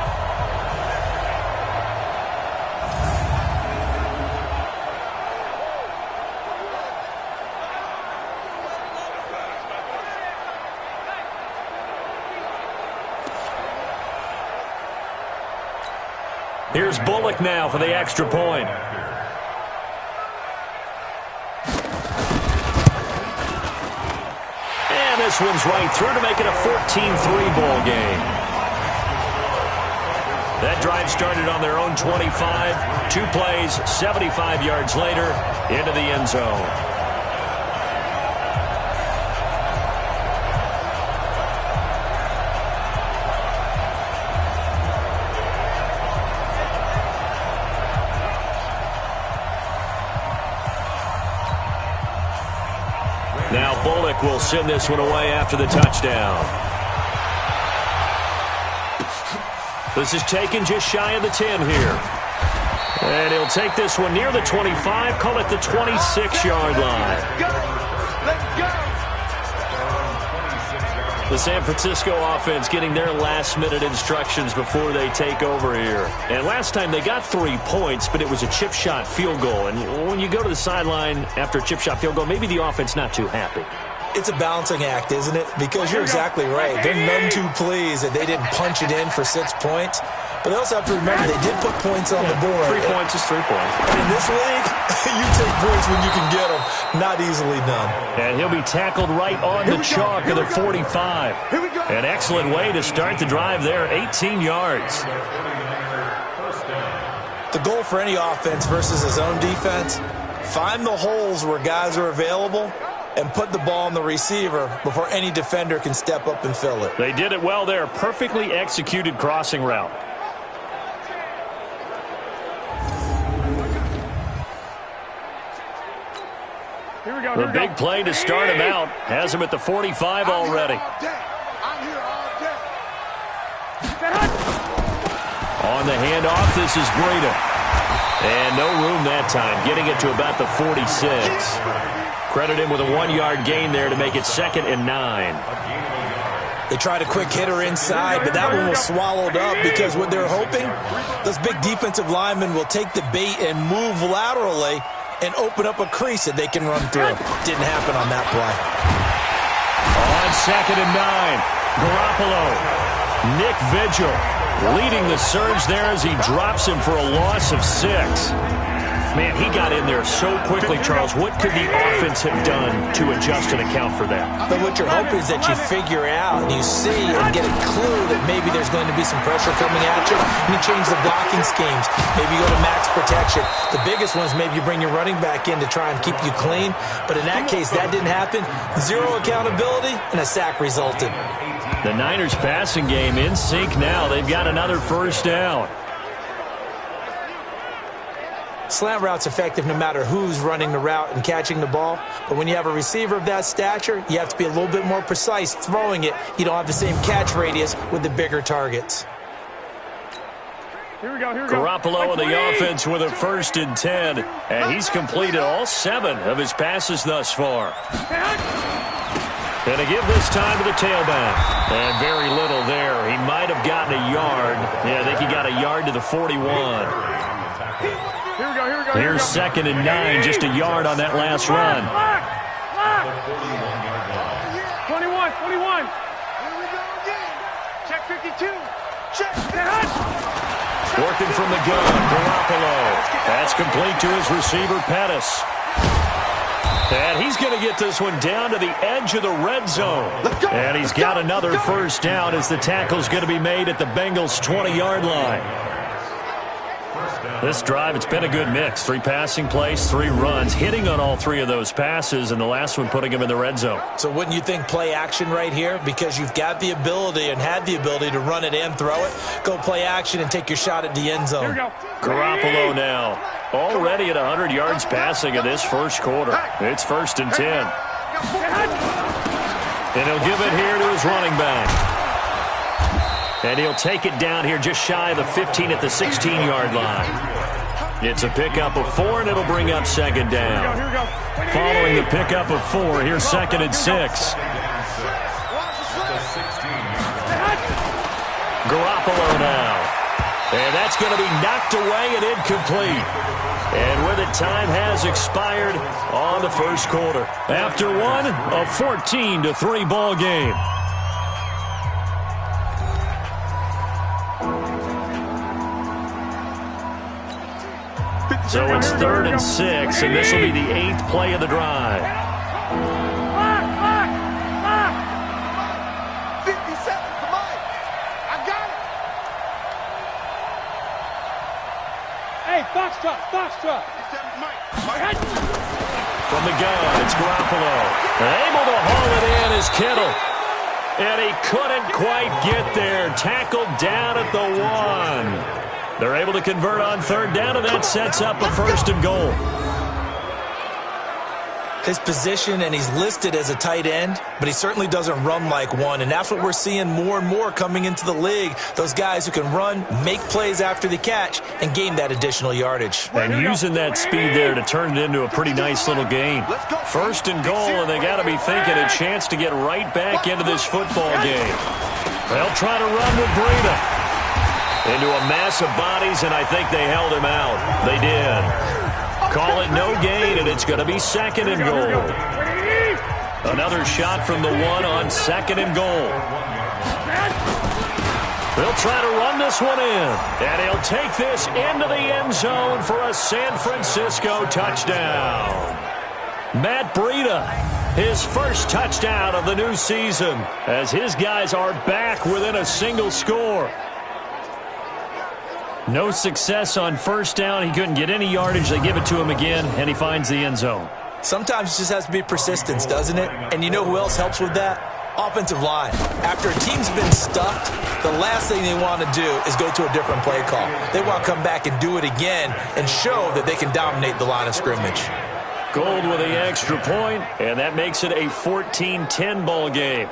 Here's Bullock now for the extra point. And this one's right through to make it a 14-3 ball game. That drive started on their own 25. 2 plays, 75 yards later, into the end zone. Now Bullock will send this one away after the touchdown. This is taken just shy of the 10 here. And he'll take this one near the 25, call it the 26-yard line. Let's go! The San Francisco offense getting their last-minute instructions before they take over here. And last time they got 3 points, but it was a chip shot field goal. And when you go to the sideline after a chip shot field goal, maybe the offense not too happy. It's a balancing act, isn't it? Because you're exactly right. They're none too pleased that they didn't punch it in for 6 points. But they also have to remember they did put points on the board. 3 points is 3 points. In this league, you take points when you can get them. Not easily done. And he'll be tackled right on the chalk of the 45. An excellent way to start the drive there, 18 yards. The goal for any offense versus his own defense, find the holes where guys are available and put the ball on the receiver before any defender can step up and fill it. They did it well there. Perfectly executed crossing route. The big play to start him out has him at the 45 already. On the handoff, this is Breida. And no room that time, getting it to about the 46. Credit him with a 1-yard gain there to make it 2nd and 9. They tried a quick hitter inside, but that one was swallowed up because what they're hoping, those big defensive linemen will take the bait and move laterally and open up a crease that they can run through. Didn't happen on that play. On 2nd and 9, Garoppolo. Nick Vigil leading the surge there as he drops him for a loss of 6. Man, he got in there so quickly, Charles. What could the offense have done to adjust and account for that? But what you're hoping is that you figure out and you see and get a clue that maybe there's going to be some pressure coming at you. And you change the blocking schemes. Maybe you go to max protection. The biggest one is maybe you bring your running back in to try and keep you clean. But in that case, that didn't happen. 0 accountability, and a sack resulted. The Niners passing game in sync now. They've got another first down. Slant route's effective no matter who's running the route and catching the ball. But when you have a receiver of that stature, you have to be a little bit more precise throwing it. You don't have the same catch radius with the bigger targets. Here we go. Garoppolo in the offense with a 1st and 10. And he's completed all 7 of his passes thus far. And to give this time to the tailback. And very little there. He might have gotten a yard. Yeah, I think he got a yard to the 41. Here's 2nd and 9, just a yard on that last run. 21. Check 52. Check. Working from the gun, Garoppolo. That's complete to his receiver, Pettis. And he's going to get this one down to the edge of the red zone. And he's got another first down as the tackle's going to be made at the Bengals' 20-yard line. This drive, it's been a good mix. 3 passing plays, 3 runs, hitting on all 3 of those passes, and the last one putting him in the red zone. So wouldn't you think play action right here? Because you've got the ability and had the ability to run it and throw it. Go play action and take your shot at the end zone. Garoppolo now, already at 100 yards passing in this first quarter. It's 1st and 10. And he'll give it here to his running back. And he'll take it down here just shy of the 15 at the 16-yard line. It's a pickup of 4, and it'll bring up 2nd down. Following the pickup of 4, here's 2nd and 6. Garoppolo now. And that's going to be knocked away and incomplete. And with it, time has expired on the first quarter. After one, a 14-3 ball game. So it's 3rd and 6, and this will be the 8th play of the drive. 57, come on. I got it. Hey, Foxtrot. From the gun, it's Garoppolo. Able to haul it in is Kittle. And he couldn't quite get there. Tackled down at the 1. They're able to convert on 3rd down, and that sets up a 1st and goal. His position, and he's listed as a tight end, but he certainly doesn't run like one, and that's what we're seeing more and more coming into the league. Those guys who can run, make plays after the catch, and gain that additional yardage. And using that speed there to turn it into a pretty nice little game. 1st and goal, and they got to be thinking a chance to get right back into this football game. They'll try to run with Breida. Into a mass of bodies, and I think they held him out. They did. Call it no gain, and it's going to be 2nd and goal. Another shot from the 1 on 2nd and goal. They'll try to run this one in, and he'll take this into the end zone for a San Francisco touchdown. Matt Breida, his first touchdown of the new season, as his guys are back within a single score. No success on 1st down. He couldn't get any yardage. They give it to him again, and he finds the end zone. Sometimes it just has to be persistence, doesn't it? And you know who else helps with that? Offensive line. After a team's been stuffed, the last thing they want to do is go to a different play call. They want to come back and do it again and show that they can dominate the line of scrimmage. Gold with the extra point, and that makes it a 14-10 ball game.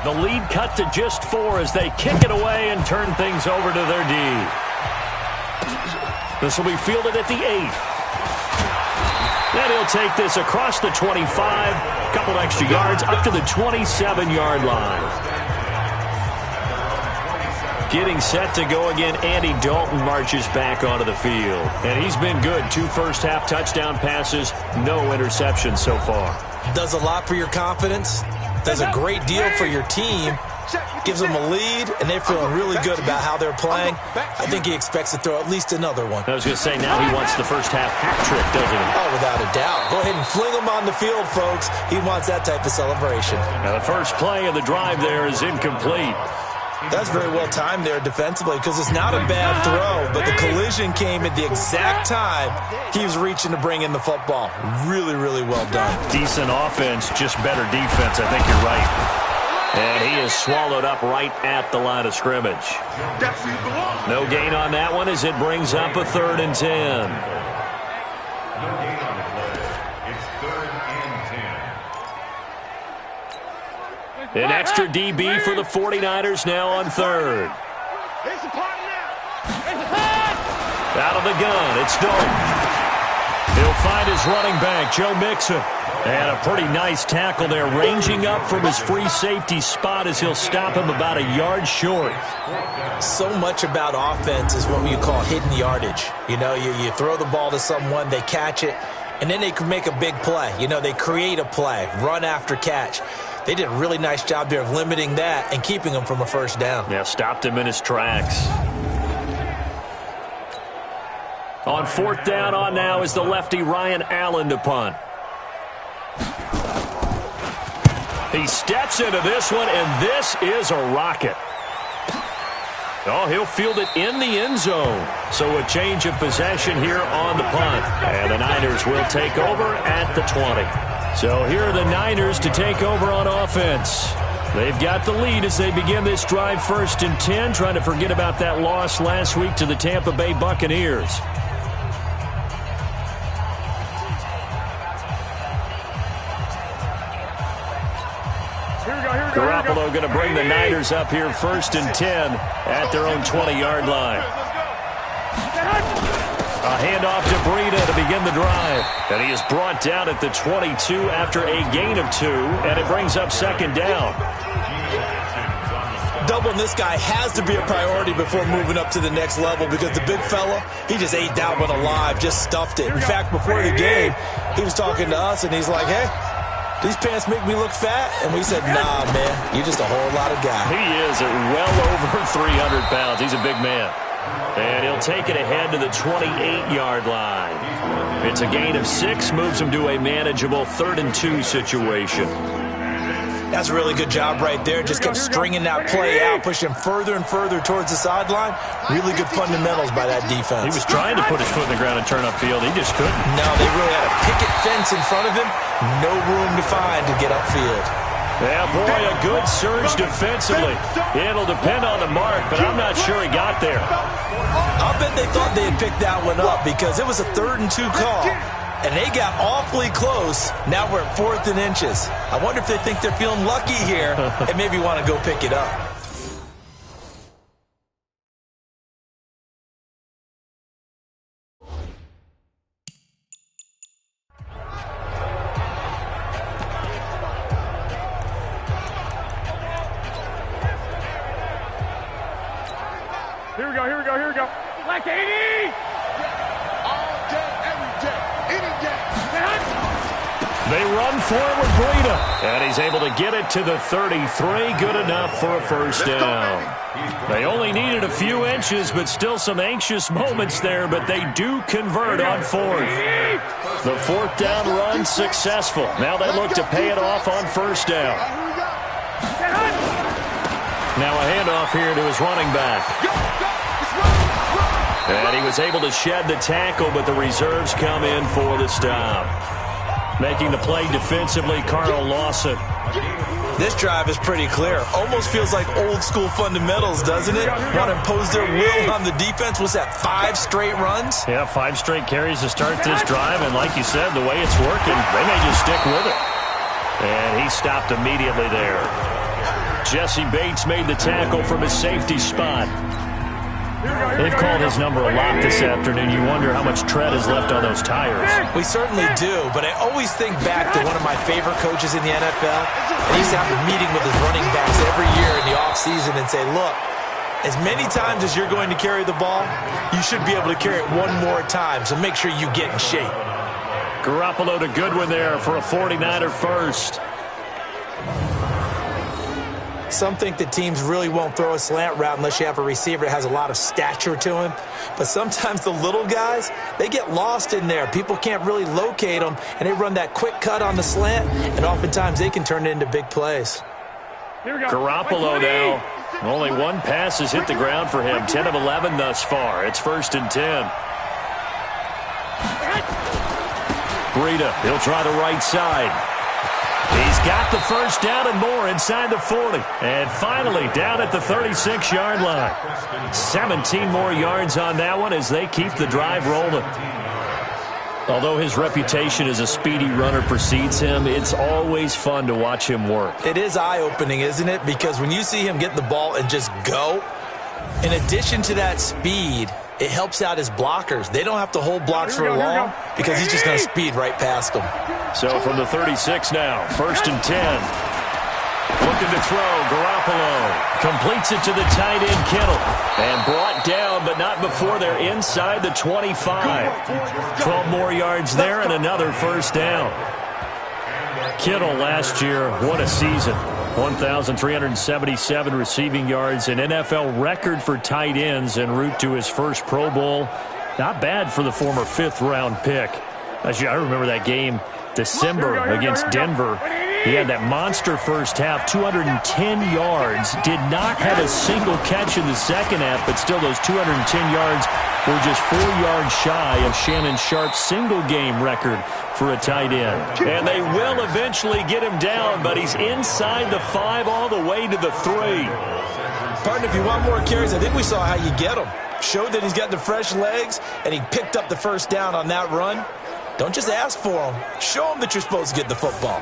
The lead cut to just 4 as they kick it away and turn things over to their D. This will be fielded at the 8. Then he'll take this across the 25, a couple extra yards, up to the 27-yard line. Getting set to go again, Andy Dalton marches back onto the field. And he's been good. 2 first-half touchdown passes, no interceptions so far. Does a lot for your confidence. Does a great deal for your team, gives them a lead, and they're feeling really good about how they're playing. I think he expects to throw at least another one. I was going to say, now he wants the first half hat trick, doesn't he? Oh, without a doubt. Go ahead and fling him on the field, folks. He wants that type of celebration. Now the first play of the drive there is incomplete. That's very well timed there defensively because it's not a bad throw, but the collision came at the exact time he was reaching to bring in the football. Really, really well done. Decent offense, just better defense. I think you're right. And he is swallowed up right at the line of scrimmage. No gain on that one as it brings up a 3rd and 10. An extra DB for the 49ers now on 3rd. Out of the gun, it's Dalton. He'll find his running back, Joe Mixon. And a pretty nice tackle there, ranging up from his free safety spot as he'll stop him about a yard short. So much about offense is what you call hidden yardage. You know, you throw the ball to someone, they catch it, and then they can make a big play. You know, they create a play, run after catch. They did a really nice job there of limiting that and keeping him from a 1st down. Yeah, stopped him in his tracks. On 4th down on now is the lefty Ryan Allen to punt. He steps into this one, and this is a rocket. Oh, he'll field it in the end zone. So a change of possession here on the punt. And the Niners will take over at the 20. So here are the Niners to take over on offense. They've got the lead as they begin this drive 1st and 10, trying to forget about that loss last week to the Tampa Bay Buccaneers. Garoppolo going to bring the Niners up here 1st and 10 at their own 20-yard line. A handoff to Breida to begin the drive. And he is brought down at the 22 after a gain of 2, and it brings up 2nd down. Doubling this guy has to be a priority before moving up to the next level because the big fella, he just ate that one alive, just stuffed it. In fact, before the game, he was talking to us, and he's like, hey, these pants make me look fat. And we said, nah, man, you're just a whole lot of guy. He is at well over 300 pounds. He's a big man. And he'll take it ahead to the 28-yard line. It's a gain of 6, moves him to a manageable 3rd and 2 situation. That's a really good job right there. Just kept stringing that play out, pushing him further and further towards the sideline. Really good fundamentals by that defense. He was trying to put his foot in the ground and turn upfield. He just couldn't. No, they really had a picket fence in front of him. No room to find to get upfield. Yeah, boy, a good surge defensively. It'll depend on the mark, but I'm not sure he got there. I'll bet they thought they had picked that one up because it was a 3rd and 2 call. And they got awfully close. Now we're at 4th and inches. I wonder if they think they're feeling lucky here and maybe want to go pick it up. Here we go. Like 80! All day, every day, any day. They run forward, Breida, and he's able to get it to the 33. Good enough for a 1st down. They only needed a few inches, but still some anxious moments there, but they do convert on 4th. The 4th down run successful. Now they look to pay it off on 1st down. Now a handoff here to his running back. And he was able to shed the tackle, but the reserves come in for the stop. Making the play defensively, Carl Lawson. This drive is pretty clear. Almost feels like old school fundamentals, doesn't it? Want to impose their will on the defense. Was that 5 straight runs? Yeah, 5 straight carries to start this drive. And like you said, the way it's working, they may just stick with it. And he stopped immediately there. Jesse Bates made the tackle from his safety spot. They've called his number a lot this afternoon. You wonder how much tread is left on those tires. We certainly do, but I always think back to one of my favorite coaches in the NFL. And he used to have a meeting with his running backs every year in the offseason and say, look, as many times as you're going to carry the ball, you should be able to carry it one more time, so make sure you get in shape. Garoppolo to Goodwin there for a 49er first. Some think that teams really won't throw a slant route unless you have a receiver that has a lot of stature to him. But sometimes the little guys, they get lost in there. People can't really locate them, and they run that quick cut on the slant, and oftentimes they can turn it into big plays. Garoppolo now. Only 1 pass has hit the ground for him. 10 of 11 thus far. It's 1st and 10. Breida, he'll try the right side. He's got the 1st down and more inside the 40. And finally down at the 36-yard line. 17 more yards on that one as they keep the drive rolling. Although his reputation as a speedy runner precedes him, it's always fun to watch him work. It is eye-opening, isn't it? Because when you see him get the ball and just go, in addition to that speed, it helps out his blockers. They don't have to hold blocks for long because he's just going to speed right past them. So from the 36 now, 1st and 10. Looking to throw, Garoppolo completes it to the tight end, Kittle. And brought down, but not before they're inside the 25. 12 more yards there and another 1st down. Kittle last year, what a season. 1,377 receiving yards, an NFL record for tight ends en route to his first Pro Bowl. Not bad for the former 5th-round pick. I remember that game, December against Denver. He had that monster first half, 210 yards. Did not have a single catch in the second half, but still those 210 yards were just 4 yards shy of Shannon Sharp's single-game record for a tight end. And they will eventually get him down, but he's inside the 5 all the way to the 3. Partner, if you want more carries, I think we saw how you get him. Showed that he's got the fresh legs, and he picked up the 1st down on that run. Don't just ask for him. Show him that you're supposed to get the football.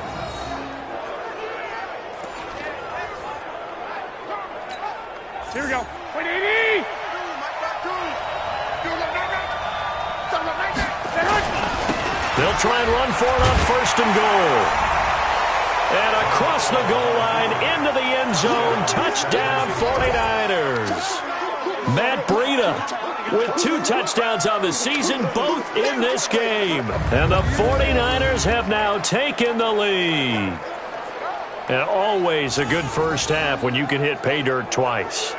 Here we go. Wait, 80! They'll try and run for it on 1st and goal. And across the goal line, into the end zone, touchdown 49ers. Matt Breida with 2 touchdowns on the season, both in this game. And the 49ers have now taken the lead. And always a good first half when you can hit pay dirt twice.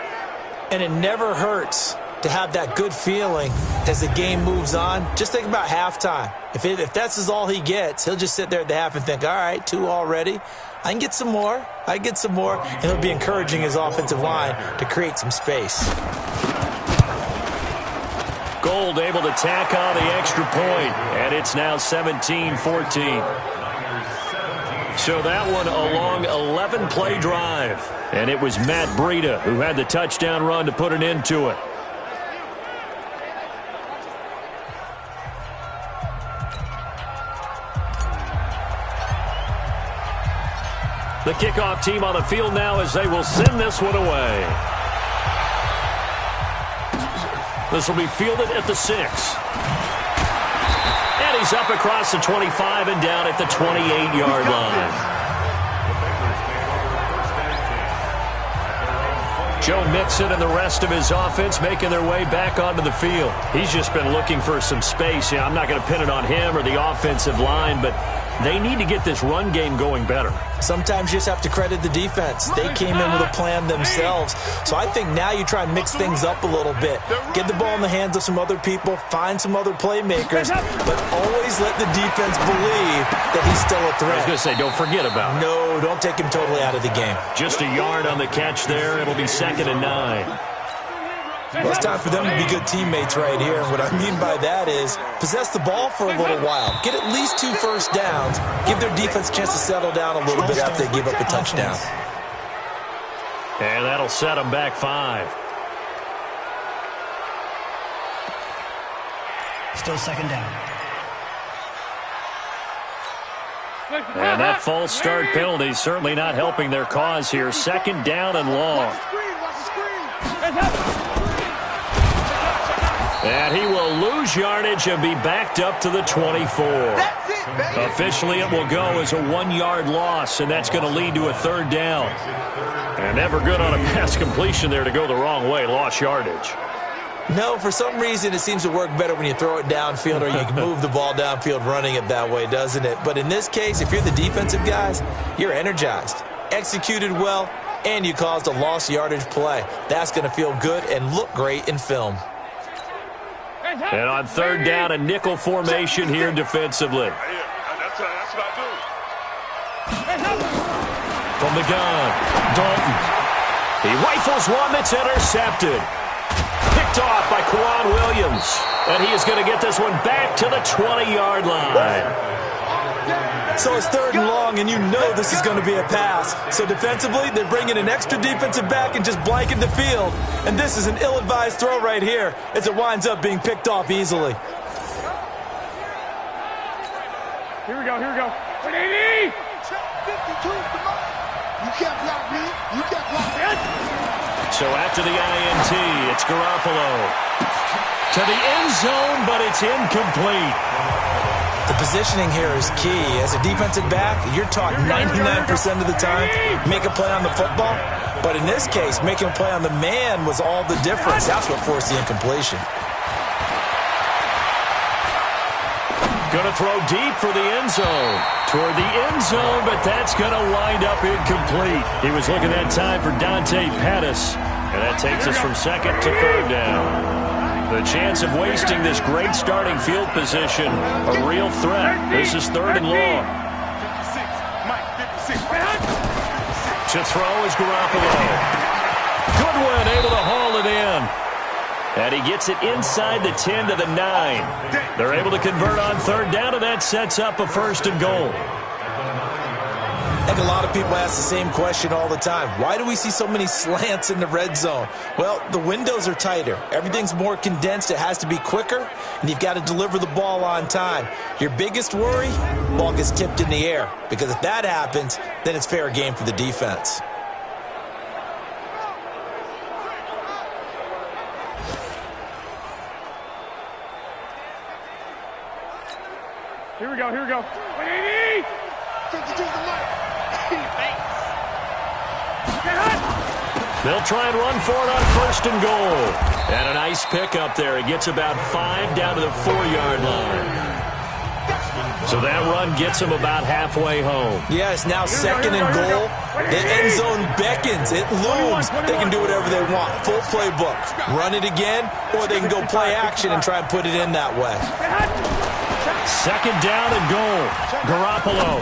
And it never hurts to have that good feeling as the game moves on. Just think about halftime. If that's all he gets, he'll just sit there at the half and think, all right, 2 already. I can get some more. And he'll be encouraging his offensive line to create some space. Gold able to tack on the extra point, and it's now 17-14. So that one a long 11-play drive, and it was Matt Breida who had the touchdown run to put an end to it. The kickoff team on the field now as they will send this one away. This will be fielded at the 6. And he's up across the 25 and down at the 28-yard line. Joe Mixon and the rest of his offense making their way back onto the field. He's just been looking for some space. I'm not going to pin it on him or the offensive line, but they need to get this run game going better. Sometimes you just have to credit the defense. They came in with a plan themselves. So I think now you try and mix things up a little bit. Get the ball in the hands of some other people, find some other playmakers, but always let the defense believe that he's still a threat. I was going to say, don't forget about it. No, don't take him totally out of the game. Just a yard on the catch there. It'll be 2nd and 9. Well, it's time for them to be good teammates right here. And what I mean by that is possess the ball for a little while. Get at least 2 first downs. Give their defense a chance to settle down a little bit after they give up a touchdown. And that'll set them back 5. Still 2nd down. And that false start penalty is certainly not helping their cause here. 2nd down and long. And he will lose yardage and be backed up to the 24. Officially, it will go as a 1-yard loss, and that's going to lead to a 3rd down. And never good on a pass completion there to go the wrong way. Lost yardage. No, for some reason, it seems to work better when you throw it downfield or you can move the ball downfield running it that way, doesn't it? But in this case, if you're the defensive guys, you're energized, executed well, and you caused a lost yardage play. That's going to feel good and look great in film. And on 3rd down, a nickel formation here defensively. From the gun, Dalton. He rifles one that's intercepted. Picked off by Quan Williams. And he is going to get this one back to the 20-yard line. So it's 3rd and long, and you know this is going to be a pass. So defensively, they're bringing an extra defensive back and just blanket the field. And this is an ill-advised throw right here as it winds up being picked off easily. Here we go. 80! 52, come on. You can't block me. You can't block me. So after the INT, it's Garoppolo. To the end zone, but it's incomplete. The positioning here is key. As a defensive back, you're taught 99% of the time, make a play on the football. But in this case, making a play on the man was all the difference. That's what forced the incompletion. Going to throw deep for the end zone. Toward the end zone, but that's going to wind up incomplete. He was looking that time for Dante Pettis. And that takes us from 2nd to 3rd down. The chance of wasting this great starting field position, a real threat. This is 3rd and long. To throw is Garoppolo. Goodwin able to haul it in. And he gets it inside the 10 to the 9. They're able to convert on 3rd down, and that sets up a 1st and goal. I think a lot of people ask the same question all the time. Why do we see so many slants in the red zone? Well, the windows are tighter. Everything's more condensed. It has to be quicker, and you've got to deliver the ball on time. Your biggest worry, ball gets tipped in the air, because if that happens, then it's fair game for the defense. Here we go. 180! 52 the mic. They'll try and run for it on 1st and goal. And a nice pickup there. He gets about 5 down to the 4-yard line. So that run gets him about halfway home. Yes, now 2nd and goal. The end zone beckons. It looms. They can do whatever they want. Full playbook. Run it again, or they can go play action and try and put it in that way. 2nd down and goal. Garoppolo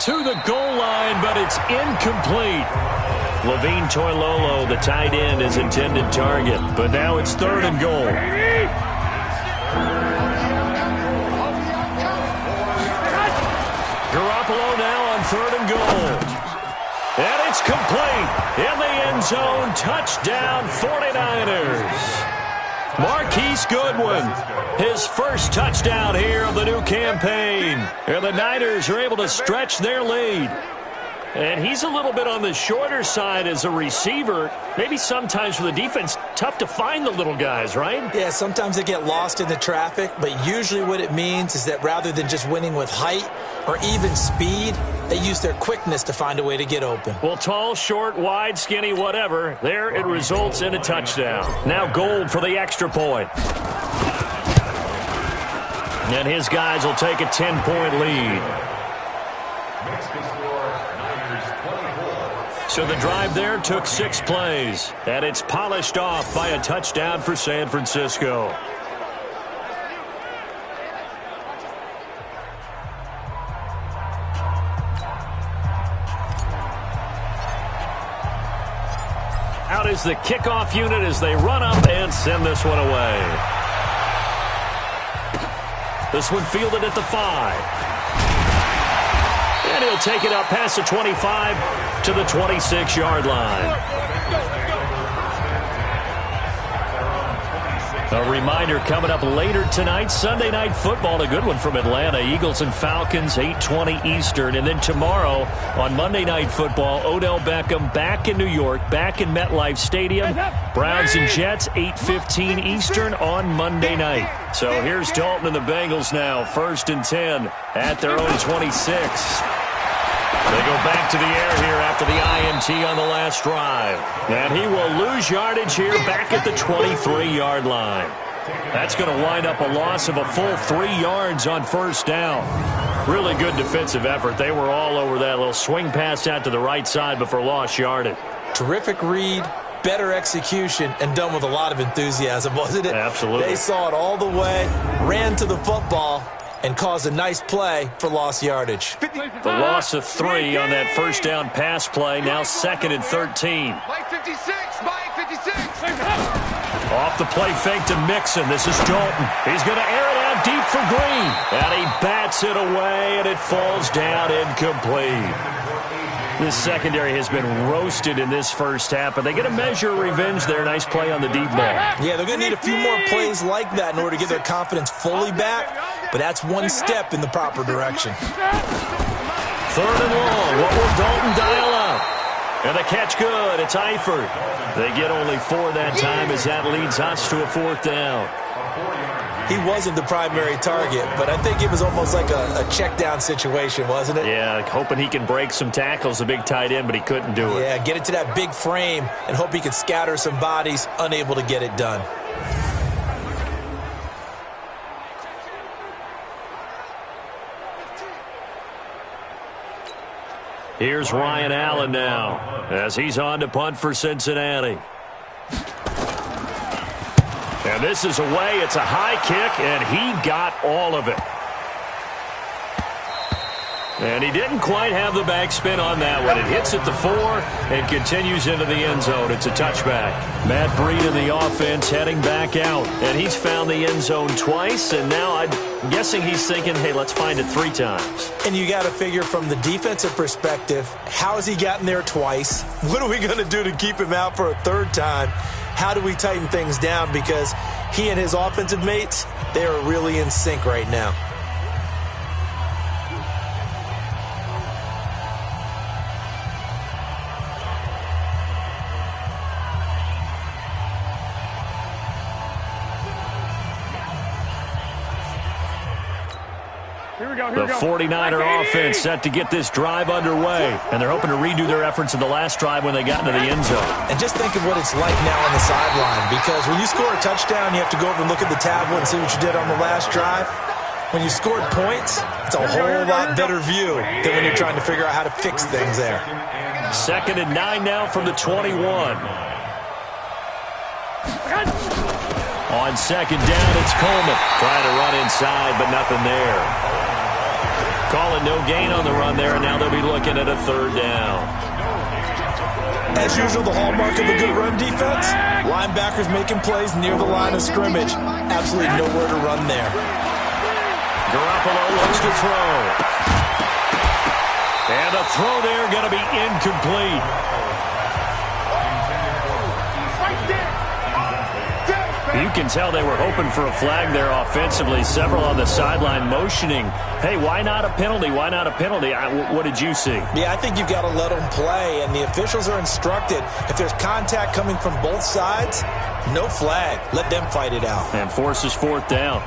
to the goal line, but it's incomplete. Levine Toilolo, the tight end, is intended target. But now it's 3rd and goal. Garoppolo now on 3rd and goal. And it's complete. In the end zone, touchdown 49ers. Marquise Goodwin, his first touchdown here of the new campaign. And the Niners are able to stretch their lead. And he's a little bit on the shorter side as a receiver. Maybe sometimes for the defense, tough to find the little guys, right? Yeah, sometimes they get lost in the traffic, but usually what it means is that rather than just winning with height or even speed, they use their quickness to find a way to get open. Well, tall, short, wide, skinny, whatever, there it results in a touchdown. Now Gold for the extra point. And his guys will take a 10-point lead. So the drive there took 6 plays, and it's polished off by a touchdown for San Francisco. Out is the kickoff unit as they run up and send this one away. This one fielded at the 5. And he'll take it up past the 25 to the 26-yard line. A reminder coming up later tonight, Sunday Night Football, a good one from Atlanta. Eagles and Falcons, 8:20 Eastern. And then tomorrow on Monday Night Football, Odell Beckham back in New York, back in MetLife Stadium. Browns and Jets, 8:15 Eastern on Monday night. So here's Dalton and the Bengals now, 1st and 10 at their own 26. They go back to the air here after the INT on the last drive. And he will lose yardage here back at the 23-yard line. That's going to wind up a loss of a full 3 yards on 1st down. Really good defensive effort. They were all over that little swing pass out to the right side, but for lost yardage. Terrific read, better execution, and done with a lot of enthusiasm, wasn't it? Absolutely. They saw it all the way, ran to the football, and caused a nice play for lost yardage. The loss of 3 on that 1st down pass play, now 2nd and 13. Mike 56, Mike 56. Off the play fake to Mixon. This is Dalton. He's going to air it out deep for Green. And he bats it away, and it falls down incomplete. This secondary has been roasted in this first half, but they get a measure of revenge there. Nice play on the deep ball. Yeah, they're going to need a few more plays like that in order to get their confidence fully back, but that's one step in the proper direction. 3rd and long. What will Dalton dial up? And the catch good. It's Eifert. They get only 4 that time as that leads us to a 4th down. He wasn't the primary target, but I think it was almost like a check down situation, wasn't it? Yeah, hoping he can break some tackles, a big tight end, but he couldn't do it. Yeah, get it to that big frame and hope he can scatter some bodies, unable to get it done. Here's Ryan Allen now as he's on to punt for Cincinnati. And this is away. It's a high kick, and he got all of it. And he didn't quite have the backspin on that one. It hits at the 4 and continues into the end zone. It's a touchback. Matt Breed in the offense heading back out. And he's found the end zone twice, and now I'm guessing he's thinking, hey, let's find it 3 times. And you got to figure from the defensive perspective, how has he gotten there twice? What are we going to do to keep him out for a 3rd time? How do we tighten things down? Because he and his offensive mates, they are really in sync right now. Here The 49er offense set to get this drive underway, and they're hoping to redo their efforts in the last drive when they got into the end zone. And just think of what it's like now on the sideline, because when you score a touchdown, you have to go over and look at the tablet and see what you did on the last drive. When you scored points, it's a whole lot better view than when you're trying to figure out how to fix things there. 2nd and 9 now from the 21. On 2nd down, it's Coleman. Trying to run inside, but nothing there. Calling no gain on the run there, and now they'll be looking at a 3rd down. As usual, the hallmark of a good run defense, linebackers making plays near the line of scrimmage. Absolutely nowhere to run there. Garoppolo looks to throw. And the throw there going to be incomplete. You can tell they were hoping for a flag there offensively. Several on the sideline motioning, hey, why not a penalty? Why not a penalty? What did you see? Yeah, I think you've got to let them play, and the officials are instructed, if there's contact coming from both sides, no flag. Let them fight it out. And forces 4th down.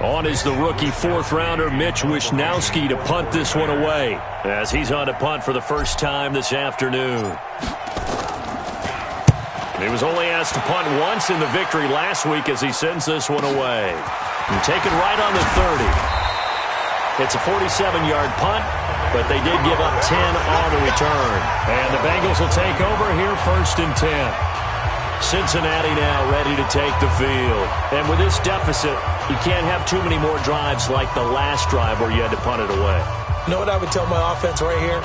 On is the rookie 4th-rounder Mitch Wishnowsky to punt this one away, as he's on to punt for the first time this afternoon. He was only asked to punt once in the victory last week as he sends this one away. And taken right on the 30. It's a 47-yard punt, but they did give up 10 on the return. And the Bengals will take over here 1st and 10. Cincinnati now ready to take the field. And with this deficit, you can't have too many more drives like the last drive where you had to punt it away. You know what I would tell my offense right here?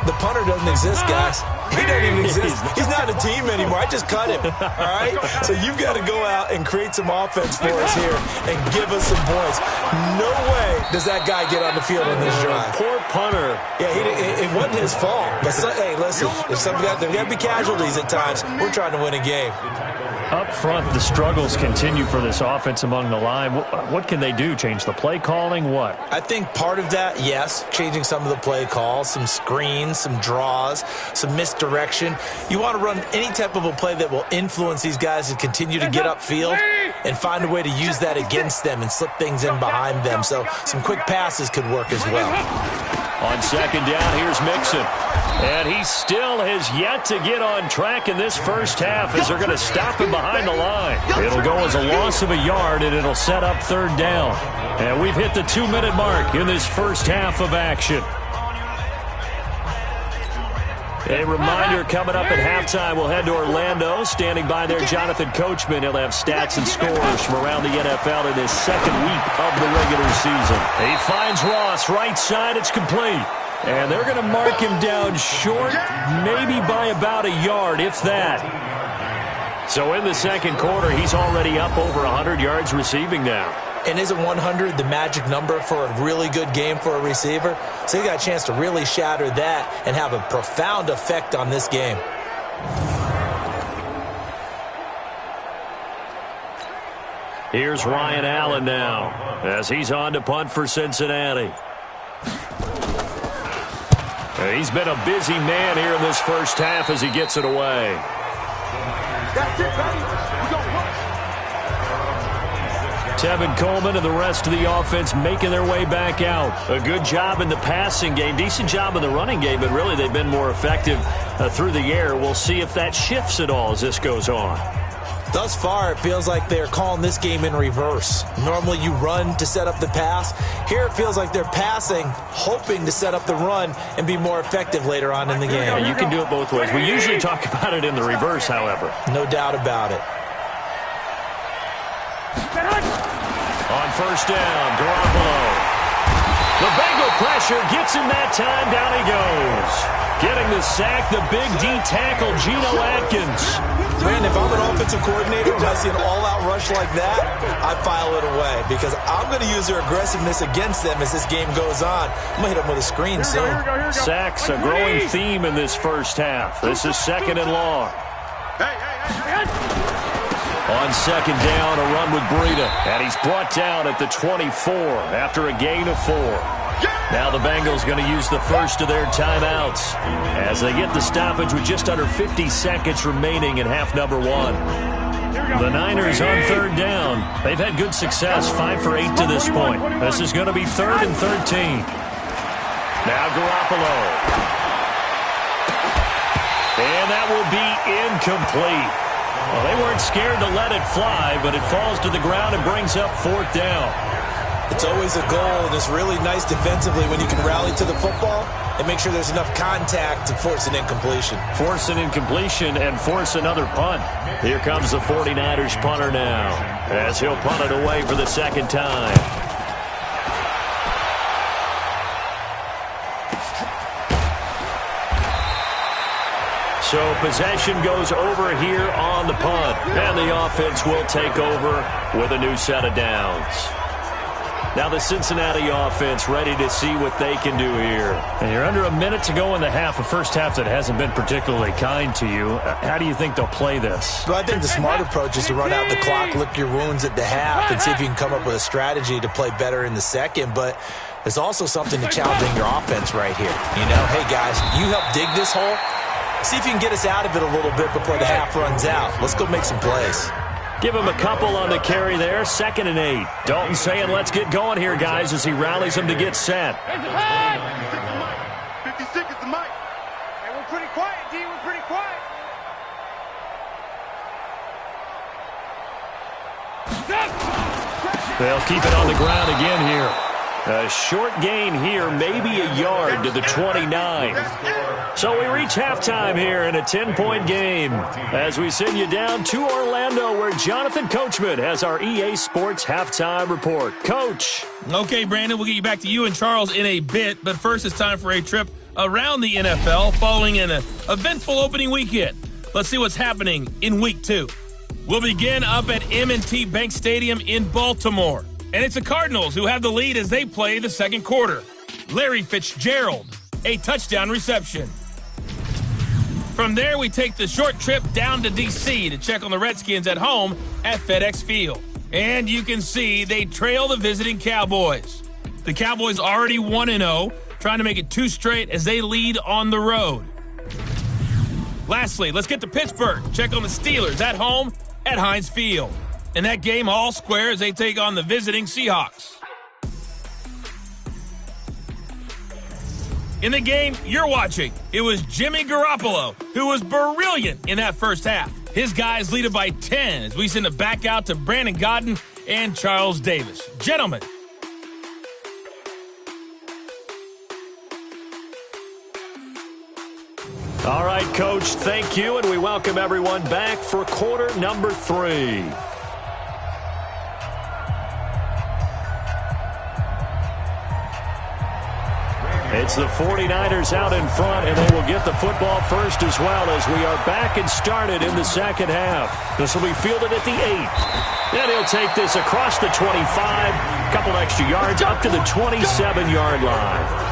The punter doesn't exist, guys. He doesn't even exist. He's not a team anymore. I just cut him, all right? So you've got to go out and create some offense for us here and give us some points. No way does that guy get on the field on this drive. Poor punter. Yeah, it wasn't his fault. But hey, listen, there's got to be casualties at times. We're trying to win a game. Up front, the struggles continue for this offense among the line. What can they do? Change the play calling? What? I think part of that, yes, changing some of the play calls, some screens, some draws, some misdirection. You want to run any type of a play that will influence these guys to continue to get upfield and find a way to use that against them and slip things in behind them. So some quick passes could work as well. On 2nd down, here's Mixon. And he still has yet to get on track in this first half as they're going to stop him behind the line. It'll go as a loss of a yard, and it'll set up 3rd down. And we've hit the 2-minute mark in this first half of action. A reminder, coming up at halftime, we'll head to Orlando. Standing by there, Jonathan Coachman. He'll have stats and scores from around the NFL in his 2nd week of the regular season. He finds Ross, right side, it's complete. And they're going to mark him down short, maybe by about a yard, if that. So in the 2nd quarter, he's already up over 100 yards receiving now. And isn't 100 the magic number for a really good game for a receiver? So he got a chance to really shatter that and have a profound effect on this game. Here's Ryan Allen now as he's on to punt for Cincinnati. He's been a busy man here in this first half as he gets it away. That's it, buddy. We go Tevin Coleman and the rest of the offense making their way back out. A good job in the passing game, decent job in the running game, but really they've been more effective through the air. We'll see if that shifts at all as this goes on. Thus far, it feels like they're calling this game in reverse. Normally you run to set up the pass. Here it feels like they're passing, hoping to set up the run and be more effective later on in the game. Yeah, you can do it both ways. We usually talk about it in the reverse, however. No doubt about it. On 1st down, Garoppolo. The Bengal pressure gets him that time. Down he goes. Getting the sack, the big D tackle, Geno Atkins. Man, if I'm an offensive coordinator and I see an all-out rush like that, I file it away because I'm going to use their aggressiveness against them as this game goes on. I'm going to hit them with a screen soon. Sacks, a growing theme in this first half. This is 2nd and long. On 2nd down, a run with Breida. And he's brought down at the 24 after a gain of 4. Now the Bengals going to use the first of their timeouts as they get the stoppage with just under 50 seconds remaining in half number one. The Niners on third down. They've had good success, 5 for 8 to this point. This is going to be 3rd and 13. Now Garoppolo. And that will be incomplete. Well, they weren't scared to let it fly, but it falls to the ground and brings up 4th down. It's always a goal, and it's really nice defensively when you can rally to the football and make sure there's enough contact to force an incompletion. Force an incompletion and force another punt. Here comes the 49ers punter now, as he'll punt it away for the second time. So possession goes over here on the punt, and the offense will take over with a new set of downs. Now the Cincinnati offense ready to see what they can do here. And you're under a minute to go in the half, a first half that hasn't been particularly kind to you. How do you think they'll play this? Well, I think the smart approach is to run out the clock, lick your wounds at the half, and see if you can come up with a strategy to play better in the second. But there's also something to challenging your offense right here. You know, hey, guys, you help dig this hole. See if you can get us out of it a little bit before the half runs out. Let's go make some plays. Give him a couple on the carry there, 2nd and 8. Dalton saying, let's get going here, guys, as he rallies them to get set. 50 seconds to Mike. Hey, we're pretty quiet, D. We're pretty quiet. They'll keep it on the ground again here. A short gain here, maybe a yard to the 29. So we reach halftime here in a 10-point game as we send you down to Orlando where Jonathan Coachman has our EA Sports halftime report. Coach. Okay, Brandon, we'll get you back to you and Charles in a bit, but first it's time for a trip around the NFL following an eventful opening weekend. Let's see what's happening in Week 2. We'll begin up at M&T Bank Stadium in Baltimore. And it's the Cardinals who have the lead as they play the second quarter. Larry Fitzgerald, a touchdown reception. From there, we take the short trip down to D.C. to check on the Redskins at home at FedEx Field. And you can see they trail the visiting Cowboys. The Cowboys already 1-0, trying to make it 2 straight as they lead on the road. Lastly, let's get to Pittsburgh. Check on the Steelers at home at Heinz Field. And that game all square as they take on the visiting Seahawks. In the game you're watching, it was Jimmy Garoppolo who was brilliant in that first half. His guys lead it by 10 as we send it back out to Brandon Godden and Charles Davis. Gentlemen. All right, Coach, thank you, and we welcome everyone back for quarter number 3. It's the 49ers out in front, and they will get the football first as well as we are back and started in the second half. This will be fielded at the 8. And he'll take this across the 25, a couple extra yards up to the 27-yard line.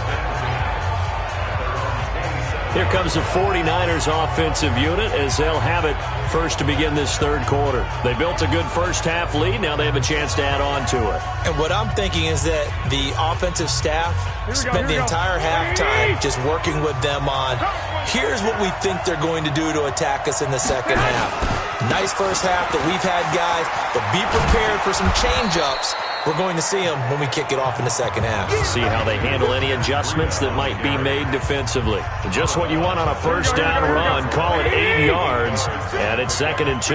Here comes the 49ers offensive unit as they'll have it first to begin this third quarter. They built a good first half lead. Now they have a chance to add on to it. And what I'm thinking is that the offensive staff spent the entire halftime just working with them on, here's what we think they're going to do to attack us in the second half. Nice first half that we've had, guys, but be prepared for some change-ups. We're going to see them when we kick it off in the second half. See how they handle any adjustments that might be made defensively. Just what you want on a first down run. Call it 8 yards, and it's 2nd and 2.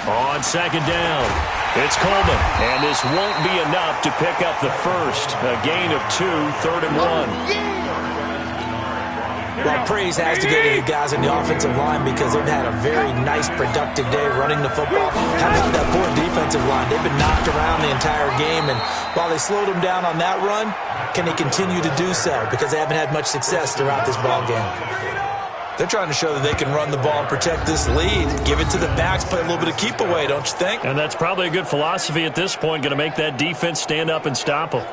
On second down, it's Coleman, and this won't be enough to pick up the first. A gain of 2, 3rd and 1. Well, praise has to go to the guys in the offensive line because they've had a very nice, productive day running the football. How about that poor defensive line? They've been knocked around the entire game, and while they slowed them down on that run, can they continue to do so? Because they haven't had much success throughout this ball game. They're trying to show that they can run the ball and protect this lead. Give it to the backs, play a little bit of keep away, don't you think? And that's probably a good philosophy at this point, going to make that defense stand up and stop them.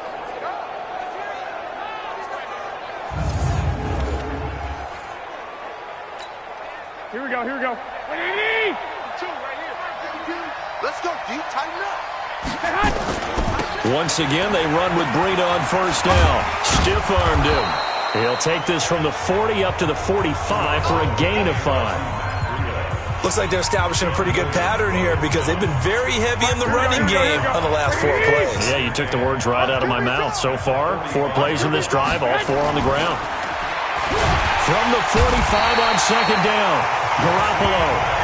Here we go. Let's go, D. Tighten up. Once again, they run with Breida on first down. Stiff-armed him. He'll take this from the 40 up to the 45 for a gain of 5. Looks like they're establishing a pretty good pattern here because they've been very heavy in the running game on the last 4 plays. Yeah, you took the words right out of my mouth. So far, 4 plays in this drive, all 4 on the ground. From the 45 on second down, Garoppolo.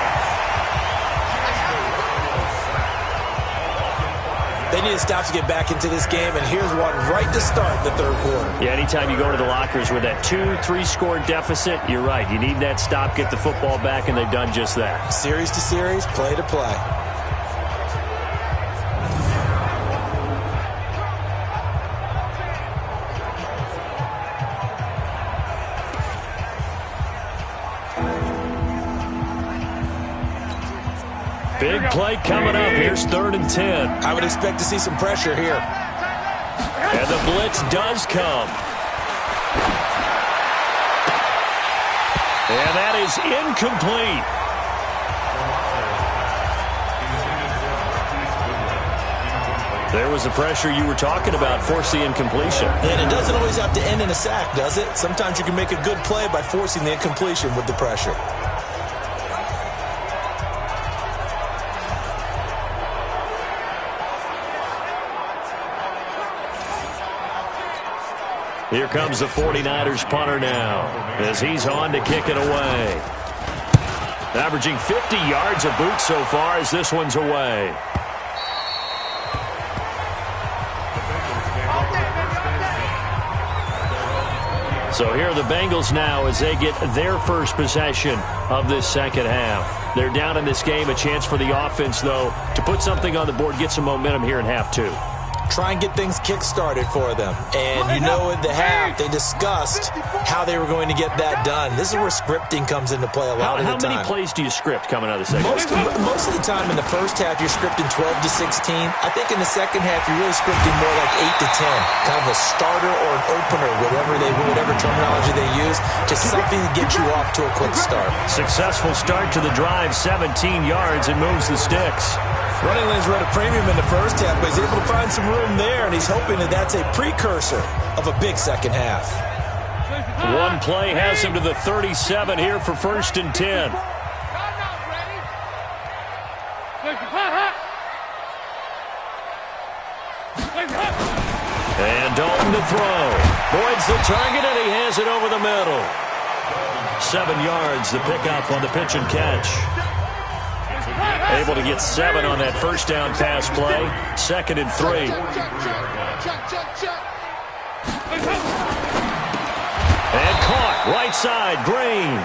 They need to stop to get back into this game, and here's one right to start the third quarter. Yeah, anytime you go to the lockers with that 2-3 score deficit, you're right. You need that stop, get the football back, and they've done just that. Series to series, play to play. Big play coming up. Here's 3rd and 10. I would expect to see some pressure here. And the blitz does come. And that is incomplete. There was the pressure you were talking about, force the incompletion. And it doesn't always have to end in a sack, does it? Sometimes you can make a good play by forcing the incompletion with the pressure. Here comes the 49ers punter now as he's on to kick it away. Averaging 50 yards a boot so far as this one's away. So here are the Bengals now as they get their first possession of this second half. They're down in this game, a chance for the offense, though, to put something on the board, get some momentum here in half 2. Try and get things kick-started for them. And you know at the half, they discussed how they were going to get that done. This is where scripting comes into play a lot of the time. How many plays do you script coming out of the second half? Most of the time in the first half, you're scripting 12 to 16. I think in the second half, you're really scripting more like 8 to 10. Kind of a starter or an opener, whatever terminology they use. Just something to get you off to a quick start. Successful start to the drive, 17 yards, and moves the sticks. Running lanes were at a premium in the first half, but he's able to find some room there, and he's hoping that that's a precursor of a big second half. One play has him to the 37 here for 1st and 10. And Dalton to throw. Boyd's the target, and he has it over the middle. 7 yards, the pickup on the pitch and catch. Able to get 7 on that first down pass play. 2nd and 3. And caught right side, Green.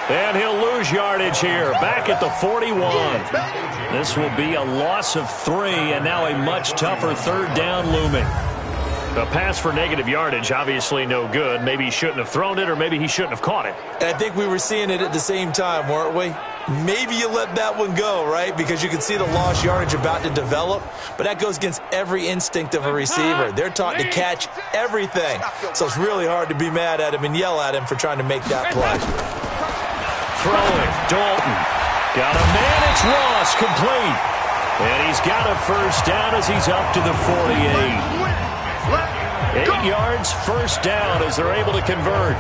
And he'll lose yardage here. Back at the 41. This will be a loss of 3, and now a much tougher 3rd down looming. A pass for negative yardage, obviously no good. Maybe he shouldn't have thrown it, or maybe he shouldn't have caught it. And I think we were seeing it at the same time, weren't we? Maybe you let that one go, right? Because you can see the lost yardage about to develop. But that goes against every instinct of a receiver. They're taught to catch everything. So it's really hard to be mad at him and yell at him for trying to make that play. Throwing, Dalton. Got a man, it's Ross, complete. And he's got a first down as he's up to the 48. 8 yards, first down as they're able to convert.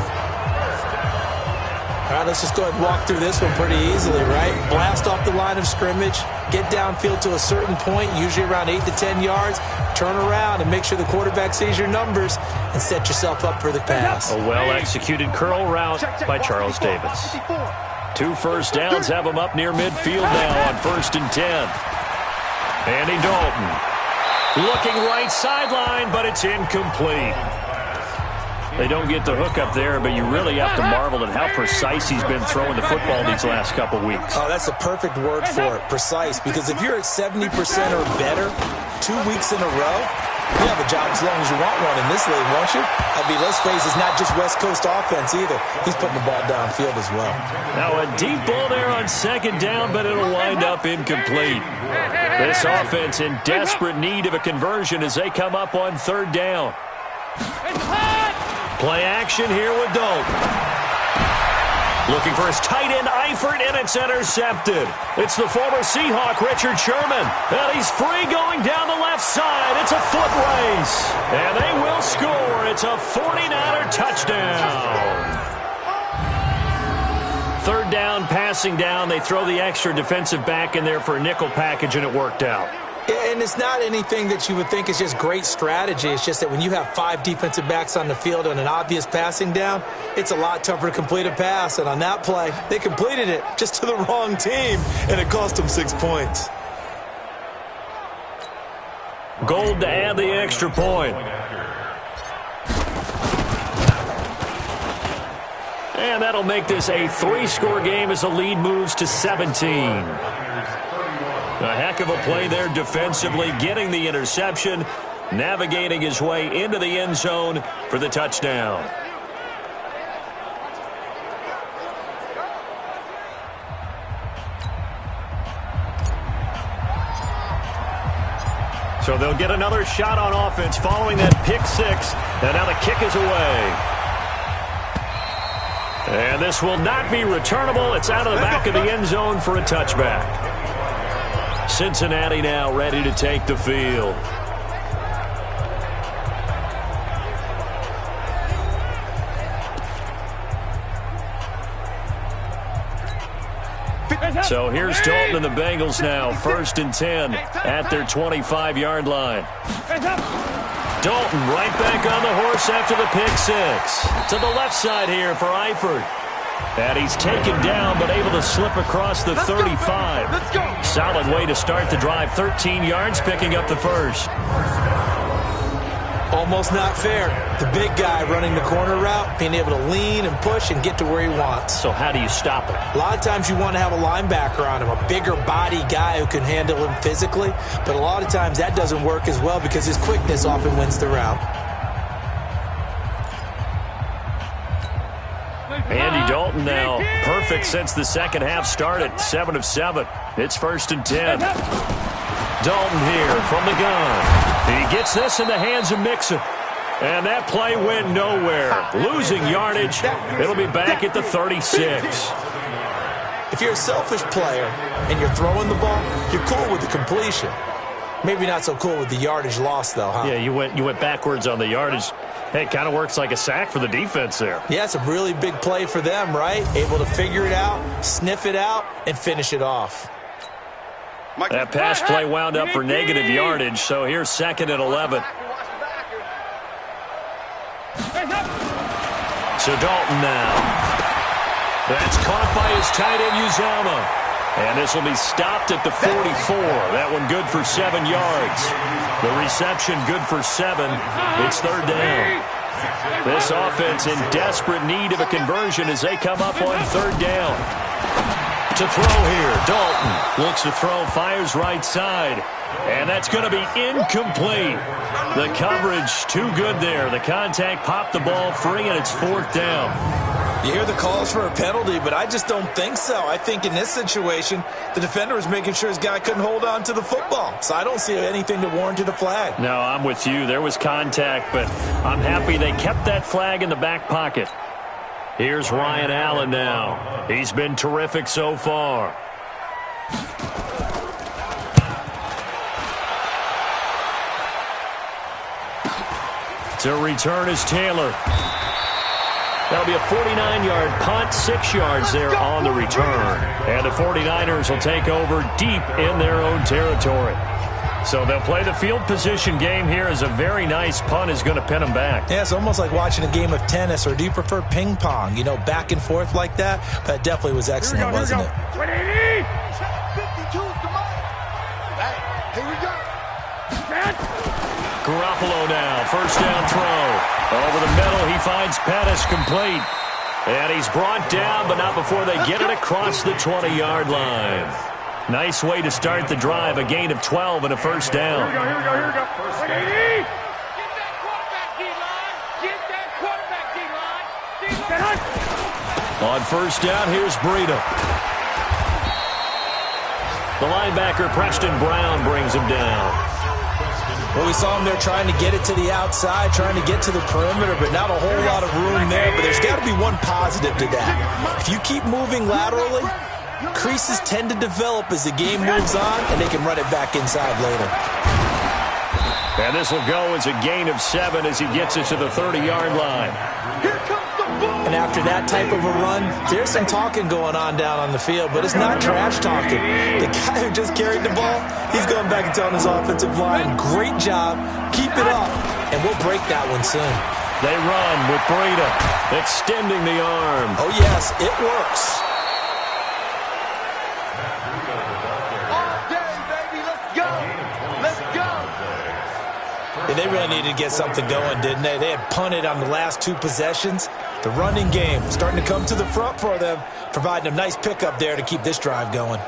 All right, let's just go ahead and walk through this one pretty easily, right? Blast off the line of scrimmage, get downfield to a certain point, usually around 8 to 10 yards, turn around and make sure the quarterback sees your numbers and set yourself up for the pass. A well-executed curl route by Charles Davis. 2 first downs have him up near midfield now on 1st and 10. Andy Dalton. Looking right sideline, but it's incomplete. They don't get the hook up there, but you really have to marvel at how precise he's been throwing the football these last couple weeks. Oh, that's a perfect word for it, precise, because if you're at 70% or better 2 weeks in a row, you have a job as long as you want one in this league, won't you? I mean, let's face it, it's not just West Coast offense either. He's putting the ball downfield as well. Now a deep ball there on 2nd down, but it'll wind up incomplete. This offense in desperate need of a conversion as they come up on 3rd down. Play action here with Dalton. Looking for his tight end, Eifert, and it's intercepted. It's the former Seahawk, Richard Sherman. And he's free going down the left side. It's a foot race. And they will score. It's a 49er touchdown. Third down, passing down. They throw the extra defensive back in there for a nickel package, and it worked out. Yeah, and it's not anything that you would think is just great strategy. It's just that when you have 5 defensive backs on the field on an obvious passing down, it's a lot tougher to complete a pass. And on that play, they completed it just to the wrong team, and it cost them 6 points. Gold to add the extra point. And that'll make this a 3-score game as the lead moves to 17. A heck of a play there defensively, getting the interception, navigating his way into the end zone for the touchdown. So they'll get another shot on offense following that pick 6, and now the kick is away. And this will not be returnable. It's out of the back of the end zone for a touchback. Cincinnati now ready to take the field. So here's Dalton and the Bengals now, 1st and 10 at their 25-yard line. Dalton right back on the horse after the pick 6. To the left side here for Eifert. And he's taken down, but able to slip across the 35. Solid way to start the drive. 13 yards, picking up the first. Almost not fair. The big guy running the corner route, being able to lean and push and get to where he wants. So how do you stop it? A lot of times you want to have a linebacker on him, a bigger body guy who can handle him physically. But a lot of times that doesn't work as well because his quickness often wins the route. Andy Dalton now perfect since the second half started. 7 of 7. It's 1st and 10. Dalton here from the gun. He gets this in the hands of Mixon. And that play went nowhere. Losing yardage. It'll be back at the 36. If you're a selfish player and you're throwing the ball, you're cool with the completion. Maybe not so cool with the yardage loss, though, huh? Yeah, you went backwards on the yardage. Hey, it kind of works like a sack for the defense there. Yeah, it's a really big play for them, right? Able to figure it out, sniff it out, and finish it off. That pass play wound up for negative yardage, so here's 2nd and 11. So Dalton now. That's caught by his tight end, Uzama. And this will be stopped at the 44. That one good for 7 yards. The reception good for 7. It's 3rd down. This offense in desperate need of a conversion as they come up on 3rd down. To throw here, Dalton looks to throw, fires right side. And that's going to be incomplete. The coverage too good there. The contact popped the ball free, and it's 4th down. You hear the calls for a penalty, but I just don't think so. I think in this situation, the defender was making sure his guy couldn't hold on to the football. So I don't see anything to warrant a flag. No, I'm with you. There was contact, but I'm happy they kept that flag in the back pocket. Here's Ryan Allen now. He's been terrific so far. To return is Taylor. That'll be a 49-yard punt, 6 yards there on the return. And the 49ers will take over deep in their own territory. So they'll play the field position game here as a very nice punt is going to pin them back. Yeah, it's almost like watching a game of tennis, or do you prefer ping pong? You know, back and forth like that? That definitely was excellent, wasn't it? 180! 52's the mark. Hey, here we go. Garoppolo now, 1st down throw. Over the middle, he finds Pettis complete. And he's brought down, but not before they get it across the 20-yard line. Nice way to start the drive, a gain of 12 and a 1st down. Here we go. 180! Get that quarterback D-line. Get that quarterback D-line. On 1st down, here's Breida. The linebacker, Preston Brown, brings him down. Well, we saw him there trying to get it to the outside, trying to get to the perimeter, but not a whole lot of room there. But there's got to be one positive to that. If you keep moving laterally, creases tend to develop as the game moves on, and they can run it back inside later. And this will go as a gain of 7 as he gets it to the 30-yard line. And after that type of a run, there's some talking going on down on the field, but it's not trash talking. The guy who just carried the ball, he's going back and telling his offensive line, great job, keep it up, and we'll break that one soon. They run with Breida, extending the arm. Oh, yes, it works. They really needed to get something going, didn't they? They had punted on the last 2 possessions. The running game starting to come to the front for them, providing a nice pickup there to keep this drive going.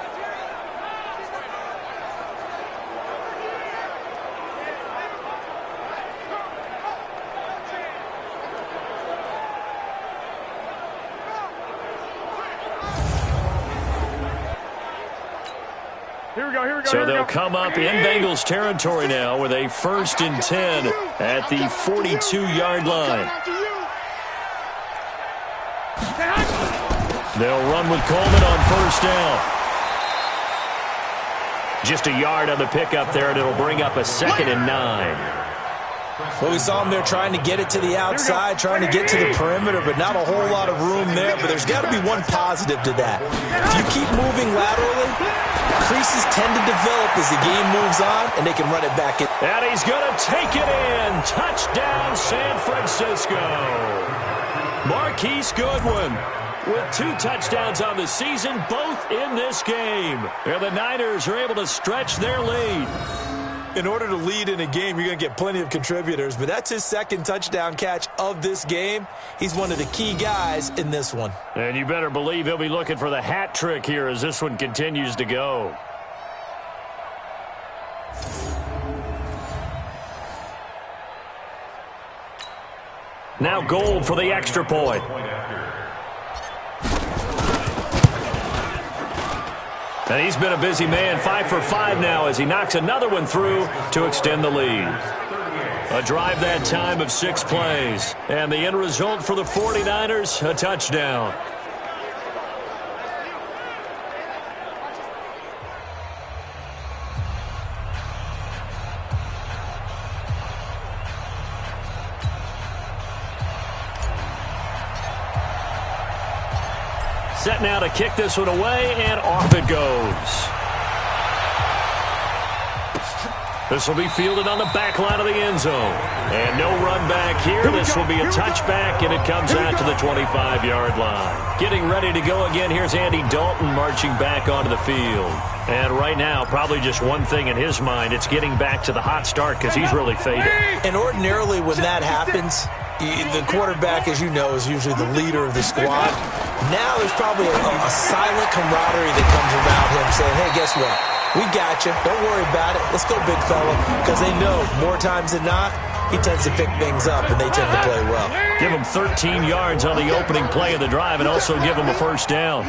So they'll come up in Bengals territory now with a 1st and 10 at the 42-yard line. They'll run with Coleman on 1st down. Just a yard on the pickup there, and it'll bring up a 2nd and 9. Well, we saw him there trying to get it to the outside, trying to get to the perimeter, but not a whole lot of room there. But there's got to be one positive to that. If you keep moving laterally, creases tend to develop as the game moves on, and they can run it back in. And he's going to take it in. Touchdown, San Francisco. Marquise Goodwin with 2 touchdowns on the season, both in this game. And the Niners are able to stretch their lead. In order to lead in a game, you're going to get plenty of contributors, but that's his 2nd touchdown catch of this game. He's one of the key guys in this one. And you better believe he'll be looking for the hat trick here as this one continues to go. Now Gold for the extra point. And he's been a busy man, 5 for 5 now as he knocks another one through to extend the lead. A drive that time of 6 plays. And the end result for the 49ers, a touchdown. Set now to kick this one away, and off it goes. This will be fielded on the back line of the end zone. And no run back here. This will be a touchback, and it comes out to the 25-yard line. Getting ready to go again. Here's Andy Dalton marching back onto the field. And right now, probably just one thing in his mind. It's getting back to the hot start because he's really faded. And ordinarily when that happens, the quarterback, as you know, is usually the leader of the squad. Now there's probably a silent camaraderie that comes around him saying, hey, guess what? We got you. Don't worry about it. Let's go, big fella. Because they know more times than not, he tends to pick things up, and they tend to play well. Give him 13 yards on the opening play of the drive and also give him a 1st down.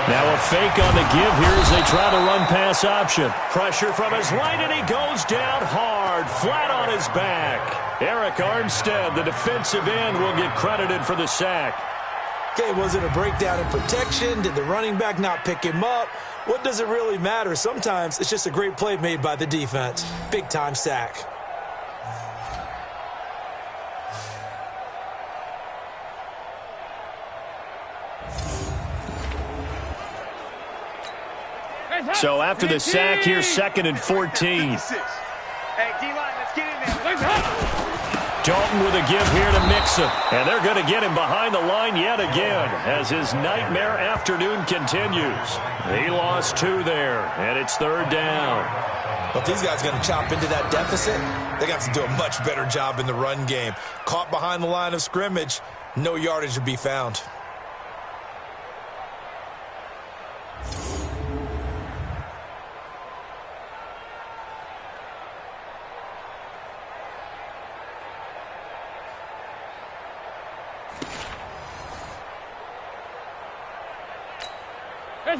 Now a fake on the give here as they try the run-pass option. Pressure from his right, and he goes down hard, flat on his back. Eric Armstead, the defensive end, will get credited for the sack. Okay, was it a breakdown in protection? Did the running back not pick him up? What does it really matter? Sometimes it's just a great play made by the defense. Big-time sack. So after the sack, here's 2nd and 14. Hey, D-line, let's get in there. Dalton with a give here to Mixon. And they're going to get him behind the line yet again as his nightmare afternoon continues. He lost 2 there, and it's 3rd down. But these guys are going to chop into that deficit. They got to do a much better job in the run game. Caught behind the line of scrimmage, no yardage to be found.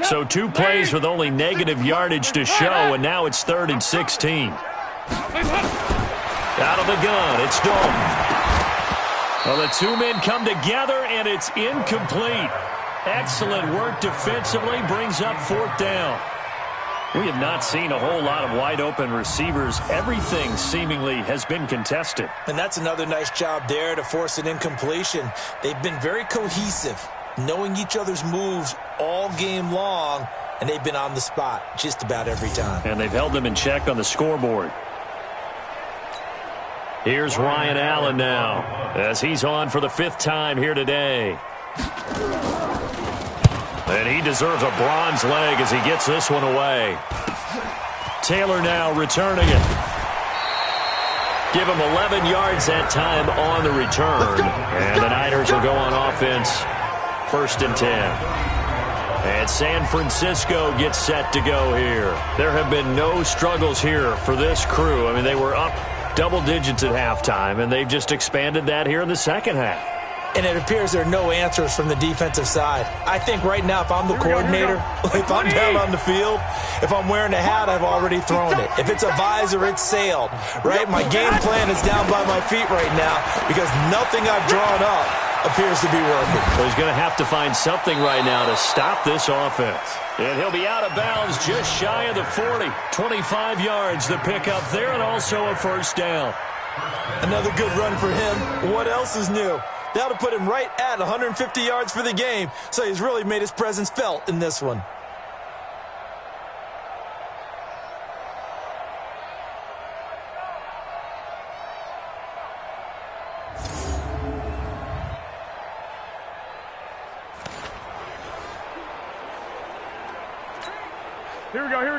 So 2 plays with only negative yardage to show, and now it's 3rd and 16. Out of the gun, it's Dalton. Well, the 2 men come together, and it's incomplete. Excellent work defensively, brings up 4th down. We have not seen a whole lot of wide-open receivers. Everything seemingly has been contested. And that's another nice job there to force an incompletion. They've been very cohesive, knowing each other's moves all game long, and they've been on the spot just about every time. And they've held them in check on the scoreboard. Here's Ryan Allen now, as he's on for the 5th time here today. And he deserves a bronze leg as he gets this one away. Taylor now returning it. Give him 11 yards that time on the return. And the Niners will go on offense, 1st and 10. And San Francisco gets set to go here. There have been no struggles here for this crew. I mean, they were up double digits at halftime, and they've just expanded that here in the second half. And it appears there are no answers from the defensive side. I think right now, if I'm the coordinator, if I'm down on the field, if I'm wearing a hat, I've already thrown it. If it's a visor, it's sailed, right? My game plan is down by my feet right now because nothing I've drawn up appears to be working. So he's going to have to find something right now to stop this offense. And he'll be out of bounds just shy of the 40. 25 yards the pickup there, and also a 1st down. Another good run for him. What else is new? That'll put him right at 150 yards for the game, so he's really made his presence felt in this one.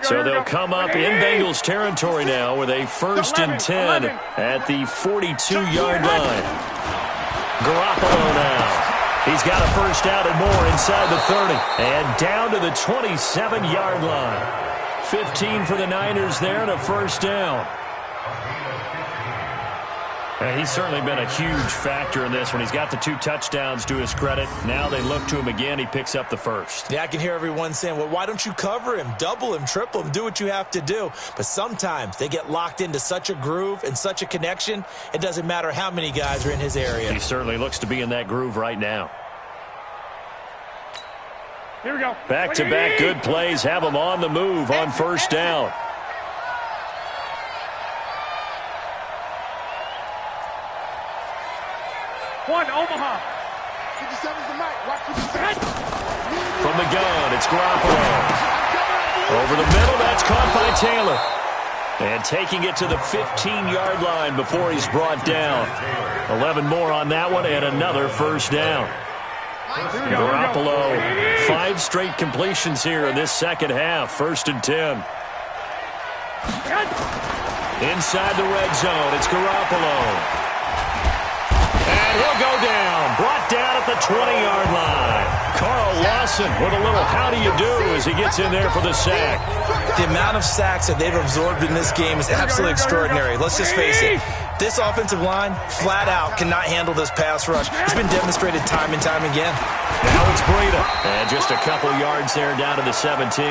So they'll come up in Bengals territory now with a 1st and 10 at the 42-yard line. Garoppolo now. He's got a 1st down and more inside the 30. And down to the 27-yard line. 15 for the Niners there and a 1st down. And he's certainly been a huge factor in this one. He's got the 2 touchdowns to his credit. Now they look to him again. He picks up the 1st. Yeah, I can hear everyone saying, well, why don't you cover him, double him, triple him, do what you have to do. But sometimes they get locked into such a groove and such a connection, it doesn't matter how many guys are in his area. He certainly looks to be in that groove right now. Here we go. Back-to-back good plays have him on the move on 1st down. One, Omaha. 57's the mic. Watch 57. From the gun, it's Garoppolo. Over the middle, that's caught by Taylor. And taking it to the 15-yard line before he's brought down. 11 more on that one, and another 1st down. Garoppolo, 5 straight completions here in this second half. 1st and 10. Inside the red zone, it's Garoppolo. And he'll go down, brought down at the 20-yard line. Carl Lawson with a little how do you do as he gets in there for the sack. The amount of sacks that they've absorbed in this game is absolutely extraordinary. Let's just face it. This offensive line, flat out, cannot handle this pass rush. It's been demonstrated time and time again. Now it's Breida. And just a couple yards there down to the 17.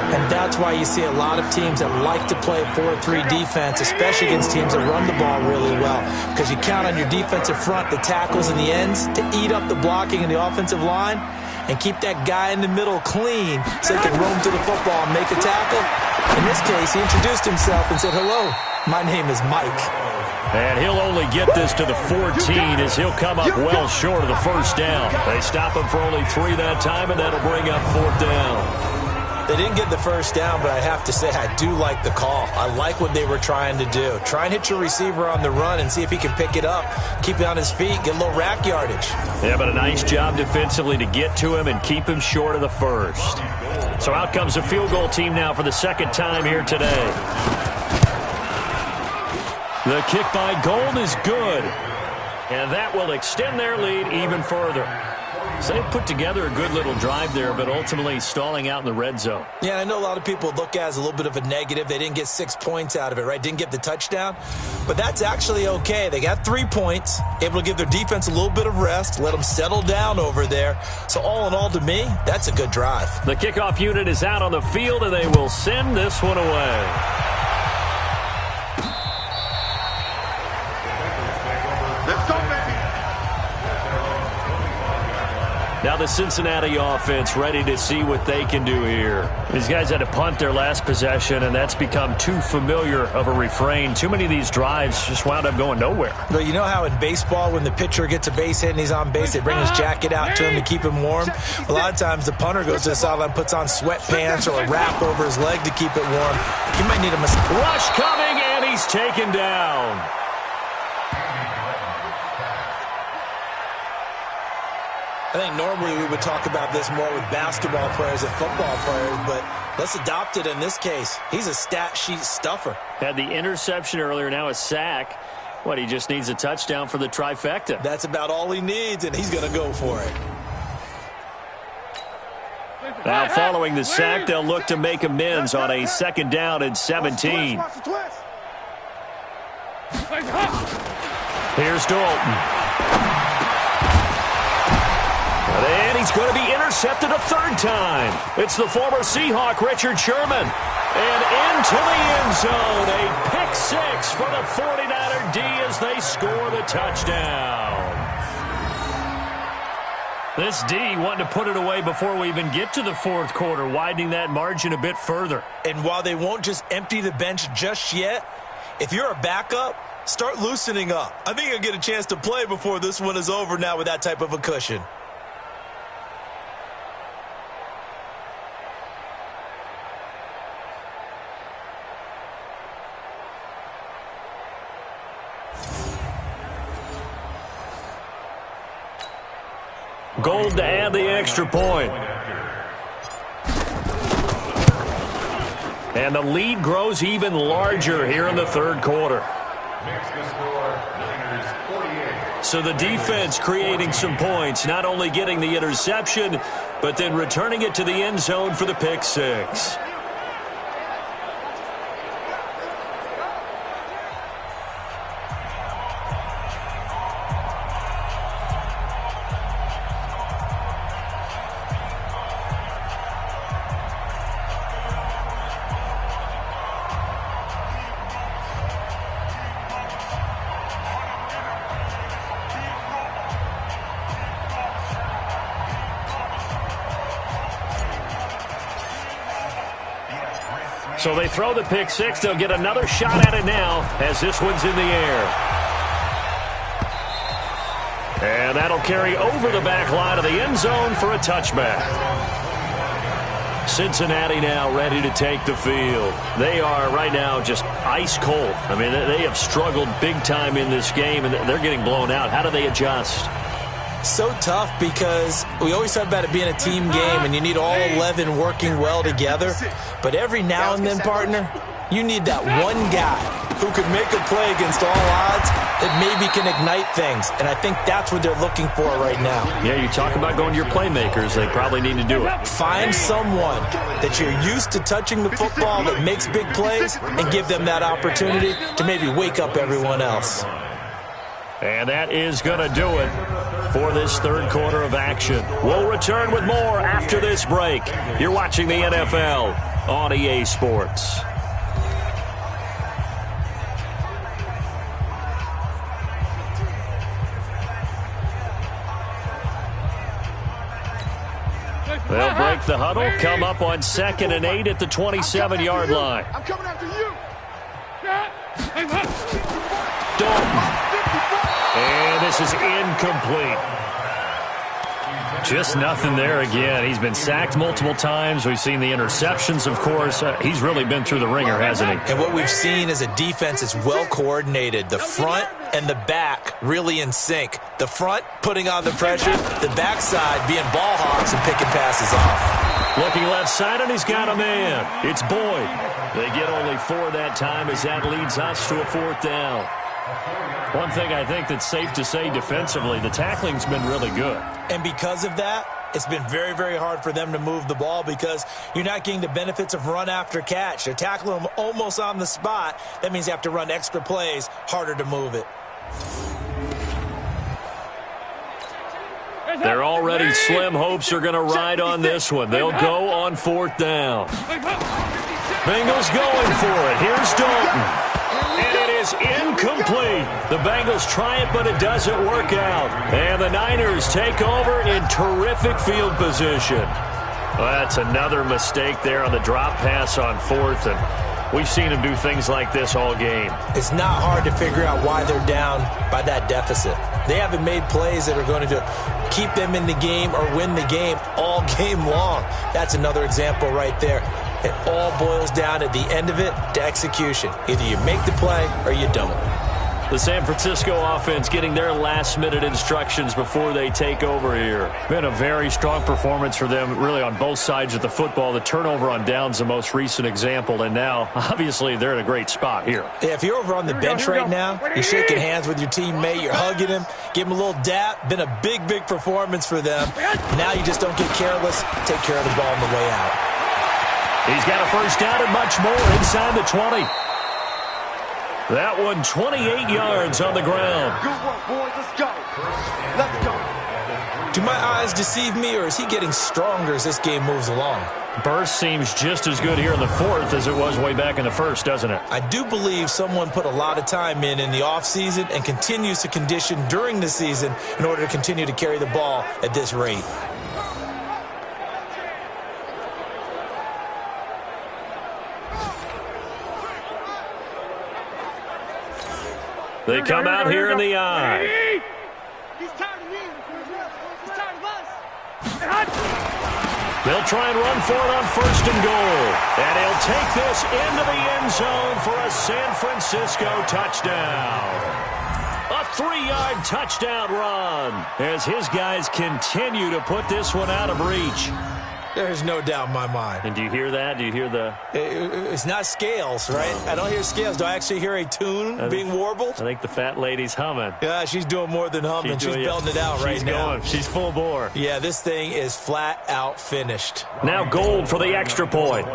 And that's why you see a lot of teams that like to play 4-3 defense, especially against teams that run the ball really well. Because you count on your defensive front, the tackles and the ends, to eat up the blocking in the offensive line and keep that guy in the middle clean so he can roam to the football and make a tackle. In this case, he introduced himself and said, hello, my name is Mike. And he'll only get this to the 14 as he'll come up well short of the 1st down. They stop him for only 3 that time, and that'll bring up 4th down. They didn't get the 1st down, but I have to say I do like the call. I like what they were trying to do. Try and hit your receiver on the run and see if he can pick it up, keep it on his feet, get a little rack yardage. Yeah, but a nice job defensively to get to him and keep him short of the 1st. So out comes a field goal team now for the 2nd time here today. The kick by Gold is good, and that will extend their lead even further. So they put together a good little drive there, but ultimately stalling out in the red zone. Yeah, I know a lot of people look at it as a little bit of a negative. They didn't get 6 points out of it, right? Didn't get the touchdown. But that's actually okay. They got 3 points, able to give their defense a little bit of rest, let them settle down over there. So all in all, to me, that's a good drive. The kickoff unit is out on the field, and they will send this one away. Let's go, baby. Now the Cincinnati offense ready to see what they can do here. These guys had to punt their last possession, and that's become too familiar of a refrain. Too many of these drives just wound up going nowhere. But you know how in baseball, when the pitcher gets a base hit and he's on base, they bring his jacket out to him to keep him warm? A lot of times the punter goes to the sideline, puts on sweatpants or a wrap over his leg to keep it warm. He might need a rush coming, and he's taken down. I think normally we would talk about this more with basketball players and football players, but let's adopt it in this case. He's a stat sheet stuffer. Had the interception earlier, now a sack. What, he just needs a touchdown for the trifecta. That's about all he needs, and he's going to go for it. Now following the sack, they'll look to make amends on a 2nd down and 17. Here's Dalton. And he's going to be intercepted a 3rd time. It's the former Seahawk, Richard Sherman. And into the end zone. A pick 6 for the 49er D as they score the touchdown. This D wanting to put it away before we even get to the 4th quarter, widening that margin a bit further. And while they won't just empty the bench just yet, if you're a backup, start loosening up. I think you'll get a chance to play before this one is over now with that type of a cushion. Gold to add the extra point. And the lead grows even larger here in the 3rd quarter. So the defense creating some points, not only getting the interception, but then returning it to the end zone for the pick 6. So they throw the pick 6. They'll get another shot at it now as this one's in the air. And that'll carry over the back line of the end zone for a touchback. Cincinnati now ready to take the field. They are right now just ice cold. I mean, they have struggled big time in this game, and they're getting blown out. How do they adjust? So tough because we always talk about it being a team game and you need all 11 working well together. But every now and then, partner, you need that one guy who could make a play against all odds that maybe can ignite things. And I think that's what they're looking for right now. Yeah, you talk about going to your playmakers. They probably need to do it. Find someone that you're used to touching the football that makes big plays and give them that opportunity to maybe wake up everyone else. And that is going to do it for this 3rd quarter of action. We'll return with more after this break. You're watching the NFL on EA Sports. They'll break the huddle, come up on 2nd and 8 at the 27-yard line. I'm coming after you. Dalton. And this is incomplete. Just nothing there again. He's been sacked multiple times. We've seen the interceptions, of course. He's really been through the ringer, hasn't he? And what we've seen is a defense that's well coordinated. The front and the back really in sync. The front putting on the pressure, the backside being ball hawks and picking passes off. Looking left side, and he's got a man. It's Boyd. They get only 4 that time as that leads us to a 4th down. One thing I think that's safe to say defensively, the tackling's been really good. And because of that, it's been very, very hard for them to move the ball because you're not getting the benefits of run after catch. They're tackling them almost on the spot. That means you have to run extra plays, harder to move it. They're already slim hopes are going to ride on this one. They'll go on 4th down. Bengals going for it. Here's Dalton. And it is incomplete. The Bengals try it, but it doesn't work out. And the Niners take over in terrific field position. Well, that's another mistake there on the drop pass on 4th. And we've seen them do things like this all game. It's not hard to figure out why they're down by that deficit. They haven't made plays that are going to keep them in the game or win the game all game long. That's another example right there. It all boils down at the end of it to execution. Either you make the play or you don't. The San Francisco offense getting their last-minute instructions before they take over here. Been a very strong performance for them, really, on both sides of the football. The turnover on downs, the most recent example, and now, obviously, they're in a great spot here. Yeah, if you're over on the bench right now, you're shaking hands with your teammate, you're hugging him, give him a little dap. Been a big, big performance for them. Now you just don't get careless. Take care of the ball on the way out. He's got a first down and much more inside the 20. That one 28 yards on the ground. Good work, boys. Let's go. Let's go. Do my eyes deceive me, or is he getting stronger as this game moves along? Burst seems just as good here in the 4th as it was way back in the 1st, doesn't it? I do believe someone put a lot of time in the offseason and continues to condition during the season in order to continue to carry the ball at this rate. They come out here in the eye. He's tired of me. He's tired of us. They'll try and run for it on 1st and goal. And he'll take this into the end zone for a San Francisco touchdown. A 3-yard touchdown run as his guys continue to put this one out of reach. There's no doubt in my mind. And do you hear that? Do you hear the... It's not scales, right? I don't hear scales. Do I actually hear a tune being warbled? I think the fat lady's humming. Yeah, she's doing more than humming. She's belting it out right now. She's going. She's full bore. Yeah, this thing is flat out finished. Now Gold for the extra point.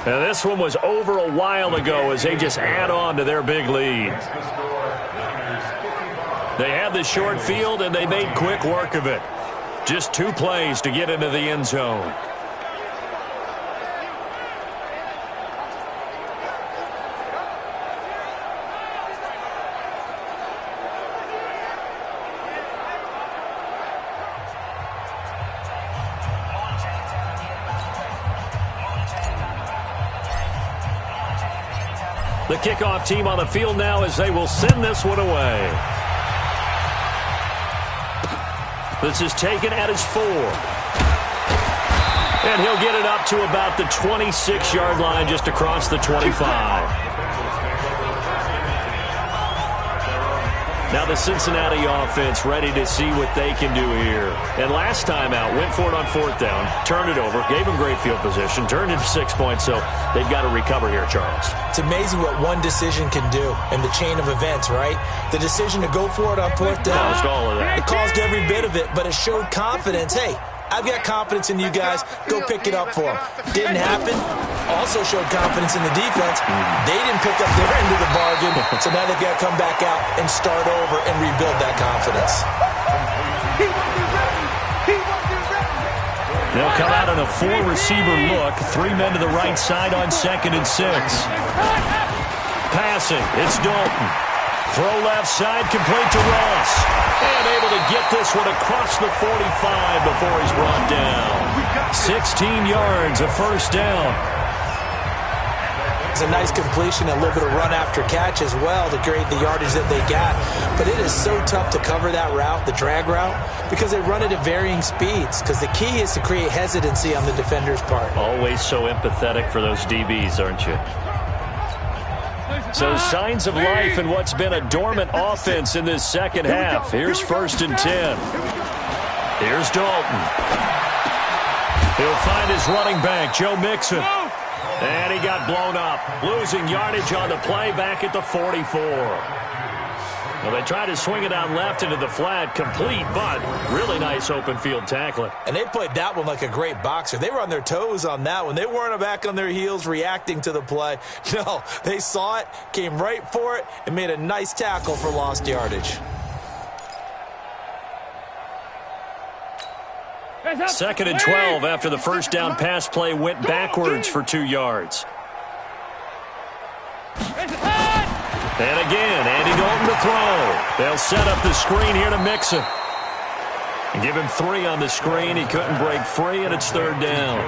Now this one was over a while ago as they just add on to their big lead. They had the short field, and they made quick work of it. Just 2 plays to get into the end zone. The kickoff team on the field now as they will send this one away. This is taken at his 4. And he'll get it up to about the 26-yard line just across the 25. Now the Cincinnati offense ready to see what they can do here. And last time out, went for it on 4th down, turned it over, gave them great field position, turned into 6 points, so they've got to recover here, Charles. It's amazing what one decision can do in the chain of events, right? The decision to go for it on 4th down. Caused all of that. It caused every bit of it, but it showed confidence. Hey, I've got confidence in you guys. Go pick it up for them. Didn't happen. Also showed confidence in the defense. They didn't pick up their end of the bargain, so now they've got to come back out and start over and rebuild that confidence. They'll come out in a 4-receiver look. 3 men to the right side on 2nd and 6. Passing, it's Dalton. Throw left side, complete to Ross. And able to get this one across the 45 before he's brought down. 16 yards, a first down. It's a nice completion, a little bit of run after catch as well to create the yardage that they got. But it is so tough to cover that route, the drag route, because they run it at varying speeds. Because the key is to create hesitancy on the defender's part. Always so empathetic for those DBs, aren't you? So signs of life in what's been a dormant offense in this second half. Here's 1st and 10. Here's Dalton. He'll find his running back, Joe Mixon. And he got blown up, losing yardage on the play back at the 44. Well, they tried to swing it out left into the flat, complete, but really nice open field tackling. And they played that one like a great boxer. They were on their toes on that one. They weren't back on their heels reacting to the play. No, they saw it, came right for it, and made a nice tackle for lost yardage. 2nd and 12 after the first down pass play went backwards for 2 yards. And again, Andy Dalton to throw. They'll set up the screen here to Mixon. And give him 3 on the screen. He couldn't break free, and it's 3rd down.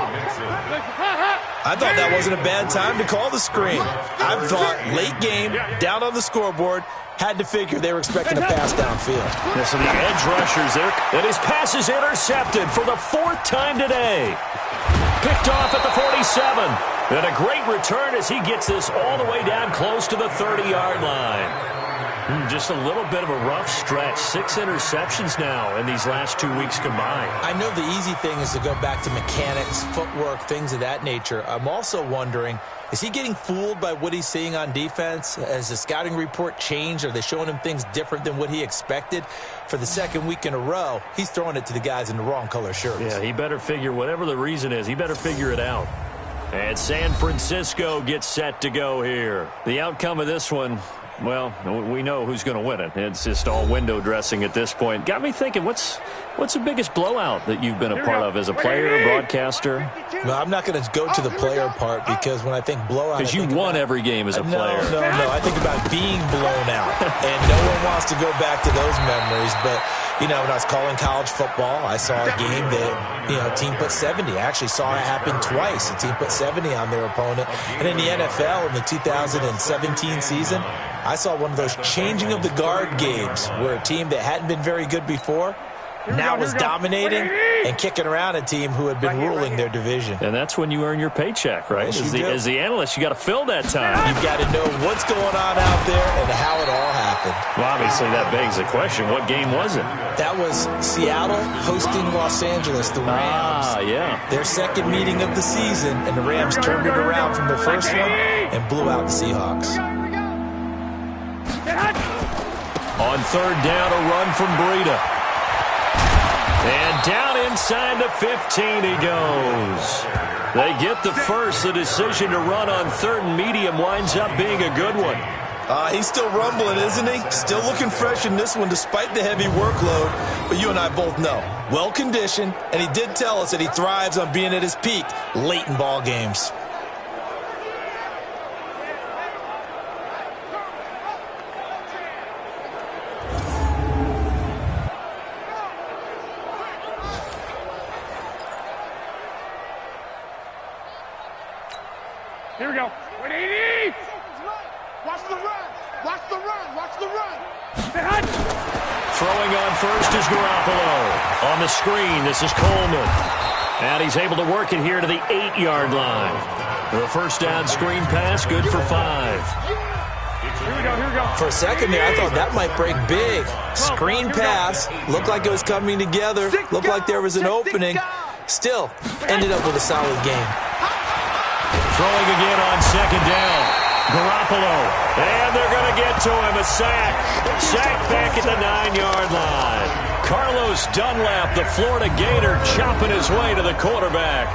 I thought that wasn't a bad time to call the screen. I thought late game, down on the scoreboard, had to figure they were expecting a pass downfield. Yeah, so the edge rushers there, and his pass is intercepted for the 4th time today. Picked off at the 47. And a great return as he gets this all the way down close to the 30-yard line. Just a little bit of a rough stretch. 6 interceptions now in these last 2 weeks combined. I know the easy thing is to go back to mechanics, footwork, things of that nature. I'm also wondering, is he getting fooled by what he's seeing on defense? Has the scouting report changed? Are they showing him things different than what he expected? For the 2nd week in a row, he's throwing it to the guys in the wrong color shirts. Yeah, he better figure, whatever the reason is, he better figure it out. And San Francisco gets set to go here. The outcome of this one, well, we know who's going to win it. It's just all window dressing at this point. Got me thinking, what's the biggest blowout that you've been a part of as a player, broadcaster? No, I'm not going to go to the player part because when I think blowout... Because you won every game as a player. No. I think about being blown out. And no one wants to go back to those memories. But, you know, when I was calling college football, I saw a game that, you know, team put 70. I actually saw it happen twice. A team put 70 on their opponent. And in the NFL, in the 2017 season, I saw one of those changing of the guard games where a team that hadn't been very good before now was dominating and kicking around a team who had been ruling their division. And that's when you earn your paycheck, right? Yes, as the analyst, you got to fill that time. You've got to know what's going on out there and how it all happened. Well, obviously, that begs the question, what game was it? That was Seattle hosting Los Angeles, the Rams. Yeah. Their 2nd meeting of the season, and the Rams turned it around from their first one and blew out the Seahawks. On 3rd down, a run from Breida. And down inside the 15 he goes. They get the first. The decision to run on 3rd and medium winds up being a good one. He's still rumbling, isn't he? Still looking fresh in this one despite the heavy workload. But you and I both know, well-conditioned, and he did tell us that he thrives on being at his peak late in ball games. Here we go. 180. Watch the run. Watch the run. Watch the run. Throwing on first is Garoppolo. On the screen, this is Coleman. And he's able to work it here to the 8-yard line. The first down screen pass, good for 5. Here we go. For a second there, I thought that might break big. Screen pass. Looked like it was coming together. Looked like there was an opening. Still, ended up with a solid game. Throwing again on 2nd down. Garoppolo. And they're going to get to him. A sack. Sack back at the 9-yard line. Carlos Dunlap, the Florida Gator, chopping his way to the quarterback.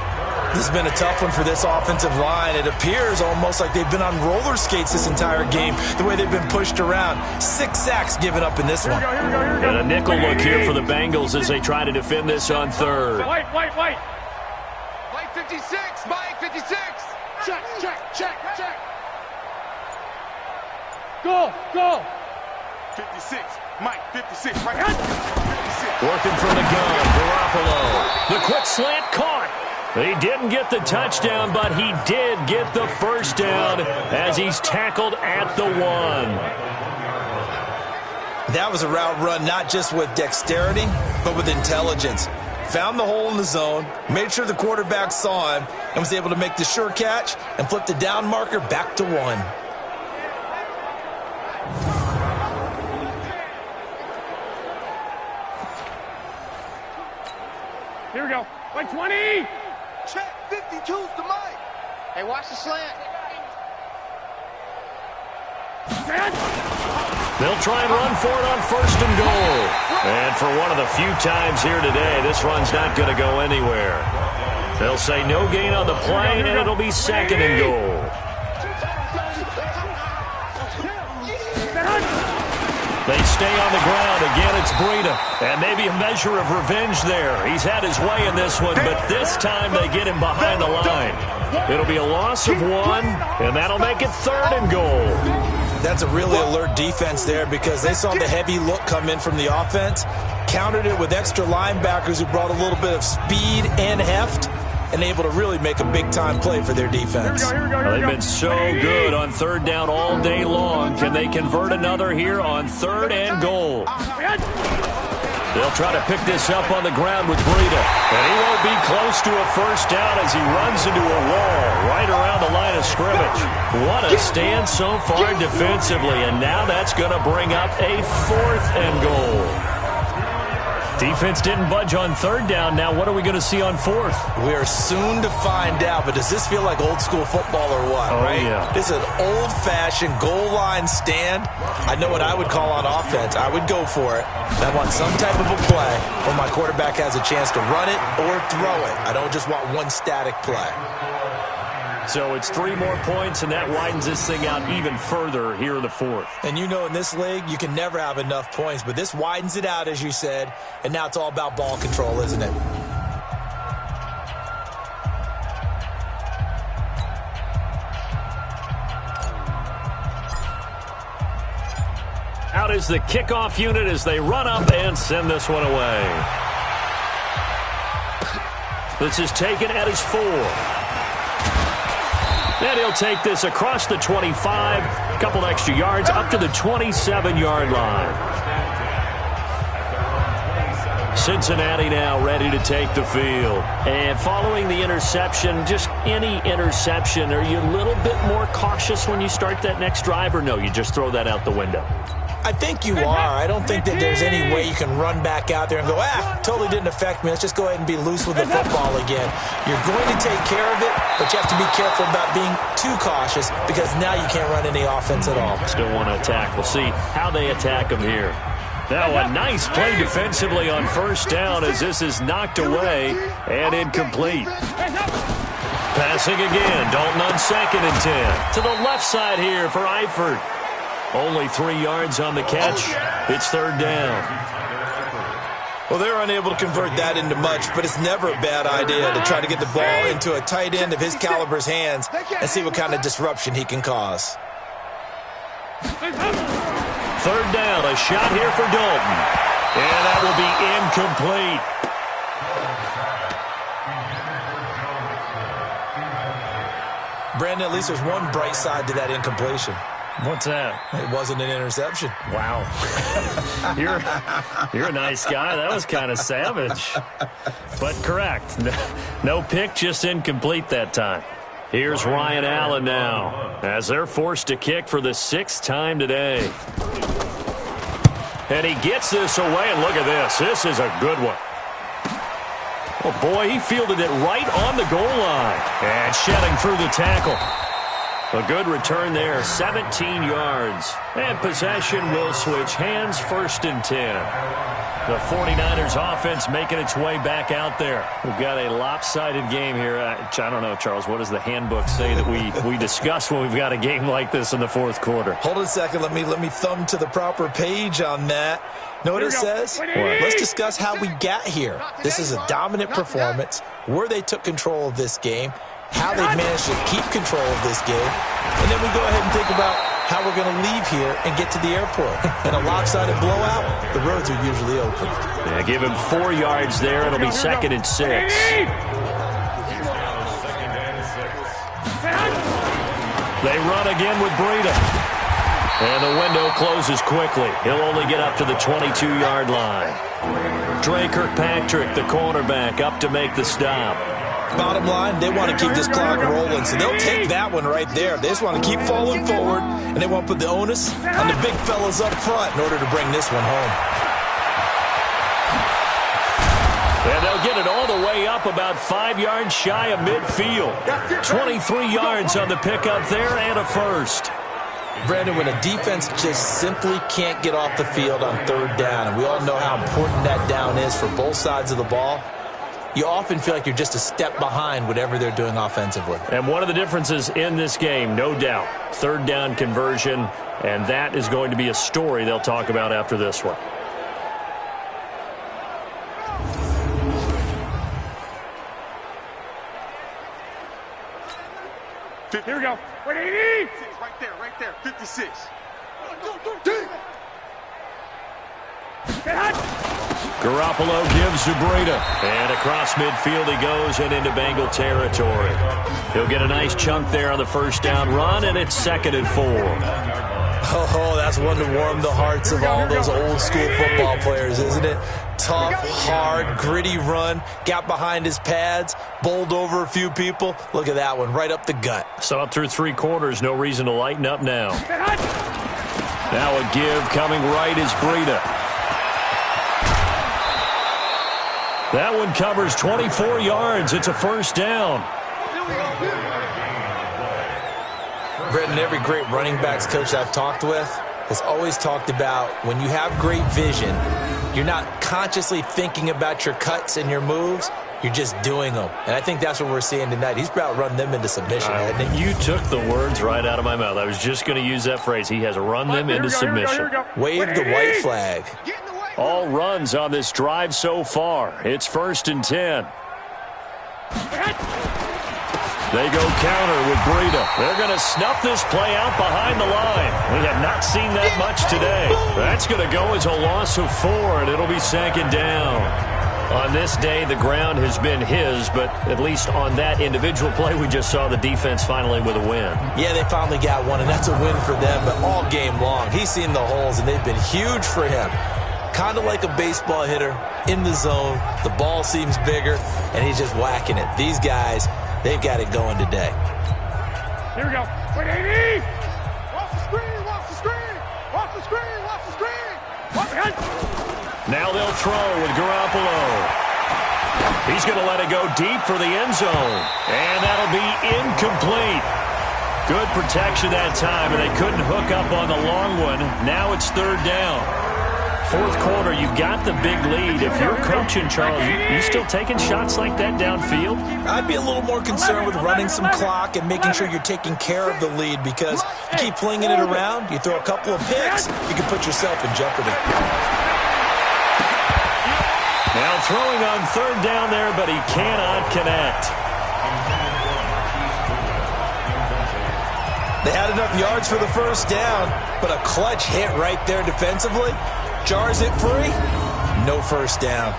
This has been a tough one for this offensive line. It appears almost like they've been on roller skates this entire game, the way they've been pushed around. 6 sacks given up in this one. And a nickel look here for the Bengals as they try to defend this on 3rd. White. White 56. Mike 56. Check. Go. 56. Mike 56. Right. 56. Working from the gun. Garoppolo. The quick slant caught. He didn't get the touchdown, but he did get the first down as he's tackled at the 1. That was a route run not just with dexterity, but with intelligence. Found the hole in the zone, made sure the quarterback saw him, and was able to make the sure catch and flip the down marker back to 1. Here we go. Like 20. Check 52's the mic. Hey, watch the slant. They'll try and run for it on 1st and goal. And for one of the few times here today, this run's not going to go anywhere. They'll say no gain on the play, and it'll be 2nd and goal. They stay on the ground. Again, it's Breida. And maybe a measure of revenge there. He's had his way in this one, but this time they get him behind the line. It'll be a loss of 1, and that'll make it 3rd and goal. That's a really alert defense there because they saw the heavy look come in from the offense, countered it with extra linebackers who brought a little bit of speed and heft, and able to really make a big-time play for their defense. They've been so good on 3rd down all day long. Can they convert another here on 3rd and goal? They'll try to pick this up on the ground with Breida. And he won't be close to a 1st down as he runs into a wall right around the line of scrimmage. What a stand so far defensively. And now that's going to bring up a 4th and goal. Defense didn't budge on 3rd down. Now what are we going to see on 4th? We are soon to find out, but does this feel like old school football or what, right? Yeah. This is an old-fashioned goal line stand. I know what I would call on offense. I would go for it. I want some type of a play where my quarterback has a chance to run it or throw it. I don't just want one static play. So it's 3 more points, and that widens this thing out even further here in the 4th. And you know in this league, you can never have enough points, but this widens it out, as you said, and now it's all about ball control, isn't it? Out is the kickoff unit as they run up and send this one away. This is taken at his 4. And he'll take this across the 25, a couple extra yards, up to the 27-yard line. Cincinnati now ready to take the field. And following the interception, just any interception, are you a little bit more cautious when you start that next drive, or no, you just throw that out the window? I think you are. I don't think that there's any way you can run back out there and go, totally didn't affect me. Let's just go ahead and be loose with the football again. You're going to take care of it, but you have to be careful about being too cautious because now you can't run any offense at all. Still want to attack. We'll see how they attack him here. Now a nice play defensively on 1st down as this is knocked away and incomplete. Passing again. Dalton on 2nd and 10. To the left side here for Eifert. Only 3 yards on the catch. It's 3rd down. Well, they're unable to convert that into much, but it's never a bad idea to try to get the ball into a tight end of his caliber's hands and see what kind of disruption he can cause. 3rd down, a shot here for Dalton. And that will be incomplete. Brandon, at least there's one bright side to that incompletion. What's that? It wasn't an interception. Wow. You're a nice guy. That was kind of savage. But correct. No pick, just incomplete that time. Here's Ryan Allen now as they're forced to kick for the 6th time today. And he gets this away, and look at this. This is a good one. Oh, boy, he fielded it right on the goal line. And shedding through the tackle. A good return there, 17 yards. And possession will switch hands, 1st and 10. The 49ers offense making its way back out there. We've got a lopsided game here. I don't know, Charles, what does the handbook say that we discuss when we've got a game like this in the 4th quarter? Hold it a second. Let me thumb to the proper page on that. Know what it says? Let's discuss how we got here. This is a dominant performance, where they took control of this game, how they've managed to keep control of this game, and then we go ahead and think about how we're going to leave here and get to the airport. In a lopsided blowout, the roads are usually open. Yeah, give him 4 yards there. It'll be 2nd and 6. They run again with Breida. And the window closes quickly. He'll only get up to the 22-yard line. Dre Kirkpatrick, the cornerback, up to make the stop. Bottom line, they want to keep this clock rolling, so they'll take that one right there. They just want to keep falling forward, and they want to put the onus on the big fellas up front in order to bring this one home. And they'll get it all the way up about 5 yards shy of midfield. 23 yards on the pickup there and a first. Brandon, when a defense just simply can't get off the field on third down, and we all know how important that down is for both sides of the ball, you often feel like you're just a step behind whatever they're doing offensively. And one of the differences in this game, no doubt, third down conversion, and that is going to be a story they'll talk about after this one. Here we go. 180. Right there. 56. Garoppolo gives to Breida. And across midfield he goes and into Bengal territory. He'll get a nice chunk there on the first down run, and it's 2nd and 4. Oh, that's one to warm the hearts of all those old school football players, isn't it? Tough, hard, gritty run. Got behind his pads, bowled over a few people. Look at that one, right up the gut. Saw it through 3 quarters. No reason to lighten up now. Now a give coming right is Breida. That one covers 24 yards. It's a first down. Brendan, every great running backs coach I've talked with has always talked about when you have great vision, you're not consciously thinking about your cuts and your moves. You're just doing them. And I think that's what we're seeing tonight. He's about run them into submission, hasn't he? You took the words right out of my mouth. I was just going to use that phrase. He has run them into submission. Wave the white flag. All runs on this drive so far. It's 1st and 10. They go counter with Breida. They're going to snuff this play out behind the line. We have not seen that much today. That's going to go as a loss of 4, and it'll be 2nd down. On this day, the ground has been his, but at least on that individual play, we just saw the defense finally with a win. Yeah, they finally got one, and that's a win for them, but all game long, he's seen the holes, and they've been huge for him. Kind of like a baseball hitter in the zone. The ball seems bigger, and he's just whacking it. These guys, they've got it going today. Here we go. 180. Watch the screen. Watch the screen. Watch the screen. Watch the screen. Watch behind. Now they'll throw with Garoppolo. He's going to let it go deep for the end zone. And that'll be incomplete. Good protection that time, and they couldn't hook up on the long one. Now it's 3rd down. 4th quarter, you've got the big lead. If you're coaching, Charles, you still taking shots like that downfield? I'd be a little more concerned with running some clock and making sure you're taking care of the lead, because you keep flinging it around, you throw a couple of picks, you can put yourself in jeopardy. Now throwing on 3rd down there, but he cannot connect. They had enough yards for the first down, but a clutch hit right there defensively jars it free. No first down.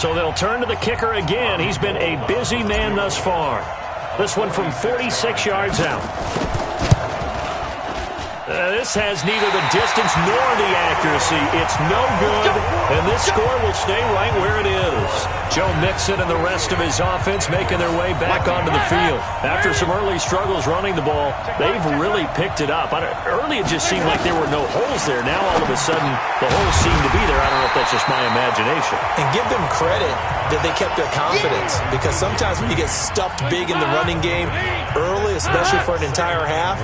So they'll turn to the kicker again. He's been a busy man thus far. This one from 46 yards out. This has neither the distance nor the accuracy. It's no good, and this score will stay right where it is. Joe Mixon and the rest of his offense making their way back onto the field. After some early struggles running the ball, they've really picked it up. Early it just seemed like there were no holes there. Now all of a sudden the holes seem to be there. I don't know if that's just my imagination. And give them credit that they kept their confidence, because sometimes when you get stuffed big in the running game early, especially for an entire half,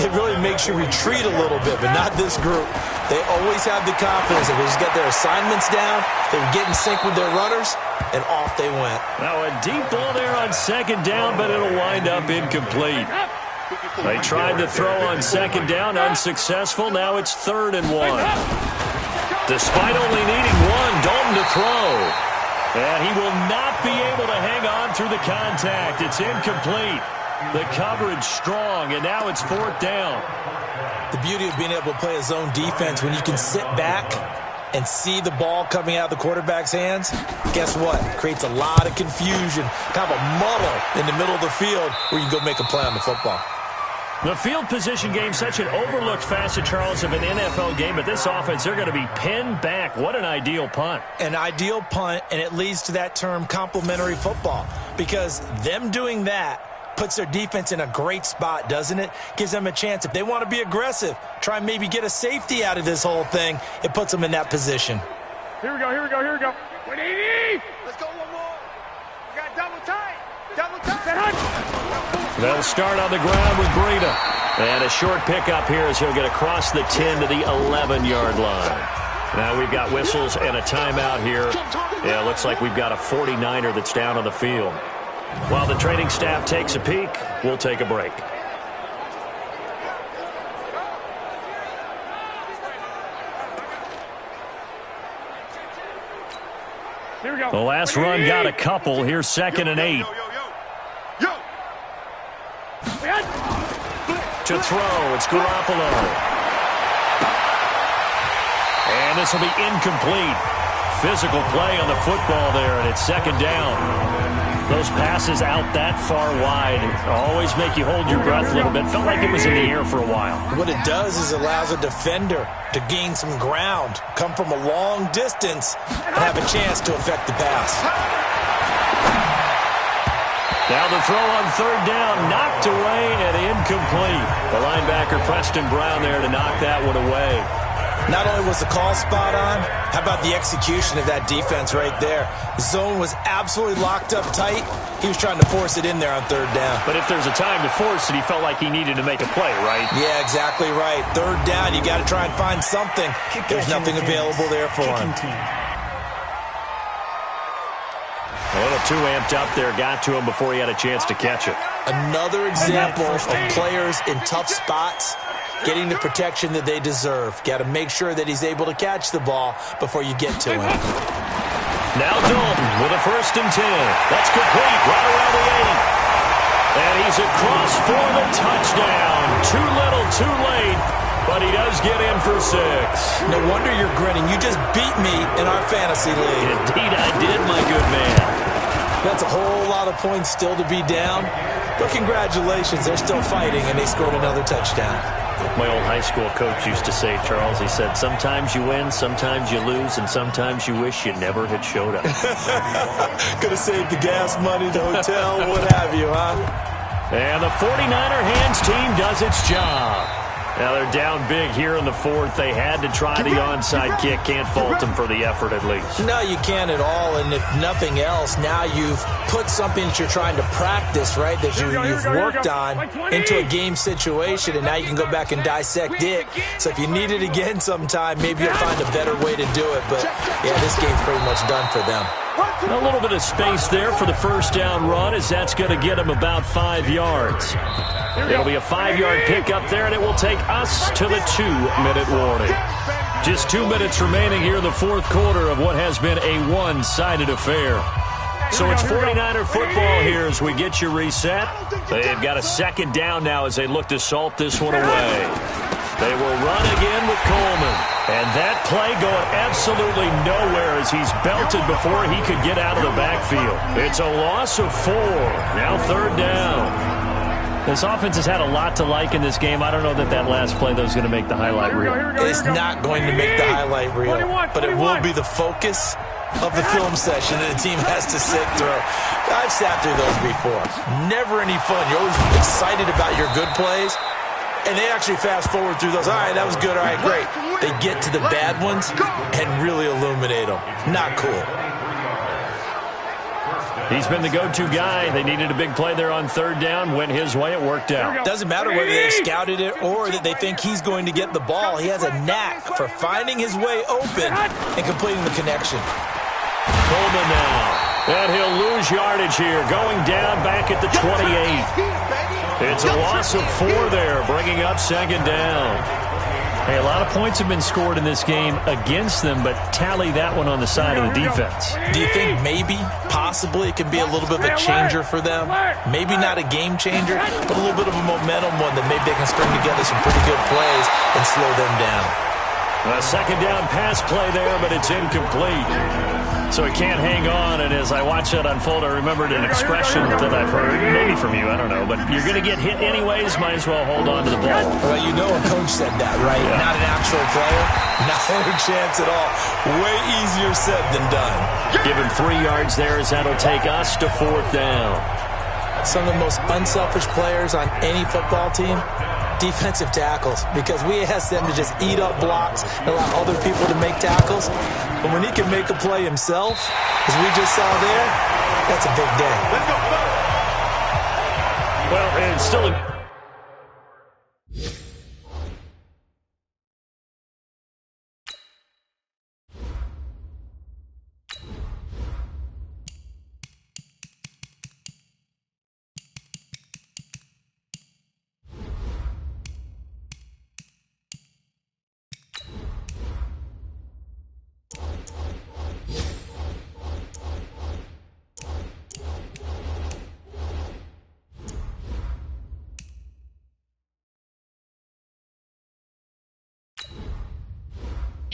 it really makes you retreat a little bit, but not this group. They always have the confidence that they just got their assignments down, they would get in sync with their runners, and off they went. Now a deep ball there on 2nd down, but it'll wind up incomplete. They tried to throw on 2nd down, unsuccessful. Now it's 3rd and 1. Despite only needing 1, Dalton to throw. And he will not be able to hang on through the contact. It's incomplete. The coverage strong, and now it's 4th down. The beauty of being able to play a zone defense, when you can sit back and see the ball coming out of the quarterback's hands, guess what? It creates a lot of confusion, kind of a muddle in the middle of the field where you can go make a play on the football. The field position game, such an overlooked facet, Charles, of an NFL game, but this offense, they're going to be pinned back. What an ideal punt. An ideal punt, and it leads to that term complementary football, because them doing that puts their defense in a great spot, doesn't it? Gives them a chance. If they want to be aggressive, try and maybe get a safety out of this whole thing, it puts them in that position. Here we go, here we go, here we go. 180! Let's go one more. We got double tight. Double tight. They'll start on the ground with Breida. And a short pickup here as he'll get across the 10 to the 11-yard line. Now we've got whistles and a timeout here. Yeah, it looks like we've got a 49er that's down on the field. While the training staff takes a peek, we'll take a break. Here we go. The last run got a couple. Here's 2nd and 8. To throw, it's Garoppolo. And this will be incomplete. Physical play on the football there, and it's 2nd down. Those passes out that far wide always make you hold your breath a little bit. Felt like it was in the air for a while. What it does is allows a defender to gain some ground, come from a long distance, and have a chance to affect the pass. Now the throw on 3rd down, knocked away and incomplete. The linebacker Preston Brown there to knock that one away. Not only was the call spot on, how about the execution of that defense right there? The zone was absolutely locked up tight. He was trying to force it in there on 3rd down. But if there's a time to force it, he felt like he needed to make a play, right? Yeah, exactly right. 3rd down, you got to try and find something. There's nothing available there for him. A little too amped up there, got to him before he had a chance to catch it. Another example of players in tough spots getting the protection that they deserve. Got to make sure that he's able to catch the ball before you get to him. Now Dalton with a 1st and 10. That's complete right around the 8. And he's across for the touchdown. Too little, too late. But he does get in for 6. No wonder you're grinning. You just beat me in our fantasy league. Indeed I did, my good man. That's a whole lot of points still to be down. But congratulations, they're still fighting, and they scored another touchdown. My old high school coach used to say, Charles, he said, sometimes you win, sometimes you lose, and sometimes you wish you never had showed up. Could have saved the gas money, the hotel, what have you, huh? And the 49er hands team does its job. Now they're down big here in the 4th. They had to try the onside kick. Can't fault them for the effort at least. No, you can't at all. And if nothing else, now you've put something that you're trying to practice, right, that you've worked on into a game situation, and now you can go back and dissect it. So if you need it again sometime, maybe you'll find a better way to do it. But, yeah, this game's pretty much done for them. A little bit of space there for the 1st down run, as that's going to get him about 5 yards. It'll be a 5-yard pickup there, and it will take us to the 2-minute warning. Just 2 minutes remaining here in the 4th quarter of what has been a one-sided affair. So it's 49er football here as we get you reset. They've got a 2nd down now as they look to salt this one away. They will run again with Coleman. And that play going absolutely nowhere as he's belted before he could get out of the backfield. It's a loss of 4. Now 3rd down. This offense has had a lot to like in this game. I don't know that last play, though, is going to make the highlight reel. It's not going to make the highlight reel, but it will be the focus of the film session that the team has to sit through. I've sat through those before. Never any fun. You're always excited about your good plays, and they actually fast forward through those. All right, that was good. All right, great. They get to the bad ones and really illuminate them. Not cool. He's been the go-to guy. They needed a big play there on 3rd down. Went his way. It worked out. Doesn't matter whether they scouted it or that they think he's going to get the ball. He has a knack for finding his way open and completing the connection. Coleman now. And he'll lose yardage here. Going down back at the 28. It's a loss of 4 there, bringing up 2nd down. Hey, a lot of points have been scored in this game against them, but tally that one on the side of the defense. Do you think maybe, possibly, it can be a little bit of a changer for them? Maybe not a game changer, but a little bit of a momentum one that maybe they can string together some pretty good plays and slow them down. A 2nd down pass play there, but it's incomplete. So he can't hang on, and as I watch that unfold, I remembered an expression that I've heard, maybe from you, I don't know, but you're going to get hit anyways, might as well hold on to the ball. Well, you know a coach said that, right? Yeah. Not an actual player. Not a chance at all. Way easier said than done. Give him 3 yards there as that'll take us to 4th down. some of the most unselfish players on any football team? Defensive tackles, because we ask them to just eat up blocks and allow other people to make tackles. But when he can make a play himself, as we just saw there, that's a big day. Well, it's still a...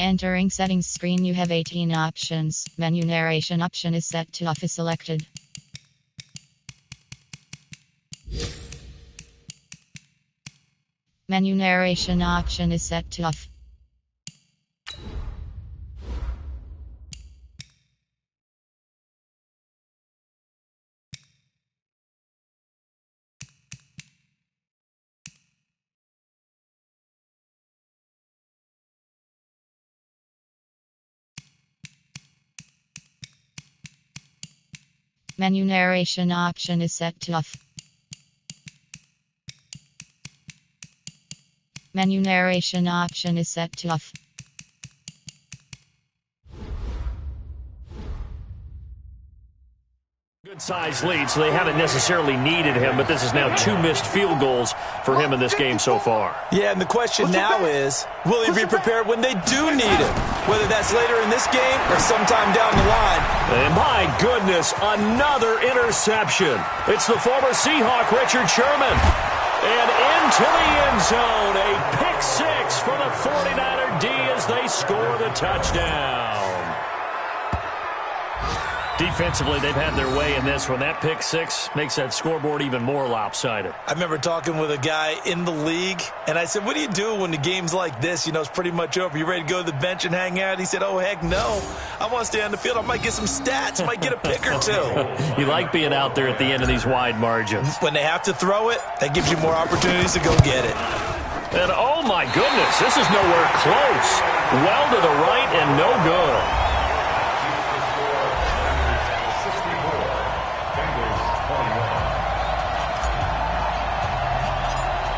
Entering settings screen, you have 18 options. Menu narration option is set to off is selected. Menu narration option is set to off. Menu narration option is set to off. Menu narration option is set to off. Good size lead, so they haven't necessarily needed him, but this is now 2 missed field goals for him in this game so far. Yeah, and the question now is, will he be prepared when they do need him? Whether that's later in this game or sometime down the line. And my goodness, another interception. It's the former Seahawk, Richard Sherman. And into the end zone, a pick six for the 49er D as they score the touchdown. Defensively, they've had their way in this one. That pick six makes that scoreboard even more lopsided. I remember talking with a guy in the league, and I said, what do you do when the game's like this? You know, it's pretty much over. You ready to go to the bench and hang out? He said, oh, heck no. I want to stay on the field. I might get some stats. I might get a pick or two. You like being out there at the end of these wide margins. When they have to throw it, that gives you more opportunities to go get it. And, oh, my goodness, this is nowhere close. Well to the right and no good.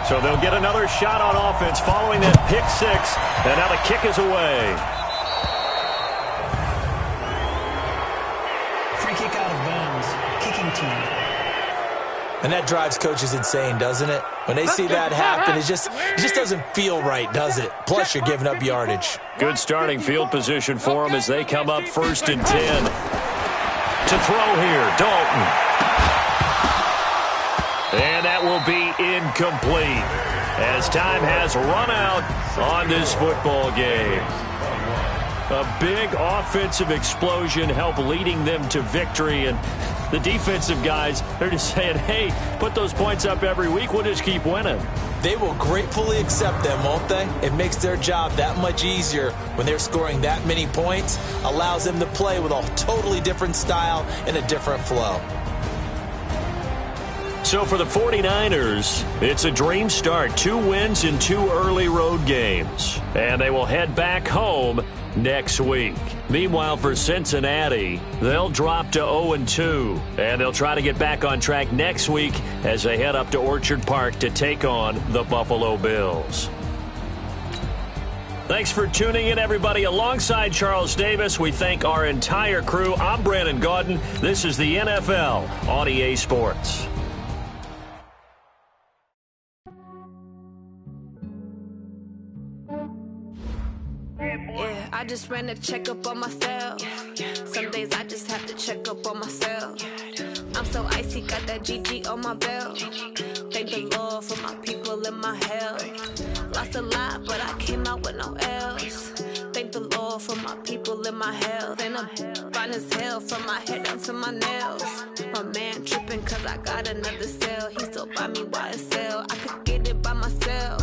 So they'll get another shot on offense following that pick six. And now the kick is away. Free kick out of bounds. Kicking team. And that drives coaches insane, doesn't it? When they see that happen, it just doesn't feel right, does it? Plus, you're giving up yardage. Good starting field position for them as they come up 1st and 10. To throw here, Dalton. And that will be incomplete as time has run out on this football game. A big offensive explosion helped leading them to victory. And the defensive guys, they're just saying, hey, put those points up every week. We'll just keep winning. They will gratefully accept them, won't they? It makes their job that much easier when they're scoring that many points. Allows them to play with a totally different style and a different flow. So for the 49ers, it's a dream start. 2 wins in 2 early road games. And they will head back home next week. Meanwhile, for Cincinnati, they'll drop to 0-2. And they'll try to get back on track next week as they head up to Orchard Park to take on the Buffalo Bills. Thanks for tuning in, everybody. Alongside Charles Davis, we thank our entire crew. I'm Brandon Gaudin. This is the NFL on EA Sports. I just ran a checkup on myself. Some days I just have to check up on myself. I'm so icy, got that GG on my belt. Thank the Lord for my people and my health. Lost a lot, but I came out with no L's. Thank the Lord for my people and my health. And I'm fine as hell from my head down to my nails. My man tripping cause I got another cell. He still buy me YSL. I could get it by myself.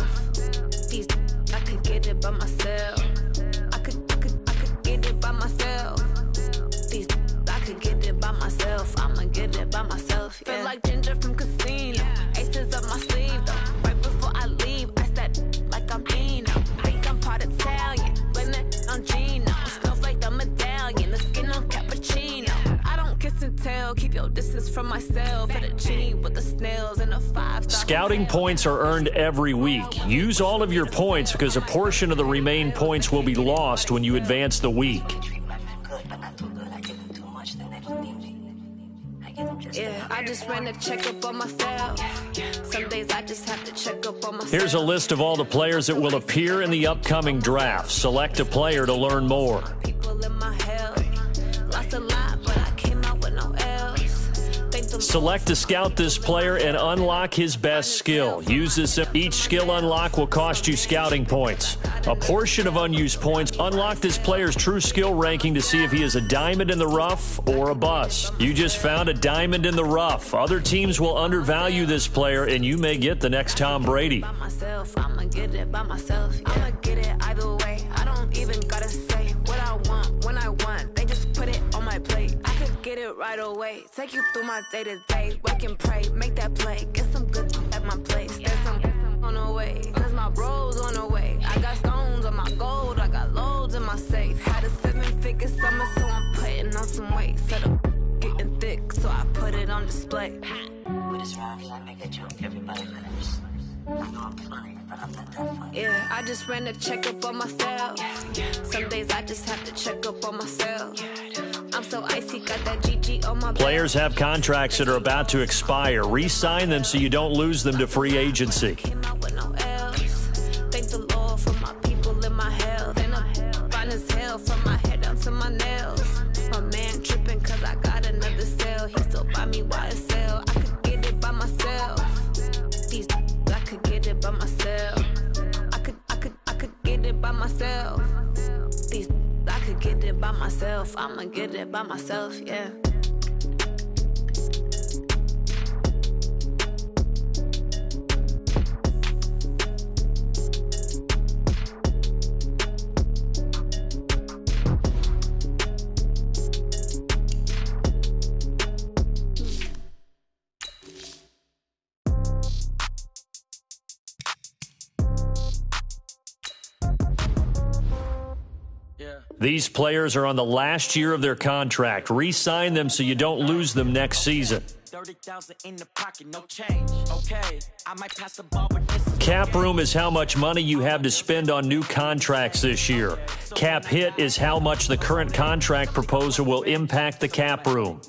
I could get it by myself. By myself. I could get it by myself. I'ma get it by myself. Yeah. Feel like ginger from Scouting points are earned every week. Use all of your points because a portion of the remaining points will be lost when you advance the week. Yeah, I just ran a checkup on myself. Some days I just have to check up on myself. Here's a list of all the players that will appear in the upcoming draft. Select a player to learn more. People in my health. Lost a lot, but I came out with no L's. Select to scout this player and unlock his best skill. Use this. Each skill unlock will cost you scouting points. A portion of unused points unlock this player's true skill ranking to see if he is a diamond in the rough or a bust. You just found a diamond in the rough. Other teams will undervalue this player, and you may get the next Tom Brady. By myself, I'ma get it by myself. I'ma get it either way. I don't even gotta say what I want when I want. They just put it on my plate. I could get it right away. Take you through my day-to-day. Wake and pray, make that play. Get some good at my place. There's some on the way, cause my bro's on the way. I got stones on my gold, I got loads in my safe. Had a 7-figure summer, so I'm putting on some weight. Set up getting thick, so I put it on display. With this round, I make a joke, everybody laughs. I know I'm funny, but I'm not that funny. Yeah, I just ran a checkup on myself. Some days I just have to check up on myself. I'm so icy, got that GG on my Players have contracts that are about to expire. Re-sign them so you don't lose them to free agency. Came out with no L's. Thank the Lord for my people in my health. And I'm fine as hell from my head down to my nails. My man tripping cause I got another sale. He still buy me YSL. I could get it by myself. I could get it by myself. I could get it by myself. I could get it by myself. I'ma get it by myself, yeah. These players are on the last year of their contract. Re-sign them so you don't lose them next season. 30,000 in the pocket, no change. Okay, I might pass the ball, but this is Cap room is how much money you have to spend on new contracts this year. Cap hit is how much the current contract proposal will impact the cap room.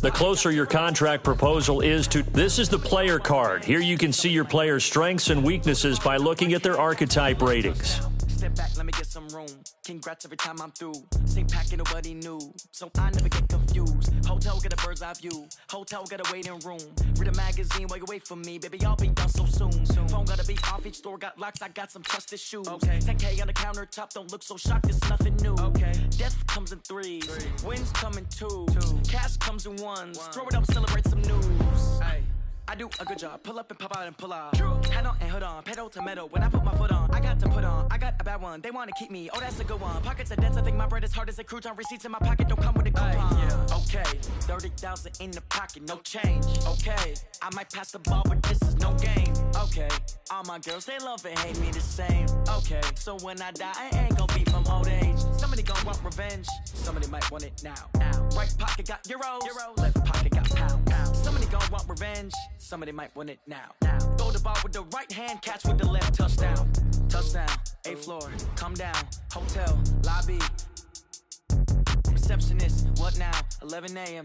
The closer your contract proposal is to... This is the player card. Here you can see your player's strengths and weaknesses by looking at their archetype ratings. Step back, let me get some room. Congrats every time I'm through. Same packet, nobody knew. So I never get confused. Hotel, get a bird's eye view. Hotel, get a waiting room. Read a magazine while you wait for me. Baby, I'll be done so soon. Phone gotta be off, each store got locks. I got some trusted shoes. Okay. 10K on the countertop, don't look so shocked, it's nothing new. Okay. Death comes in threes. Wins come in twos. Cash comes in ones. Throw it up, celebrate some news. Ay. I do a good job. Pull up and pop out and pull out. Head on and hood on. Pedal to metal. When I put my foot on, I got to put on. I got a bad one. They want to keep me. Oh, that's a good one. Pockets are dense. I think my bread is hard as a crouton. Receipts in my pocket don't come with a coupon. Yeah. Okay. 30,000 in the pocket. No change. Okay. I might pass the ball, but this is no game. Okay. All my girls, they love and hate me the same. Okay. So when I die, I ain't gonna be from old age. Somebody gonna want revenge. Somebody might want it now. Right pocket got euros. Left pocket got pounds. Somebody gonna want revenge. Somebody might want it now. Throw the ball with the right hand, catch with the left. Touchdown. Touchdown. 8th floor. Come down. Hotel. Lobby. Receptionist. What now? 11 a.m.